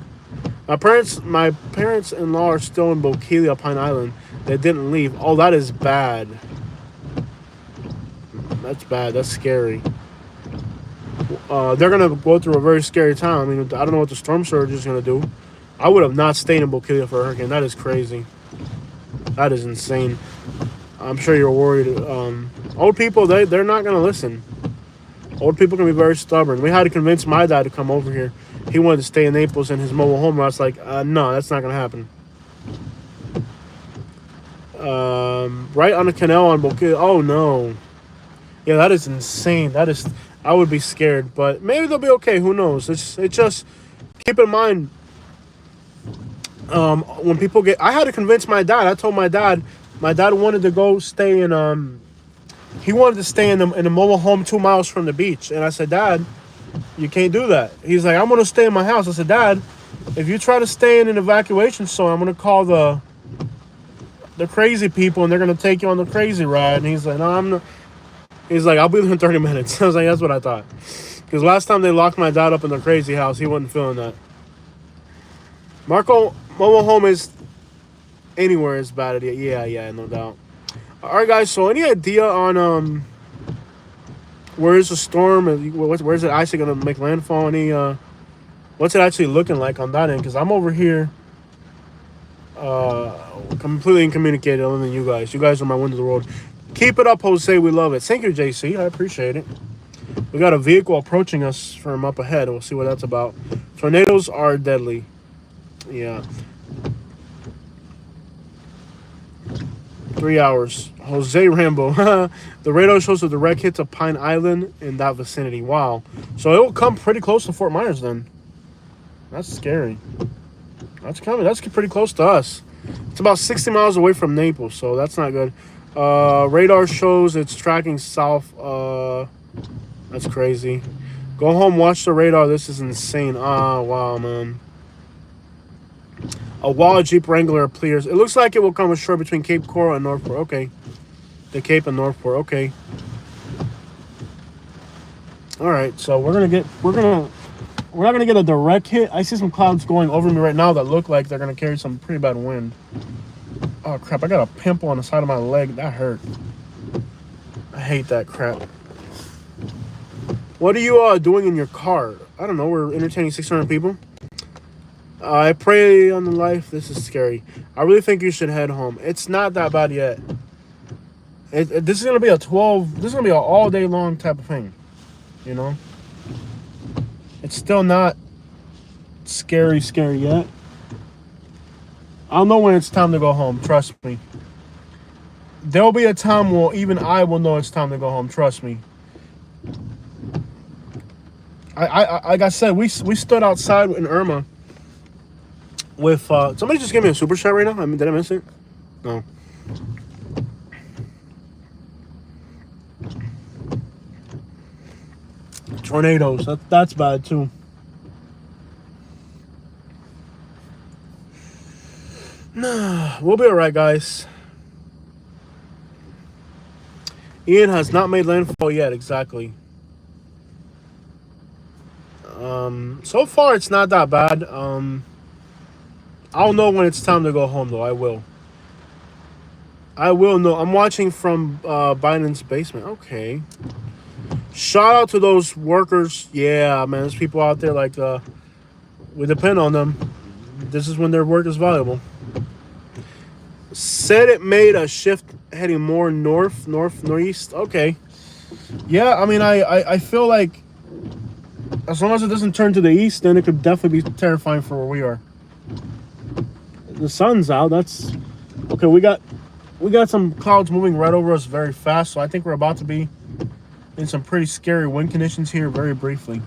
My parents-in-law are still in Bokeelia, Pine Island. They didn't leave. Oh, that is bad. That's bad. That's scary. They're going to go through a very scary time. I mean, I don't know what the storm surge is going to do. I would have not stayed in Bokeelia for a hurricane. That is crazy. That is insane. I'm sure you're worried. Old people, they're not going to listen. Old people can be very stubborn. We had to convince my dad to come over here. He wanted to stay in Naples in his mobile home. I was like, no, that's not going to happen. Right on the canal on Bokeelia. Oh, no. Yeah, that is insane. That is, I would be scared. But maybe they'll be okay. Who knows? It's just, keep in mind, when people get, I had to convince my dad. I told my dad wanted to go stay in, he wanted to stay in a mobile home 2 miles from the beach. And I said, Dad, you can't do that. He's like, I'm going to stay in my house. I said, Dad, if you try to stay in an evacuation zone, I'm going to call the crazy people and they're going to take you on the crazy ride. And he's like, no, I'm not. He's like, I'll be there in 30 minutes. I was like, that's what I thought. Because last time they locked my dad up in the crazy house, he wasn't feeling that. Marco, mobile home is anywhere is bad idea. Yeah, no doubt. All right, guys. So, any idea on where is the storm? Where is it actually gonna make landfall? Any what's it actually looking like on that end? Because I'm over here, completely incommunicated other than you guys. You guys are my window to the world. Keep it up, Jose. We love it. Thank you, JC. I appreciate it. We got a vehicle approaching us from up ahead. We'll see what that's about. Tornadoes are deadly. Yeah. 3 hours. Jose Rambo. The radar shows a direct hit to Pine Island in that vicinity. Wow. So it will come pretty close to Fort Myers then. That's scary. That's coming. That's pretty close to us. It's about 60 miles away from Naples, so that's not good. Radar shows it's tracking south. That's crazy. Go home, watch the radar. This is insane. Ah, wow, man. A wild Jeep Wrangler appears. It looks like it will come ashore between Cape Coral and Northport. Okay. The Cape and Northport. Okay. All right. So we're not gonna get a direct hit. I see some clouds going over me right now that look like they're gonna carry some pretty bad wind. Oh crap! I got a pimple on the side of my leg. That hurt. I hate that crap. What are you doing in your car? I don't know. We're entertaining 600 people. I pray on the life. This is scary. I really think you should head home. It's not that bad yet. This is gonna be a 12. This is gonna be an all day long type of thing. You know. It's still not scary yet. I'll know when it's time to go home. Trust me. There'll be a time where even I will know it's time to go home. Trust me. Like I said, we stood outside in Irma with somebody just gave me a super chat right now. I mean, did I miss it? No. Tornadoes. That's bad too. Nah, we'll be alright, guys. Ian has not made landfall yet. Exactly. So far it's not that bad. I'll know when it's time to go home, though. I will know. I'm watching from Biden's basement. Okay. Shout out to those workers. Yeah, man. There's people out there like we depend on them. This is when their work is valuable. Said it made a shift heading more northeast. Okay. Yeah, I mean, I feel like as long as it doesn't turn to the east, then it could definitely be terrifying for where we are. The sun's out. That's okay. We got some clouds moving right over us very fast, so I think we're about to be in some pretty scary wind conditions here very briefly.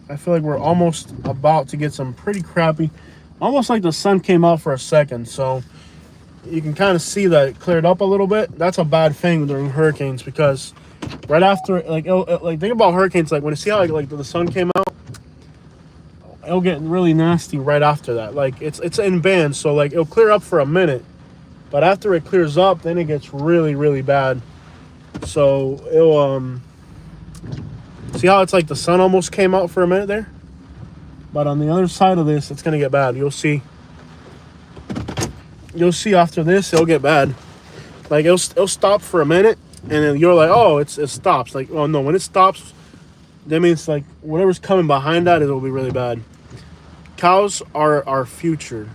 I feel like we're almost about to get some pretty crappy, almost like the sun came out for a second, so you can kind of see that it cleared up a little bit. That's a bad thing during hurricanes, because right after, like think about hurricanes, like when you see how like the sun came out, it'll get really nasty right after that. Like it's in bands, so like it'll clear up for a minute, but after it clears up, then it gets really, really bad. So it'll see how it's like the sun almost came out for a minute there, but on the other side of this, it's gonna get bad. You'll see after this, it'll get bad. Like it'll stop for a minute, and then you're like, oh, it stops. Like, oh no, when it stops, that means like whatever's coming behind that, it'll be really bad. Cows are our future.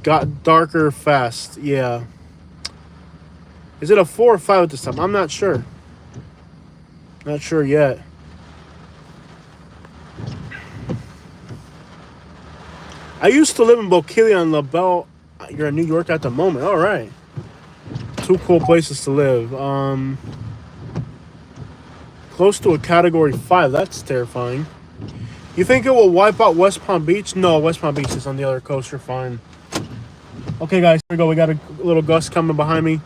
Got darker fast. Yeah. Is it a 4 or 5 at this time? I'm not sure. Not sure yet. I used to live in Bokeelia and LaBelle. You're in New York at the moment. All right. 2 cool places to live. Close to a category 5. That's terrifying. You think it will wipe out West Palm Beach? No, West Palm Beach is on the other coast. You're fine. Okay, guys. Here we go. We got a little gust coming behind me.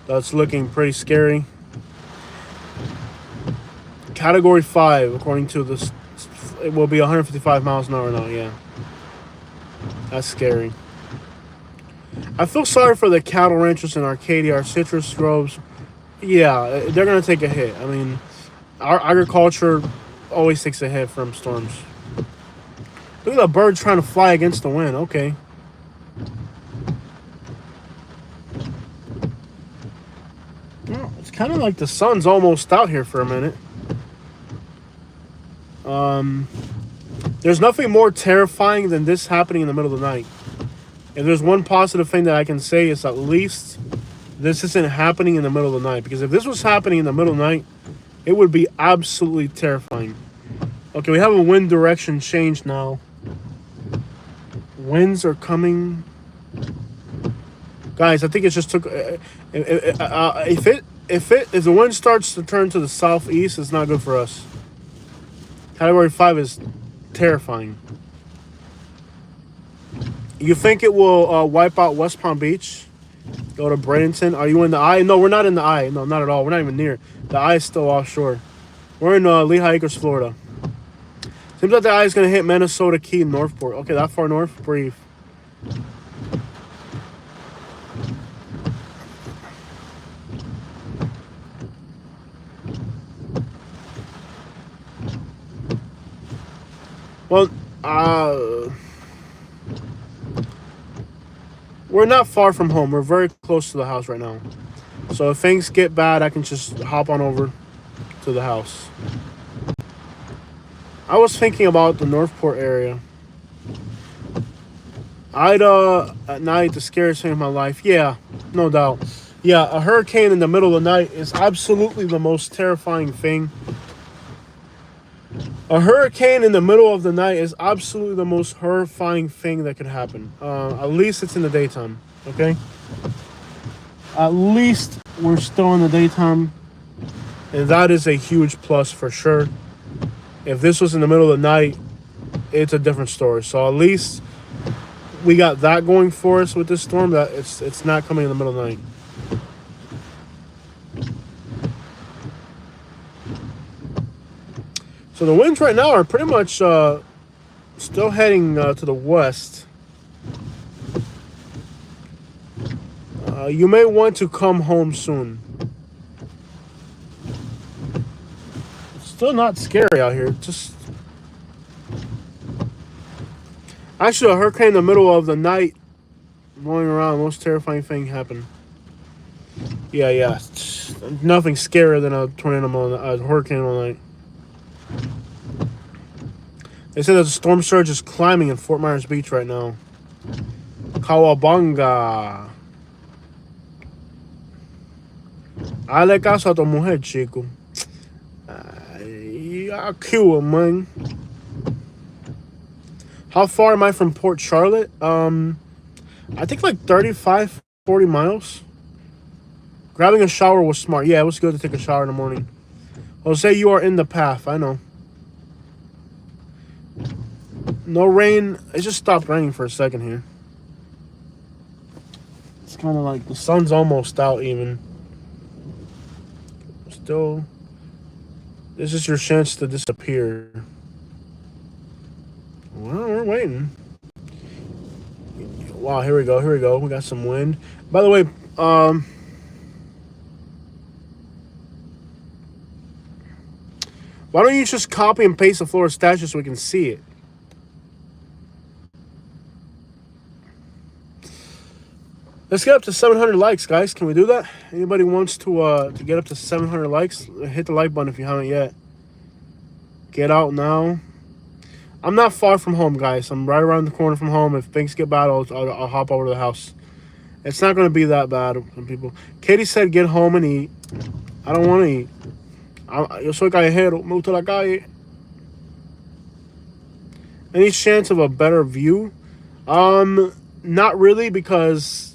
That's looking pretty scary. Category 5, according to this, it will be 155 miles an hour now. Yeah. That's scary. I feel sorry for the cattle ranchers in Arcadia, our citrus groves. Yeah, they're going to take a hit. I mean, our agriculture always takes a hit from storms. Look at the bird trying to fly against the wind. Okay. Well, it's kind of like the sun's almost out here for a minute. There's nothing more terrifying than this happening in the middle of the night. If there's one positive thing that I can say, is at least this isn't happening in the middle of the night. Because if this was happening in the middle of the night, it would be absolutely terrifying. Okay, we have a wind direction change now. Winds are coming. Guys, I think it just took. If the wind starts to turn to the southeast, it's not good for us. Category 5 is terrifying. You think it will wipe out West Palm Beach? Go to Bradenton. Are you in the eye? No, we're not in the eye. No, not at all. We're not even near. The eye is still offshore. We're in Lehigh Acres, Florida. Seems like the eye is going to hit Minnesota Key and Northport. Okay, that far north? Breathe. Well, we're not far from home. We're very close to the house right now. So if things get bad, I can just hop on over to the house. I was thinking about the Northport area. At night, the scariest thing of my life. Yeah, no doubt. Yeah, a hurricane in the middle of the night is absolutely the most terrifying thing. A hurricane in the middle of the night is absolutely the most horrifying thing that could happen. At least it's in the daytime, okay? At least we're still in the daytime. And that is a huge plus for sure. If this was in the middle of the night, it's a different story. So at least we got that going for us with this storm, that it's not coming in the middle of the night. So the winds right now are pretty much still heading to the west. You may want to come home soon. It's still not scary out here. Just actually, a hurricane in the middle of the night going around, most terrifying thing happened. Yeah. Nothing scarier than a tornado, a hurricane all night. They say that the storm surge is climbing in Fort Myers Beach right now. Kawabanga. Hale caso a tu mujer, chico. Cuba, man. How far am I from Port Charlotte? I think like 35, 40 miles. Grabbing a shower was smart. Yeah, it was good to take a shower in the morning. Jose, you are in the path. I know. No rain. It just stopped raining for a second here. It's kind of like the sun's almost out even. Still, this is your chance to disappear. Well, we're waiting. Wow, here we go. We got some wind. By the way, why don't you just copy and paste the Florida statue so we can see it? Let's get up to 700 likes, guys. Can we do that? Anybody wants to get up to 700 likes? Hit the like button if you haven't yet. Get out now. I'm not far from home, guys. I'm right around the corner from home. If things get bad, I'll hop over to the house. It's not going to be that bad, some people. Katie said get home and eat. I don't want to eat. Yo soy callejero. Me gusta la calle. Any chance of a better view? Not really, because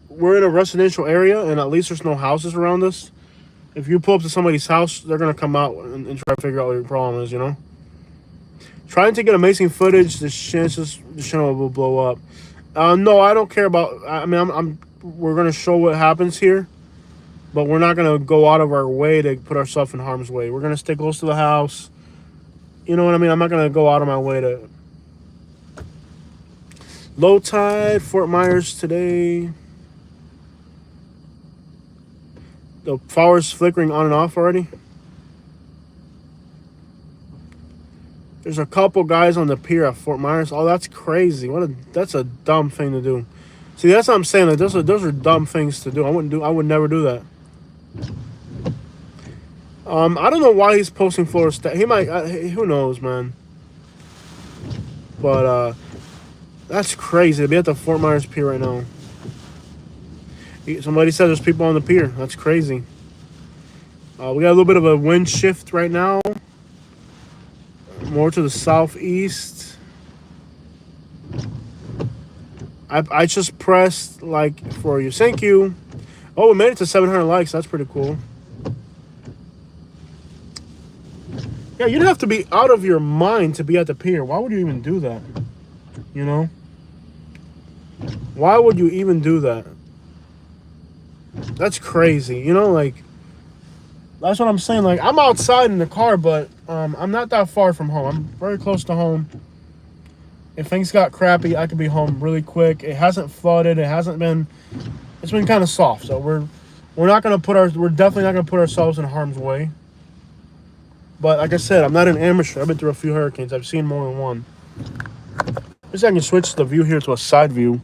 we're in a residential area and at least there's no houses around us. If you pull up to somebody's house, they're going to come out and try to figure out what your problem is, you know? Trying to get amazing footage, the chances the channel will blow up. No, I don't care about... I mean, we're going to show what happens here, but we're not going to go out of our way to put ourselves in harm's way. We're going to stay close to the house. You know what I mean? I'm not going to go out of my way to... Low tide, Fort Myers today. The flowers flickering on and off already. There's a couple guys on the pier at Fort Myers. Oh, that's crazy. That's a dumb thing to do. See, that's what I'm saying. Like, those are dumb things to do. I would never do that. I don't know why he's posting Florida stat. He might. Who knows, man. But that's crazy to be at the Fort Myers pier right now. Somebody said there's people on the pier. That's crazy. We got a little bit of a wind shift right now. More to the southeast. I just pressed like for you. Thank you. Oh, we made it to 700 likes. That's pretty cool. Yeah, you'd have to be out of your mind to be at the pier. Why would you even do that? You know? Why would you even do that? That's crazy. You know, like, that's what I'm saying. Like, I'm outside in the car, but I'm not that far from home. I'm very close to home. If things got crappy, I could be home really quick. It hasn't flooded. It hasn't been. It's been kind of soft. So we're not gonna put our. We're definitely not gonna put ourselves in harm's way. But like I said, I'm not an amateur. I've been through a few hurricanes. I've seen more than one. Let's see if I can switch the view here to a side view.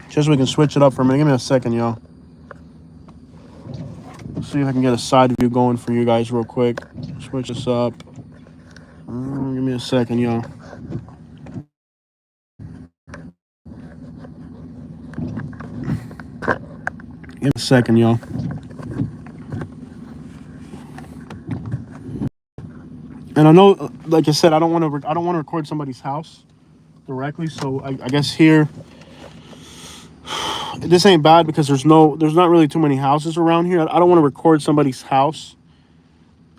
Just so we can switch it up for a minute. Give me a second, y'all. See if I can get a side view going for you guys real quick. Switch this up. Give me a second, y'all. Give me a second, y'all. And I know, like I said, I don't want to record somebody's house directly. So I guess here, this ain't bad because there's not really too many houses around here. I don't want to record somebody's house,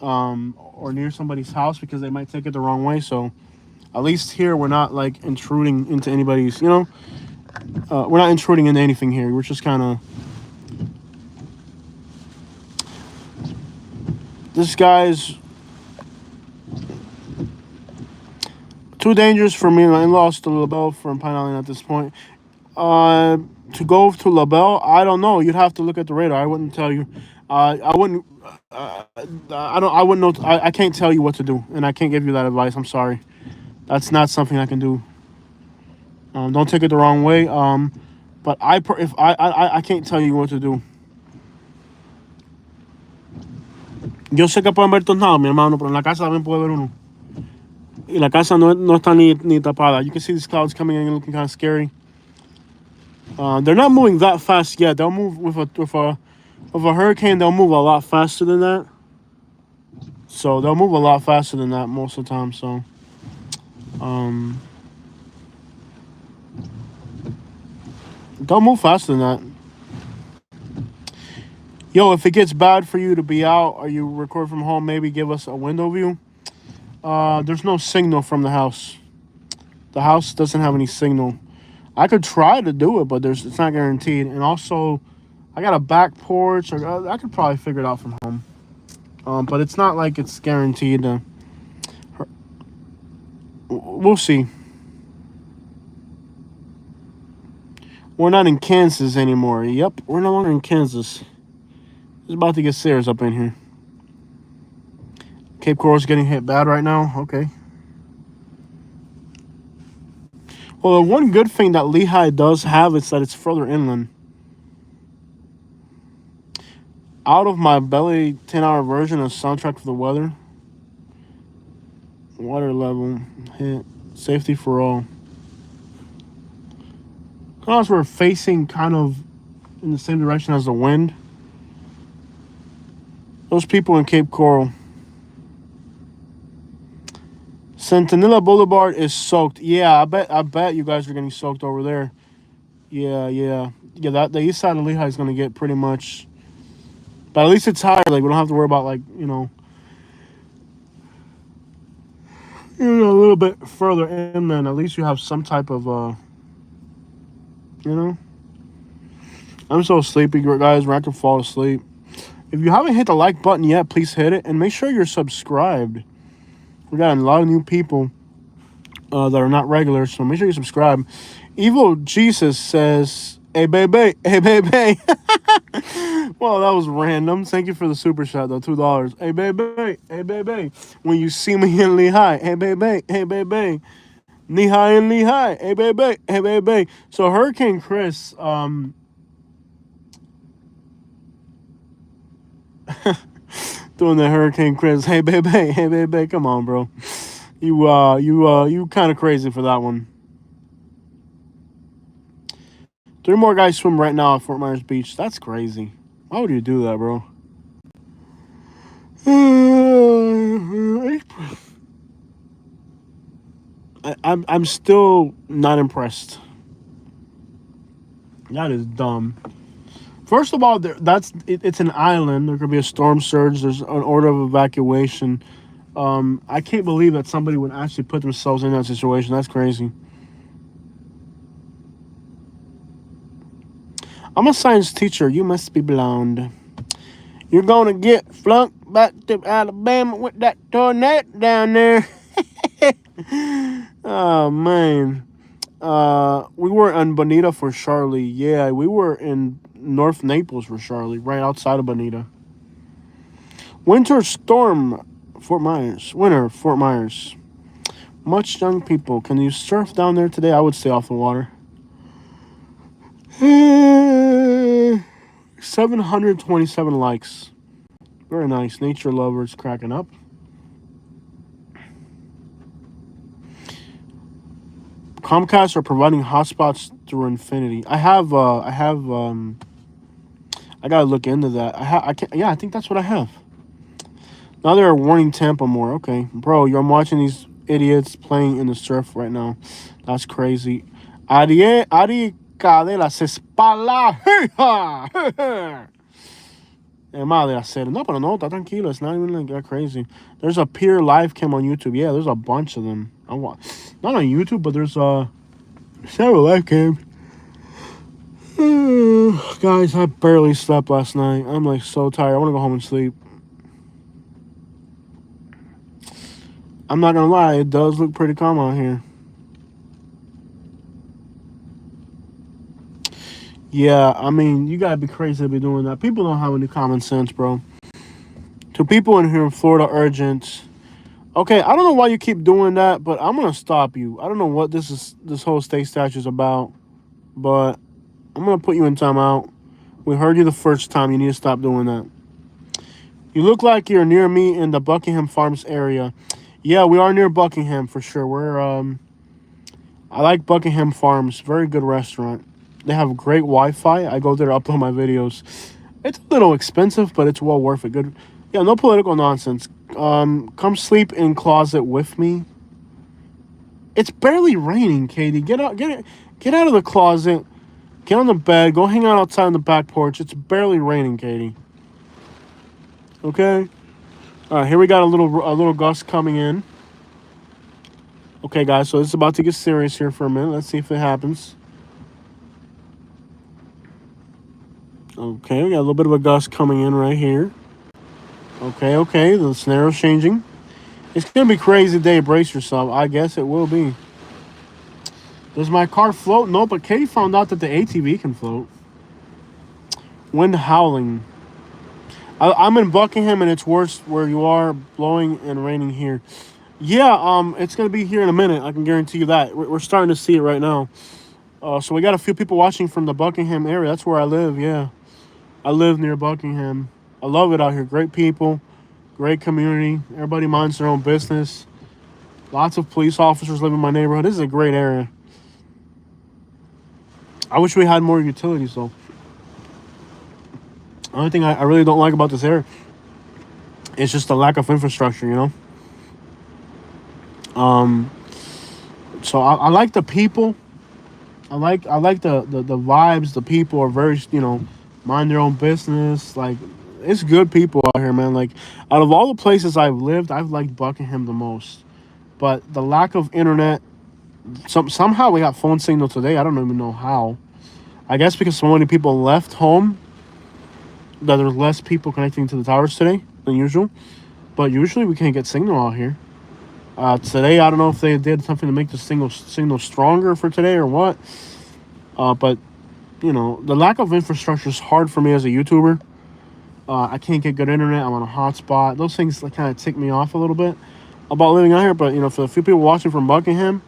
or near somebody's house because they might take it the wrong way. So at least here we're not like intruding into anybody's. You know, we're not intruding into anything here. We're just kind of. This guy's too dangerous for me and my in-laws to LaBelle from Pine Island at this point. To go to LaBelle, I don't know. You'd have to look at the radar. I wouldn't tell you. I wouldn't. I wouldn't know. I can't tell you what to do, and I can't give you that advice. I'm sorry. That's not something I can do. Don't take it the wrong way. But I can't tell you what to do. Yo sé que pueden ver todos lados, mi hermano, pero en la casa también puede ver uno. Y la casa no está ni tapada. You can see these clouds coming in and looking kind of scary. They're not moving that fast yet. They'll move with a hurricane. They'll move a lot faster than that. So they'll move a lot faster than that most of the time. So, they'll move faster than that. Yo, if it gets bad for you to be out or you record from home, maybe give us a window view. There's no signal from the house. The house doesn't have any signal. I could try to do it, but it's not guaranteed. And also, I got a back porch. I could probably figure it out from home. But it's not like it's guaranteed. We'll see. We're not in Kansas anymore. Yep, we're no longer in Kansas. It's about to get serious up in here. Cape Coral's getting hit bad right now. Okay. Well, the one good thing that Lehigh does have is that it's further inland. Out of my belly 10-hour version of Soundtrack for the Weather. Water level hit. Safety for all. Because we're facing kind of in the same direction as the wind. Those people in Cape Coral. Centinela Boulevard is soaked. Yeah, I bet you guys are getting soaked over there. Yeah. That the east side of Lehigh is gonna get pretty much. But at least it's higher. Like we don't have to worry about like a little bit further inland. At least you have some type of I'm so sleepy, guys. Where I can fall asleep. If you haven't hit the like button yet, please hit it. And make sure you're subscribed. We got a lot of new people that are not regulars, so make sure you subscribe. Evil Jesus says, hey, baby. Well, that was random. Thank you for the super chat, though. $2. Hey, baby. When you see me in Lehigh, hey, baby. Lehigh and Lehigh. Hey, baby. So Hurricane Chris, doing the Hurricane Chris. Hey baby, come on, bro. You kind of crazy for that one. 3 more guys swim right now at Fort Myers Beach. That's crazy. Why would you do that, bro? I'm still not impressed. That is dumb. First of all, it's an island. There could be a storm surge. There's an order of evacuation. I can't believe that somebody would actually put themselves in that situation. That's crazy. I'm a science teacher. You must be blonde. You're gonna get flunked back to Alabama with that tornado down there. Oh man. We were in Bonita for Charley. Yeah, we were in North Naples for Charley, right outside of Bonita. Winter storm, Fort Myers. Winter, Fort Myers. Much young people. Can you surf down there today? I would stay off the water. 727 likes. Very nice. Nature lovers cracking up. Comcast are providing hotspots through Infinity. I gotta look into that. I think that's what I have. Now they're warning Tampa more. Okay, bro, I'm watching these idiots playing in the surf right now. That's crazy. Cadela se espala. Madre, I said, no, pero no, está tranquilo. It's not even like that crazy. There's a pier live cam on YouTube. Yeah, there's a bunch of them. Not on YouTube, but there's several live cams. Guys, I barely slept last night. I'm like so tired. I want to go home and sleep. I'm not gonna lie, it does look pretty calm out here. Yeah, I mean, you gotta be crazy to be doing that. People don't have any common sense, bro. To people in here in Florida, urgent. Okay, I don't know why you keep doing that, but I'm gonna stop you. I don't know what this whole state statute is about, but I'm gonna put you in timeout. We heard you the first time. You need to stop doing that. You look like you're near me in the Buckingham Farms area. Yeah, we are near Buckingham for sure. I like Buckingham Farms. Very good restaurant. They have great Wi-Fi. I go there to upload my videos. It's a little expensive, but it's well worth it. Good. Yeah, no political nonsense. Come sleep in closet with me. It's barely raining, Katie. Get out of the closet. Get on the bed. Go hang out outside on the back porch. It's barely raining, Katie. Okay. All right, here we got a little gust coming in. Okay, guys, so it's about to get serious here for a minute. Let's see if it happens. Okay, we got a little bit of a gust coming in right here. Okay, the scenario's changing. It's going to be a crazy day. Brace yourself. I guess it will be. Does my car float? No, but Katie found out that the ATV can float. Wind howling. I'm in Buckingham, and it's worse where you are, blowing and raining here. Yeah, it's going to be here in a minute. I can guarantee you that. We're starting to see it right now. So we got a few people watching from the Buckingham area. That's where I live, yeah. I live near Buckingham. I love it out here. Great people, great community. Everybody minds their own business. Lots of police officers live in my neighborhood. This is a great area. I wish we had more utilities, though. The only thing I really don't like about this area is just the lack of infrastructure, you know? So I like the people. I like the vibes. The people are very, mind their own business. Like, it's good people out here, man. Like, out of all the places I've lived, I've liked Buckingham the most. But the lack of internet, somehow we got phone signal today. I don't even know how. I guess because so many people left home that there's less people connecting to the towers today than usual. But usually we can't get signal out here. Today, I don't know if they did something to make the signal stronger for today or what. But, the lack of infrastructure is hard for me as a YouTuber. I can't get good internet. I'm on a hotspot. Those things kind of tick me off a little bit about living out here. But, for the few people watching from Buckingham,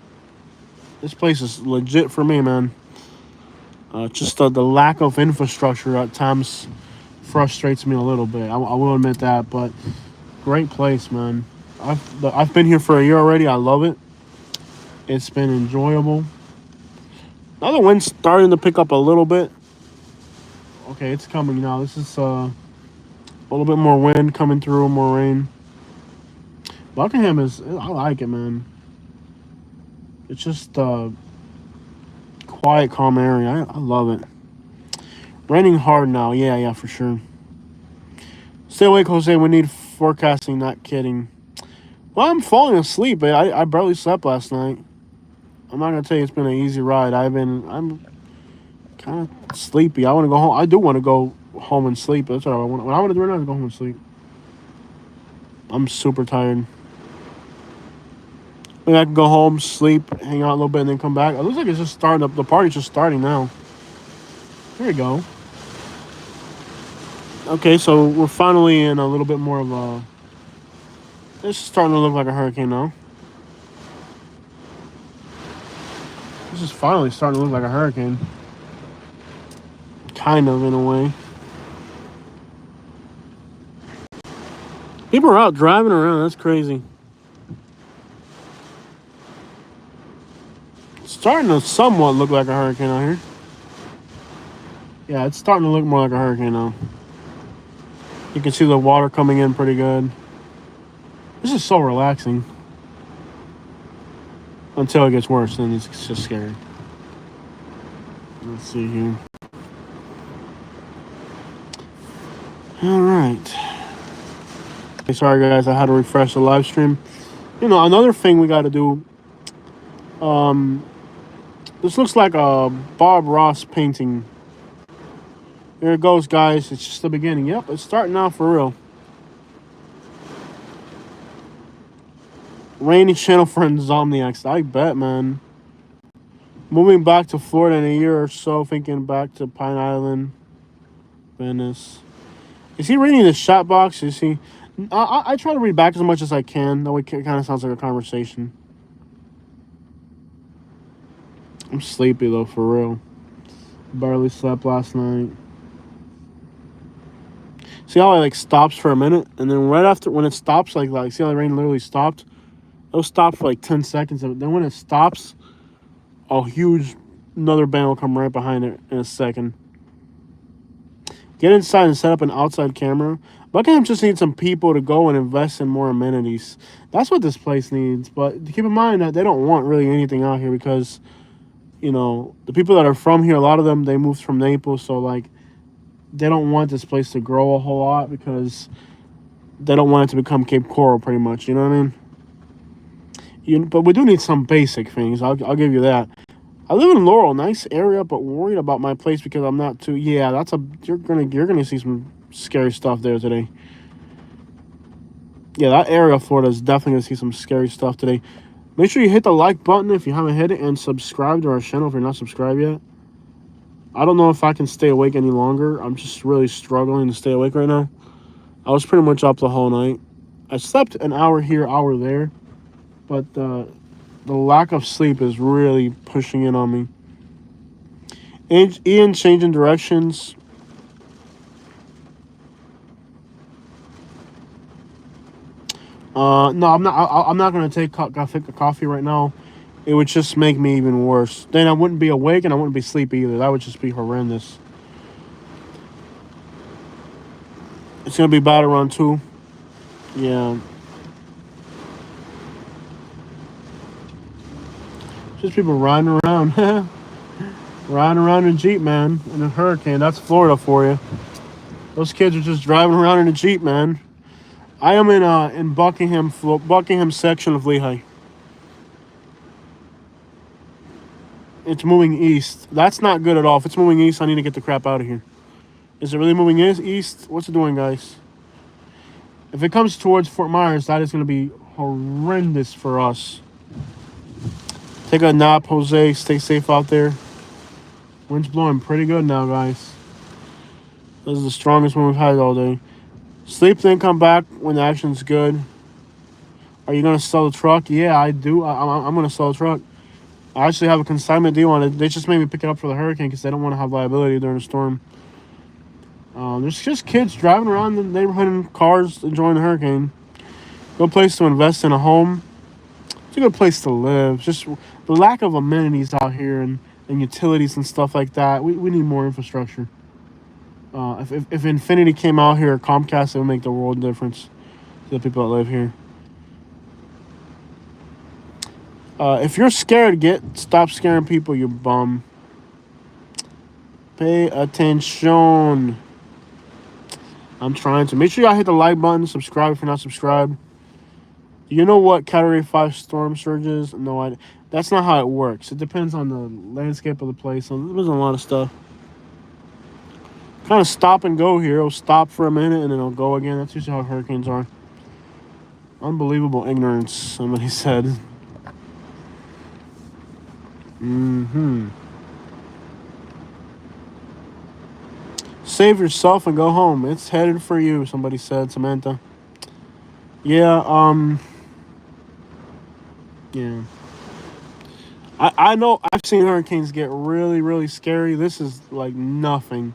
this place is legit for me, man. Just the lack of infrastructure at times frustrates me a little bit. I will admit that, but great place, man. I've been here for a year already. I love it. It's been enjoyable. Now the wind's starting to pick up a little bit. Okay, it's coming now. This is a little bit more wind coming through, more rain. Buckingham is, I like it, man. It's just a quiet, calm area. I love it. Raining hard now. Yeah, for sure. Stay awake, Jose. We need forecasting, not kidding. Well, I'm falling asleep. I barely slept last night. I'm not gonna tell you it's been an easy ride. I'm kind of sleepy. I want to go home. I do want to go home and sleep. That's what I want. What I want to do right now is go home and sleep. I'm super tired. Maybe I can go home, sleep, hang out a little bit, and then come back. It looks like it's just starting up. The party's just starting now. There you go. Okay, so we're finally in a little bit more of a... It's starting to look like a hurricane now. This is finally starting to look like a hurricane. Kind of, in a way. People are out driving around. That's crazy. It's starting to somewhat look like a hurricane out here. Yeah, it's starting to look more like a hurricane now. You can see the water coming in pretty good. This is so relaxing. Until it gets worse, then it's just scary. Let's see here. Alright. Okay, sorry guys, I had to refresh the live stream. You know, another thing we gotta do. This looks like a Bob Ross painting. There it goes, guys. It's just the beginning. Yep, it's starting out for real. Rainy channel for insomniacs. I bet, man. Moving back to Florida in a year or so, thinking back to Pine Island, Venice. Is he reading the chat box? Is he? I try to read back as much as I can. That way it kind of sounds like a conversation. I'm sleepy, though, for real. Barely slept last night. See how it, like, stops for a minute? And then right after, when it stops, like see how the rain literally stopped? It'll stop for, like, 10 seconds. Then when it stops, another band will come right behind it in a second. Get inside and set up an outside camera. Buckingham just needs some people to go and invest in more amenities. That's what this place needs. But keep in mind that they don't want really anything out here because, you know, the people that are from here, a lot of them, they moved from Naples. So, like, they don't want this place to grow a whole lot because they don't want it to become Cape Coral pretty much. You know what I mean? But we do need some basic things. I'll give you that. I live in Laurel, nice area, but worried about my place because I'm not too. Yeah, you're gonna see some scary stuff there today. Yeah, that area of Florida is definitely gonna see some scary stuff today. Make sure you hit the like button if you haven't hit it and subscribe to our channel if you're not subscribed yet. I don't know if I can stay awake any longer. I'm just really struggling to stay awake right now. I was pretty much up the whole night. I slept an hour here, hour there, but the lack of sleep is really pushing in on me. Ian changing directions. No, I'm not. I'm not gonna take coffee right now. It would just make me even worse. Then I wouldn't be awake and I wouldn't be sleepy either. That would just be horrendous. It's gonna be bad around 2. Yeah. Just people riding around. Riding around in a Jeep, man. In a hurricane. That's Florida for you. Those kids are just driving around in a Jeep, man. I am in Buckingham section of Lehigh. It's moving east. That's not good at all. If it's moving east, I need to get the crap out of here. Is it really moving east? What's it doing, guys? If it comes towards Fort Myers, that is going to be horrendous for us. Take a nap, Jose. Stay safe out there. Wind's blowing pretty good now, guys. This is the strongest one we've had all day. Sleep, then come back when the action's good. Are you going to sell the truck? Yeah, I do. I'm going to sell the truck. I actually have a consignment deal on it. They just made me pick it up for the hurricane because they don't want to have liability during a storm. There's just kids driving around the neighborhood in cars enjoying the hurricane. Good place to invest in a home. It's a good place to live. Just the lack of amenities out here and utilities and stuff like that. We need more infrastructure. If Infinity came out here or Comcast, it would make the world difference to the people that live here. If you're scared, stop scaring people, you bum. Pay attention. I'm trying to. Make sure y'all hit the like button, subscribe if you're not subscribed. You know what Category 5 storm surge is? No, that's not how it works. It depends on the landscape of the place. So there's a lot of stuff. Kind of stop and go here. It'll stop for a minute and then it'll go again. That's usually how hurricanes are. Unbelievable ignorance, somebody said. Save yourself and go home. It's headed for you, somebody said, Samantha. Yeah, yeah. I know I've seen hurricanes get really, really scary. This is like nothing.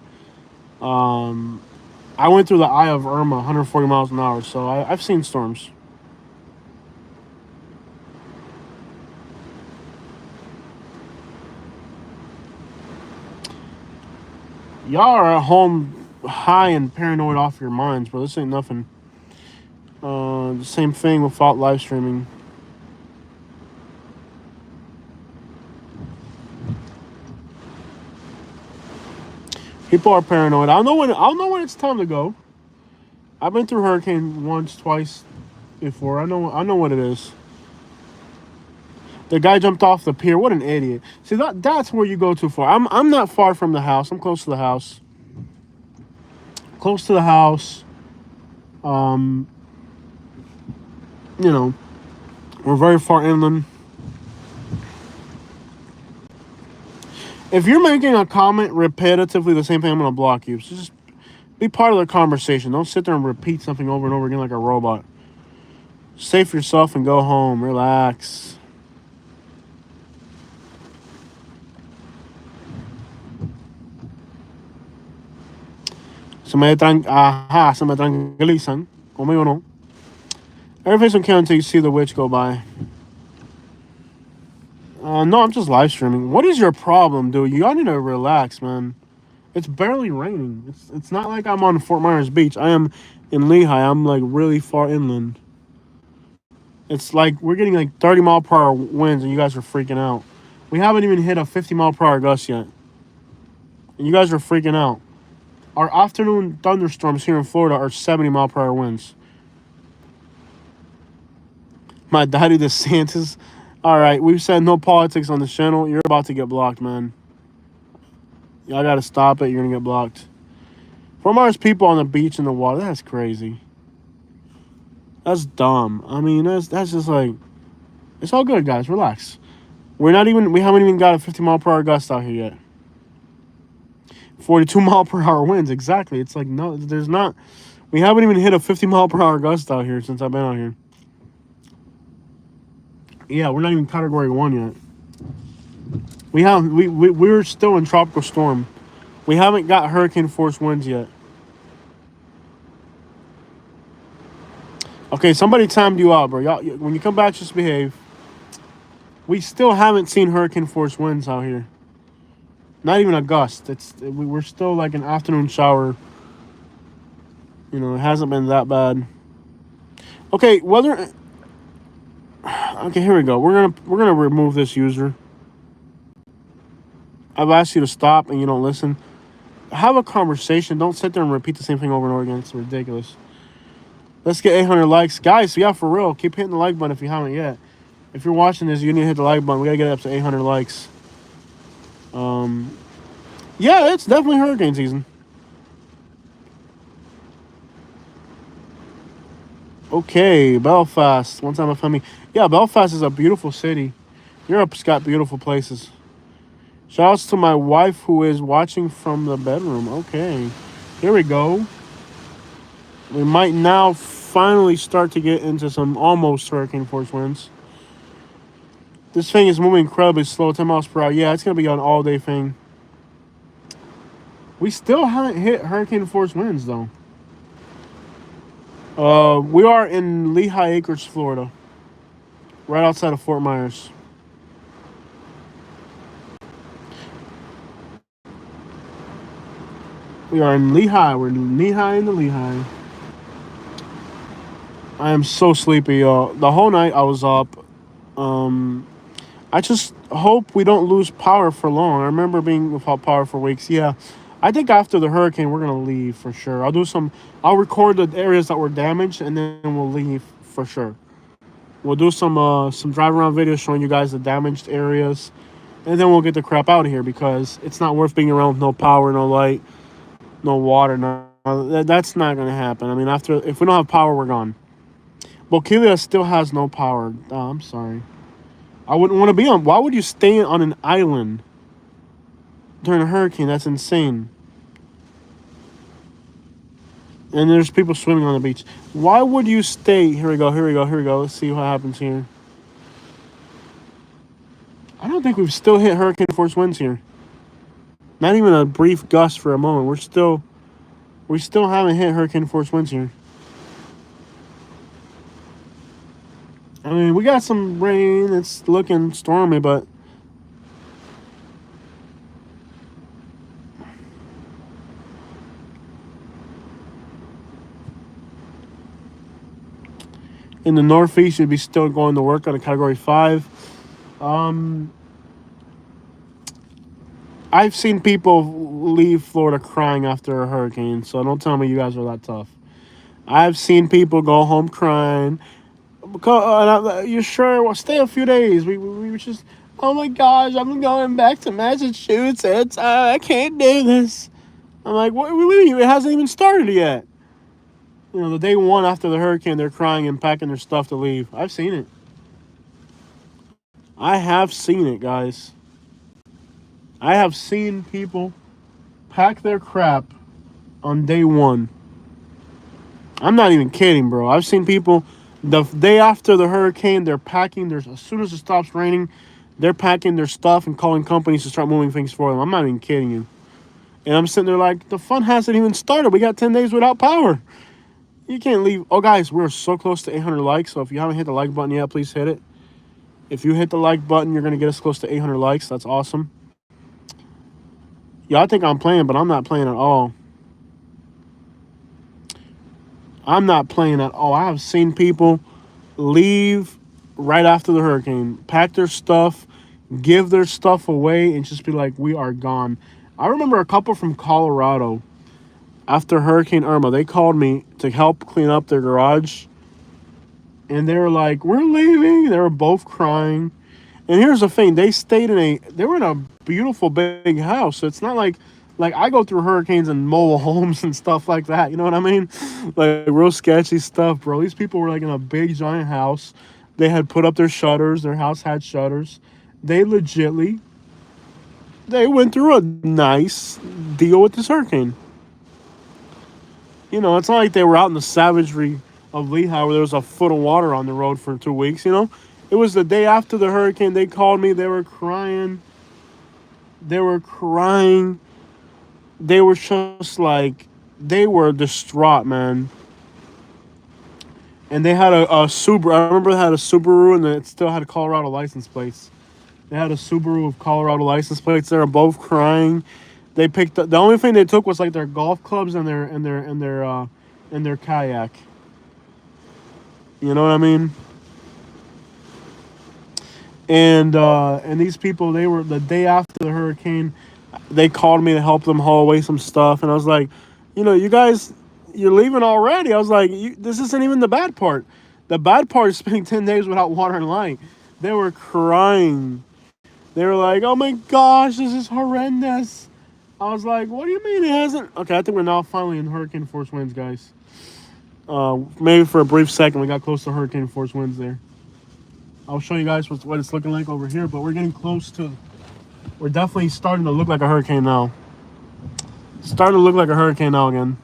I went through the eye of Irma, 140 miles an hour, so I've seen storms. Y'all are at home high and paranoid off your minds, bro. This ain't nothing. The same thing without live streaming. People are paranoid. I'll know when it's time to go. I've been through hurricane once, twice before. I know what it is. The guy jumped off the pier. What an idiot. See, that's where you go too far. I'm not far from the house. I'm close to the house. Close to the house. You know, we're very far inland. If you're making a comment repetitively the same thing, I'm going to block you. So just be part of the conversation. Don't sit there and repeat something over and over again like a robot. Save yourself and go home. Relax. Se me tranquilizan. Conmigo no. Everything's okay until you see the witch go by. No, I'm just live streaming. What is your problem, dude? Y'all need to relax, man. It's barely raining. It's not like I'm on Fort Myers Beach. I am in Lehigh. I'm like really far inland. It's like we're getting like 30 mile per hour winds and you guys are freaking out. We haven't even hit a 50 mile per hour gust yet. And you guys are freaking out. Our afternoon thunderstorms here in Florida are 70 mile per hour winds. My daddy DeSantis. All right, we've said no politics on this channel. You're about to get blocked, man. Y'all got to stop it. You're going to get blocked. From our people on the beach in the water, that's crazy. That's dumb. I mean, that's just like, it's all good, guys. Relax. We haven't even got a 50 mile per hour gust out here yet. 42 mile per hour winds, exactly. It's like, no, there's not. We haven't even hit a 50 mile per hour gust out here since I've been out here. Yeah, we're not even category 1 yet. We're still in tropical storm. We haven't got hurricane force winds yet. Okay, somebody timed you out, bro. Y'all, when you come back, just behave. We still haven't seen hurricane force winds out here. Not even a gust. We're still like an afternoon shower. You know, it hasn't been that bad. Okay, okay, here we go. We're gonna remove this user. I've asked you to stop and you don't listen. Have a conversation. Don't sit there and repeat the same thing over and over again. It's ridiculous. Let's get 800 likes. Guys, yeah, for real. Keep hitting the like button if you haven't yet. If you're watching this, you need to hit the like button. We gotta get it up to 800 likes. Yeah, it's definitely hurricane season. Okay, Belfast. One time I found me. Yeah, Belfast is a beautiful city. Europe's got beautiful places. Shoutouts to my wife who is watching from the bedroom. Okay, here we go. We might now finally start to get into some almost hurricane force winds. This thing is moving incredibly slow, 10 miles per hour. Yeah, it's going to be an all-day thing. We still haven't hit hurricane force winds, though. We are in Lehigh Acres, Florida. Right outside of Fort Myers. We are in Lehigh. We're knee-high in the Lehigh. I am so sleepy, y'all. The whole night I was up. I just hope we don't lose power for long. I remember being without power for weeks. Yeah, I think after the hurricane we're gonna leave for sure. I'll record the areas that were damaged, and then we'll leave for sure. We'll do some drive around videos showing you guys the damaged areas, and then we'll get the crap out of here because it's not worth being around with no power, no light, no water. No, that's not gonna happen. I mean, if we don't have power, we're gone. Bokelia still has no power. Oh, I'm sorry. I wouldn't want to be on. Why would you stay on an island during a hurricane? That's insane. And there's people swimming on the beach. Why would you stay? Here we go. Let's see what happens here. I don't think we've still hit hurricane force winds here. Not even a brief gust for a moment. We still haven't hit hurricane force winds here. I mean, we got some rain. It's looking stormy, but in the Northeast, you'd be still going to work on a Category 5. I've seen people leave Florida crying after a hurricane, so don't tell me you guys are that tough. I've seen people go home crying. You sure? Well, stay a few days. We were just, oh my gosh, I'm going back to Massachusetts. I can't do this. I'm like, what? It hasn't even started yet. You know, the day one after the hurricane, they're crying and packing their stuff to leave. I've seen it. I have seen it, guys. I have seen people pack their crap on day one. I'm not even kidding, bro. I've seen people the day after the hurricane, they're packing. As soon as it stops raining, they're packing their stuff and calling companies to start moving things for them. I'm not even kidding you. And I'm sitting there like, the fun hasn't even started. We got 10 days without power. You can't leave. Oh, guys, we're so close to 800 likes. So if you haven't hit the like button yet, please hit it. If you hit the like button, you're going to get us close to 800 likes. That's awesome. Y'all think I'm playing, but I'm not playing at all. I'm not playing at all. I have seen people leave right after the hurricane, pack their stuff, give their stuff away, and just be like, we are gone. I remember a couple from Colorado after Hurricane Irma. They called me to help clean up their garage. And they were like, we're leaving. They were both crying. And here's the thing. They were in a beautiful big house. So it's not like I go through hurricanes and mobile homes and stuff like that. You know what I mean? Like real sketchy stuff, bro. These people were like in a big giant house. They had put up their shutters. Their house had shutters. They went through a nice deal with this hurricane. You know, it's not like they were out in the savagery of Lehigh where there was a foot of water on the road for 2 weeks, you know? It was the day after the hurricane. They called me. They were crying. They were just like, they were distraught, man. And they had a Subaru. I remember they had a Subaru and it still had a Colorado license plates. They had a Subaru with Colorado license plates. They were both crying. They picked up, the only thing they took was like their golf clubs and their kayak. You know what I mean? And these people, they were the day after the hurricane, they called me to help them haul away some stuff, and I was like, you know, you guys, you're leaving already. I was like, this isn't even the bad part. The bad part is spending 10 days without water and light. They were crying. They were like, oh my gosh, this is horrendous. I was like, what do you mean it hasn't? Okay, I think we're now finally in hurricane force winds, guys. Maybe for a brief second, we got close to hurricane force winds there. I'll show you guys what it's looking like over here, but we're getting close to, we're definitely starting to look like a hurricane now. Starting to look like a hurricane now again.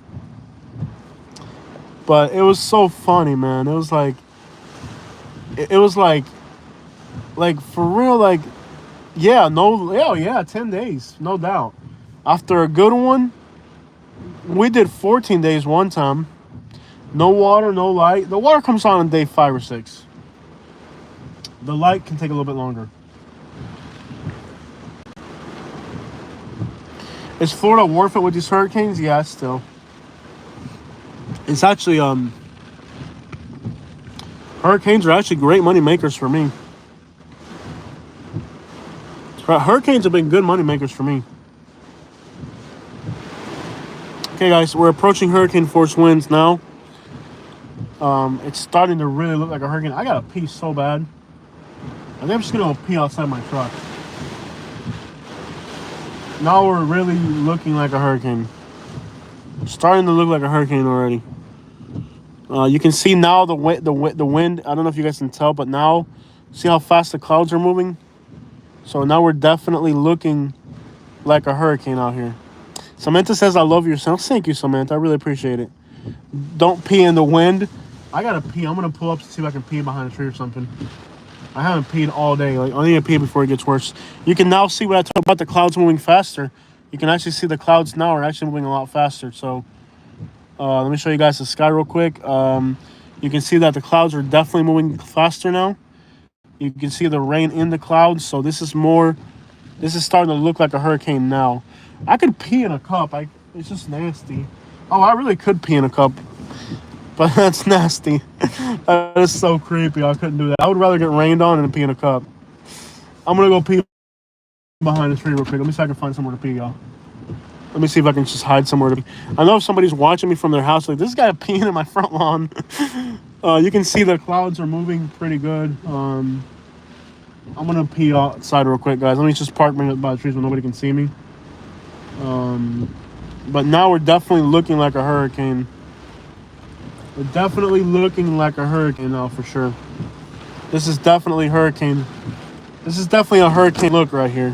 But it was so funny, man. It was like for real, like, yeah, 10 days, no doubt. After a good one, we did 14 days one time. No water, no light. The water comes on day 5 or 6. The light can take a little bit longer. Is Florida worth it with these hurricanes? Yeah, still. It's actually, hurricanes are actually great money makers for me. Hurricanes have been good money makers for me. Okay, guys, we're approaching hurricane force winds now. It's starting to really look like a hurricane. I gotta pee so bad. I think I'm just gonna pee outside my truck. Now we're really looking like a hurricane. Starting to look like a hurricane already. You can see now the wind. I don't know if you guys can tell, but now see how fast the clouds are moving. So now we're definitely looking like a hurricane out here. Samantha says, "I love your sound." Thank you, Samantha. I really appreciate it. Don't pee in the wind. I gotta pee. I'm gonna pull up to see if I can pee behind a tree or something. I haven't peed all day. Like, I need to pee before it gets worse. You can now see what I talked about, the clouds moving faster. You can actually see the clouds now are actually moving a lot faster. So let me show you guys the sky real quick. You can see that the clouds are definitely moving faster now. You can see the rain in the clouds. So this is starting to look like a hurricane now. I could pee in a cup. It's just nasty. Oh, I really could pee in a cup. But that's nasty. That is so creepy. I couldn't do that. I would rather get rained on than pee in a cup. I'm going to go pee behind the tree real quick. Let me see if I can find somewhere to pee, y'all. Let me see if I can just hide somewhere to pee. I know if somebody's watching me from their house, like, this guy peeing in my front lawn. You can see the clouds are moving pretty good. I'm going to pee outside real quick, guys. Let me just park by the trees where nobody can see me. But now we're definitely looking like a hurricane. We're definitely looking like a hurricane now, for sure. This is definitely hurricane. This is definitely a hurricane look right here.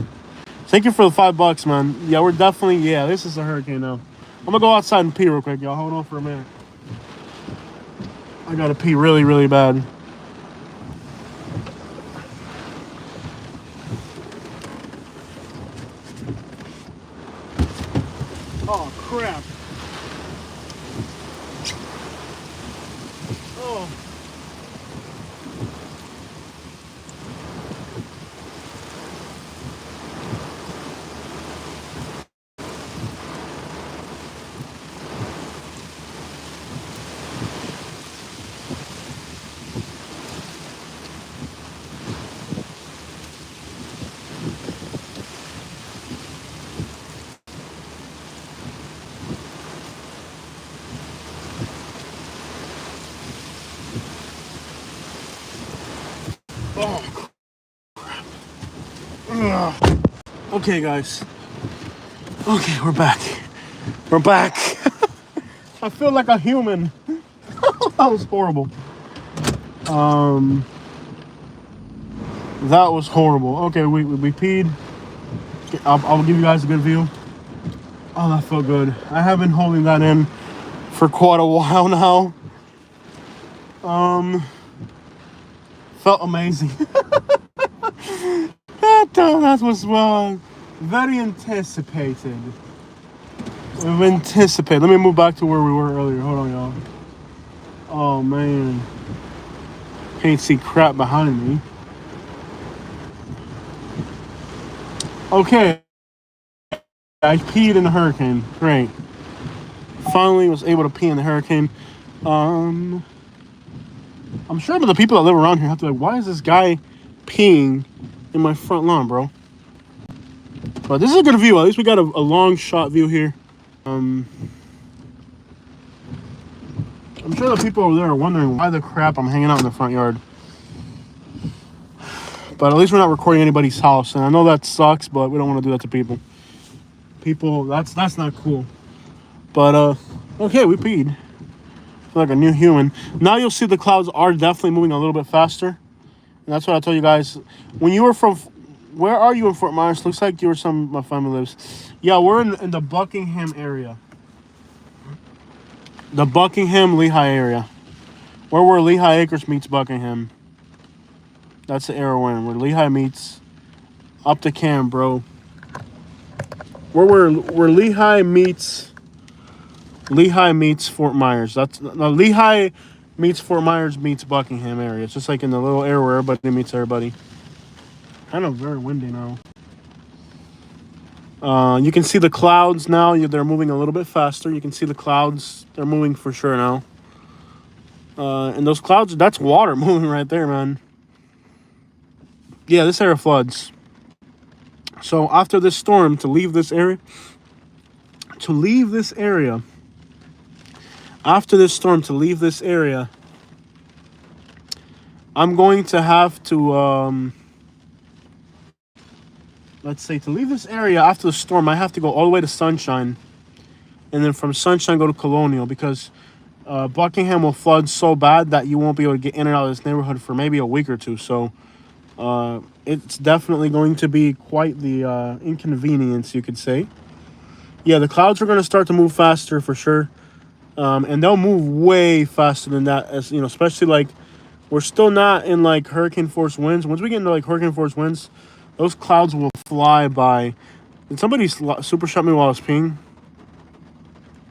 Thank you for the $5, man. Yeah, we're definitely, this is a hurricane now. I'm gonna go outside and pee real quick, y'all. Hold on for a minute. I gotta pee really, really bad. Oh, crap. Oh. Oh, crap. Ugh. Okay, guys. Okay, we're back. We're back. I feel like a human. That was horrible. That was horrible. Okay, we peed. I'll give you guys a good view. Oh, that felt good. I have been holding that in for quite a while now. Felt amazing. That was very anticipated. We've anticipated. Let me move back to where we were earlier. Hold on, y'all. Oh, man. Can't see crap behind me. Okay. I peed in the hurricane. Great. Finally was able to pee in the hurricane. I'm sure the people that live around here have to be like, why is this guy peeing in my front lawn, bro? But this is a good view. At least we got a long shot view here. I'm sure the people over there are wondering why the crap I'm hanging out in the front yard. But at least we're not recording anybody's house. And I know that sucks, but we don't want to do that to people. That's not cool. But, okay, we peed. I feel like a new human. Now you'll see the clouds are definitely moving a little bit faster. And that's what I told you guys. When you were from... Where are you in Fort Myers? Looks like you were some... My family lives. Yeah, we're in the Buckingham area. The Buckingham, Lehigh area. Where Lehigh Acres meets Buckingham. That's the area we're in. Where Lehigh meets... Up to Cam, bro. Where Lehigh meets Fort Myers. That's Lehigh meets Fort Myers meets Buckingham area. It's just like in the little area where everybody meets everybody. Kind of very windy now. You can see the clouds now. They're moving a little bit faster. You can see the clouds. They're moving for sure now. And those clouds, that's water moving right there, man. Yeah, this area floods. So after this storm, to leave this area, after this storm, to leave this area, I'm going to have to, let's say, to leave this area after the storm, I have to go all the way to Sunshine. And then from Sunshine, go to Colonial, because Buckingham will flood so bad that you won't be able to get in and out of this neighborhood for maybe a week or two. So it's definitely going to be quite the inconvenience, you could say. Yeah, the clouds are going to start to move faster for sure. And they'll move way faster than that, as you know, especially like we're still not in like hurricane force winds. Once we get into like hurricane force winds, those clouds will fly by. Did somebody super shot me while I was peeing?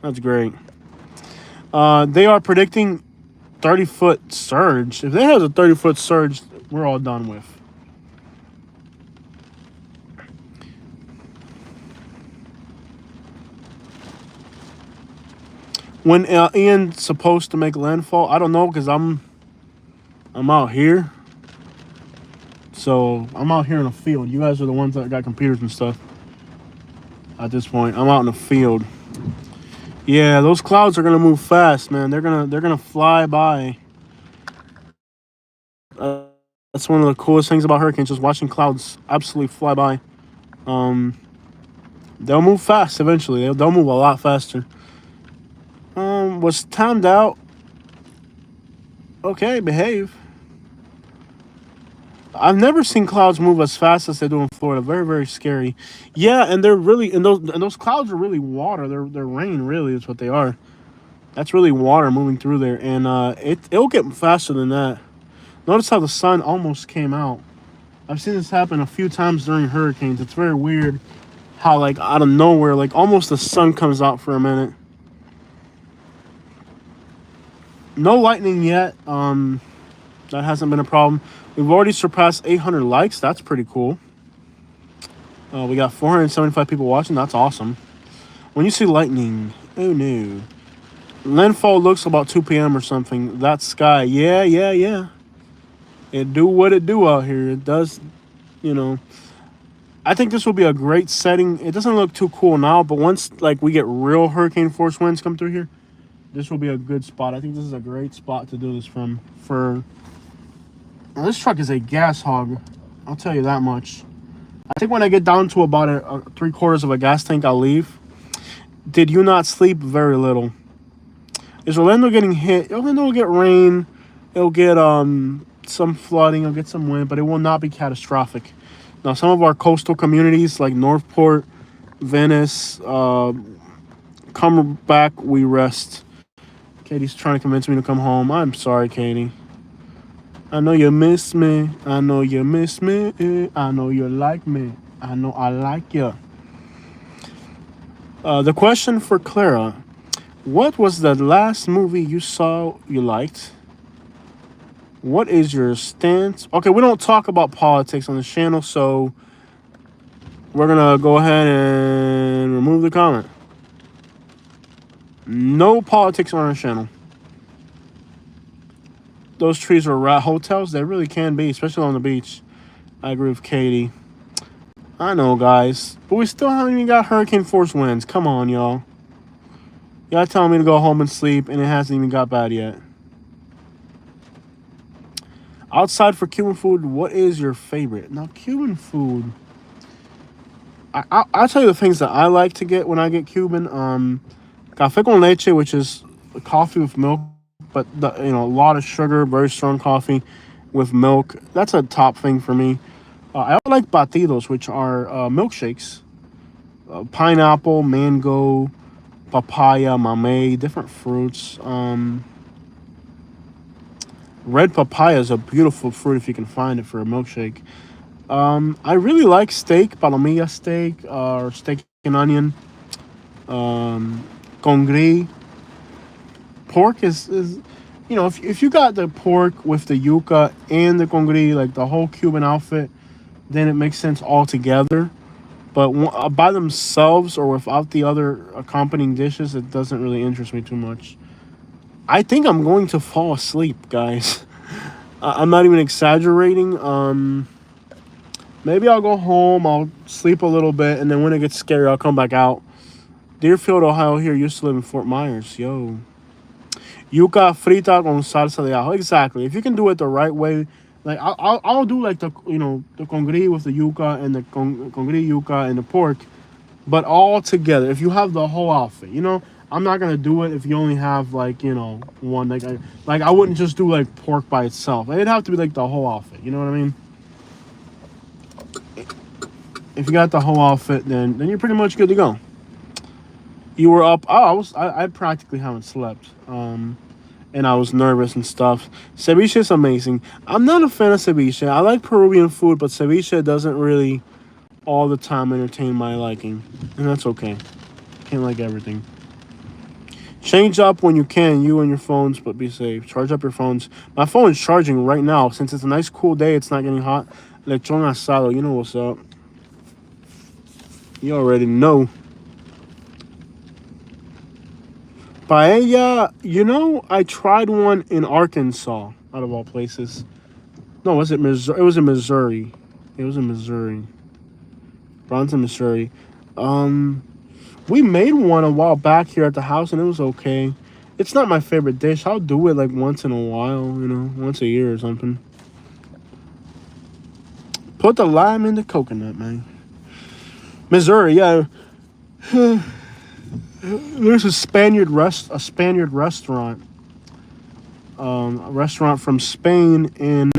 That's great. They are predicting 30-foot surge. If they have a 30-foot surge, we're all done with. When Ian's supposed to make landfall, I don't know, because I'm out here. So I'm out here in the field. You guys are the ones that got computers and stuff. At this point, I'm out in the field. Yeah, those clouds are gonna move fast, man. They're gonna fly by. That's one of the coolest things about hurricanes, just watching clouds absolutely fly by. They'll move fast eventually. They'll move a lot faster. Was timed out. Okay, behave. I've never seen clouds move as fast as they do in Florida. Very, very scary. Yeah, and they're really, and those clouds are really water. They're rain, really, is what they are. That's really water moving through there, and it'll get faster than that. Notice how the sun almost came out. I've seen this happen a few times during hurricanes. It's very weird how, like, out of nowhere, like, almost the sun comes out for a minute. No lightning yet. That hasn't been a problem. We've already surpassed 800 likes. That's pretty cool. We got 475 people watching. That's awesome. When you see lightning, oh no. Landfall looks about 2 p.m. or something. That sky, yeah. It do what it do out here. It does, you know. I think this will be a great setting. It doesn't look too cool now, but once like we get real hurricane force winds come through here, this will be a good spot. I think this is a great spot to do this from. Now, this truck is a gas hog. I'll tell you that much. I think when I get down to about a 3/4 of a gas tank, I'll leave. Did you not sleep? Very little. Is Orlando getting hit? Orlando will get rain. It'll get some flooding. It'll get some wind, but it will not be catastrophic. Now, some of our coastal communities like Northport, Venice, come back, we rest. Katie's trying to convince me to come home. I'm sorry, Katie. I know you miss me. I know you miss me. I know you like me. I know I like you. The question for Clara. What was the last movie you saw you liked? What is your stance? Okay, we don't talk about politics on the channel, so we're going to go ahead and remove the comment. No politics on our channel. Those trees are rat hotels. They really can be, especially on the beach. I agree with Katie. I know, guys. But we still haven't even got hurricane force winds. Come on, y'all. Y'all telling me to go home and sleep, and it hasn't even got bad yet. Outside for Cuban food, what is your favorite? Now, Cuban food. I'll tell you the things that I like to get when I get Cuban. Café con leche, which is coffee with milk. But, a lot of sugar, very strong coffee with milk. That's a top thing for me. I like batidos, which are milkshakes. Pineapple, mango, papaya, mamey, different fruits. Red papaya is a beautiful fruit if you can find it for a milkshake. I really like steak, palomilla steak, or steak and onion. Congri. Pork is if you got the pork with the yuca and the congri, like the whole Cuban outfit, then it makes sense altogether. But by themselves or without the other accompanying dishes, it doesn't really interest me too much. I think I'm going to fall asleep, guys. I'm not even exaggerating. Maybe I'll go home, I'll sleep a little bit, and then when it gets scary, I'll come back out. Deerfield, Ohio here used to live in Fort Myers. Yo. Yuca frita con salsa de ajo. Exactly. If you can do it the right way, like I'll do like the the congri with the yuca and the congri yuca and the pork, but all together. If you have the whole outfit, I'm not gonna do it if you only have like one. Like I wouldn't just do like pork by itself. It'd have to be like the whole outfit. You know what I mean? If you got the whole outfit, then you're pretty much good to go. You were up. Oh, I practically haven't slept. And I was nervous and stuff. Ceviche is amazing. I'm not a fan of ceviche. I like Peruvian food, but ceviche doesn't really all the time entertain my liking. And that's okay. Can't like everything. Change up when you can, you and your phones, but be safe. Charge up your phones. My phone is charging right now. Since it's a nice cool day, it's not getting hot. Lechon asado, you know what's up. You already know. Paella, I tried one in Arkansas, out of all places. No, was it Missouri? It was in Missouri. Bronson, Missouri. We made one a while back here at the house, and it was okay. It's not my favorite dish. I'll do it like once in a while, once a year or something. Put the lime in the coconut, man. Missouri, yeah. There's a Spaniard restaurant. A restaurant from Spain in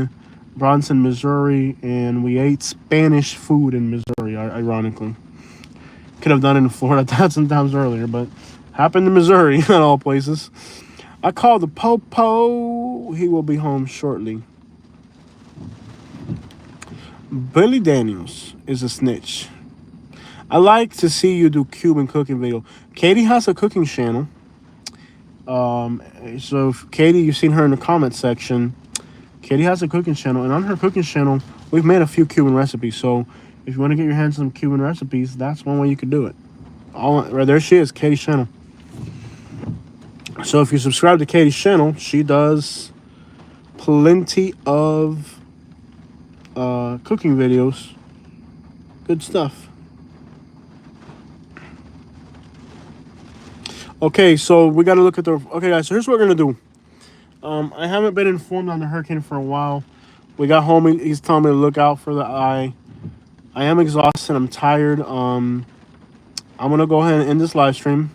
Bronson, Missouri, and we ate Spanish food in Missouri, ironically. Could have done it in Florida 1,000 times earlier, but happened in Missouri, at all places. I called the Popo. He will be home shortly. Billy Daniels is a snitch. I like to see you do Cuban cooking video. Katie has a cooking channel. So Katie, you've seen her in the comment section. Katie has a cooking channel, and on her cooking channel, we've made a few Cuban recipes. So if you want to get your hands on some Cuban recipes, that's one way you could do it. Right there she is, Katie's channel. So if you subscribe to Katie's channel, she does plenty of cooking videos. Good stuff. Okay, so we got to look at the... Okay, guys, so here's what we're going to do. I haven't been informed on the hurricane for a while. We got home. He's telling me to look out for the eye. I am exhausted. I'm tired. I'm going to go ahead and end this live stream.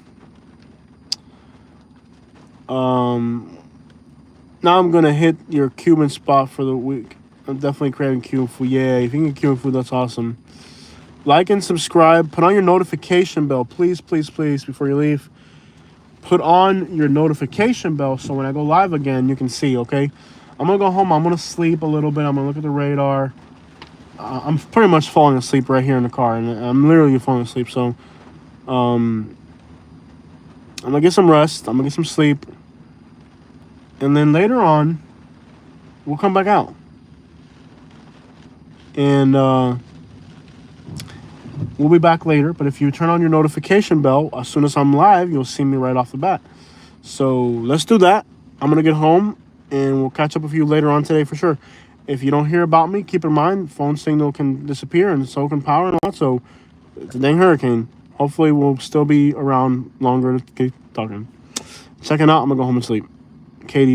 Now I'm going to hit your Cuban spot for the week. I'm definitely craving Cuban food. Yeah, if you can get Cuban food, that's awesome. Like and subscribe. Put on your notification bell. Please, please, please, before you leave. Put on your notification bell so when I go live again, you can see, okay? I'm going to go home. I'm going to sleep a little bit. I'm going to look at the radar. I'm pretty much falling asleep right here in the car, and I'm literally falling asleep. So I'm going to get some rest. I'm going to get some sleep. And then later on, we'll come back out. And we'll be back later, but if you turn on your notification bell, as soon as I'm live, you'll see me right off the bat. So let's do that. I'm going to get home, and we'll catch up with you later on today for sure. If you don't hear about me, keep in mind, phone signal can disappear, and so can power, and also, it's a dang hurricane. Hopefully, we'll still be around longer to keep talking. Checking out, I'm going to go home and sleep. Katie.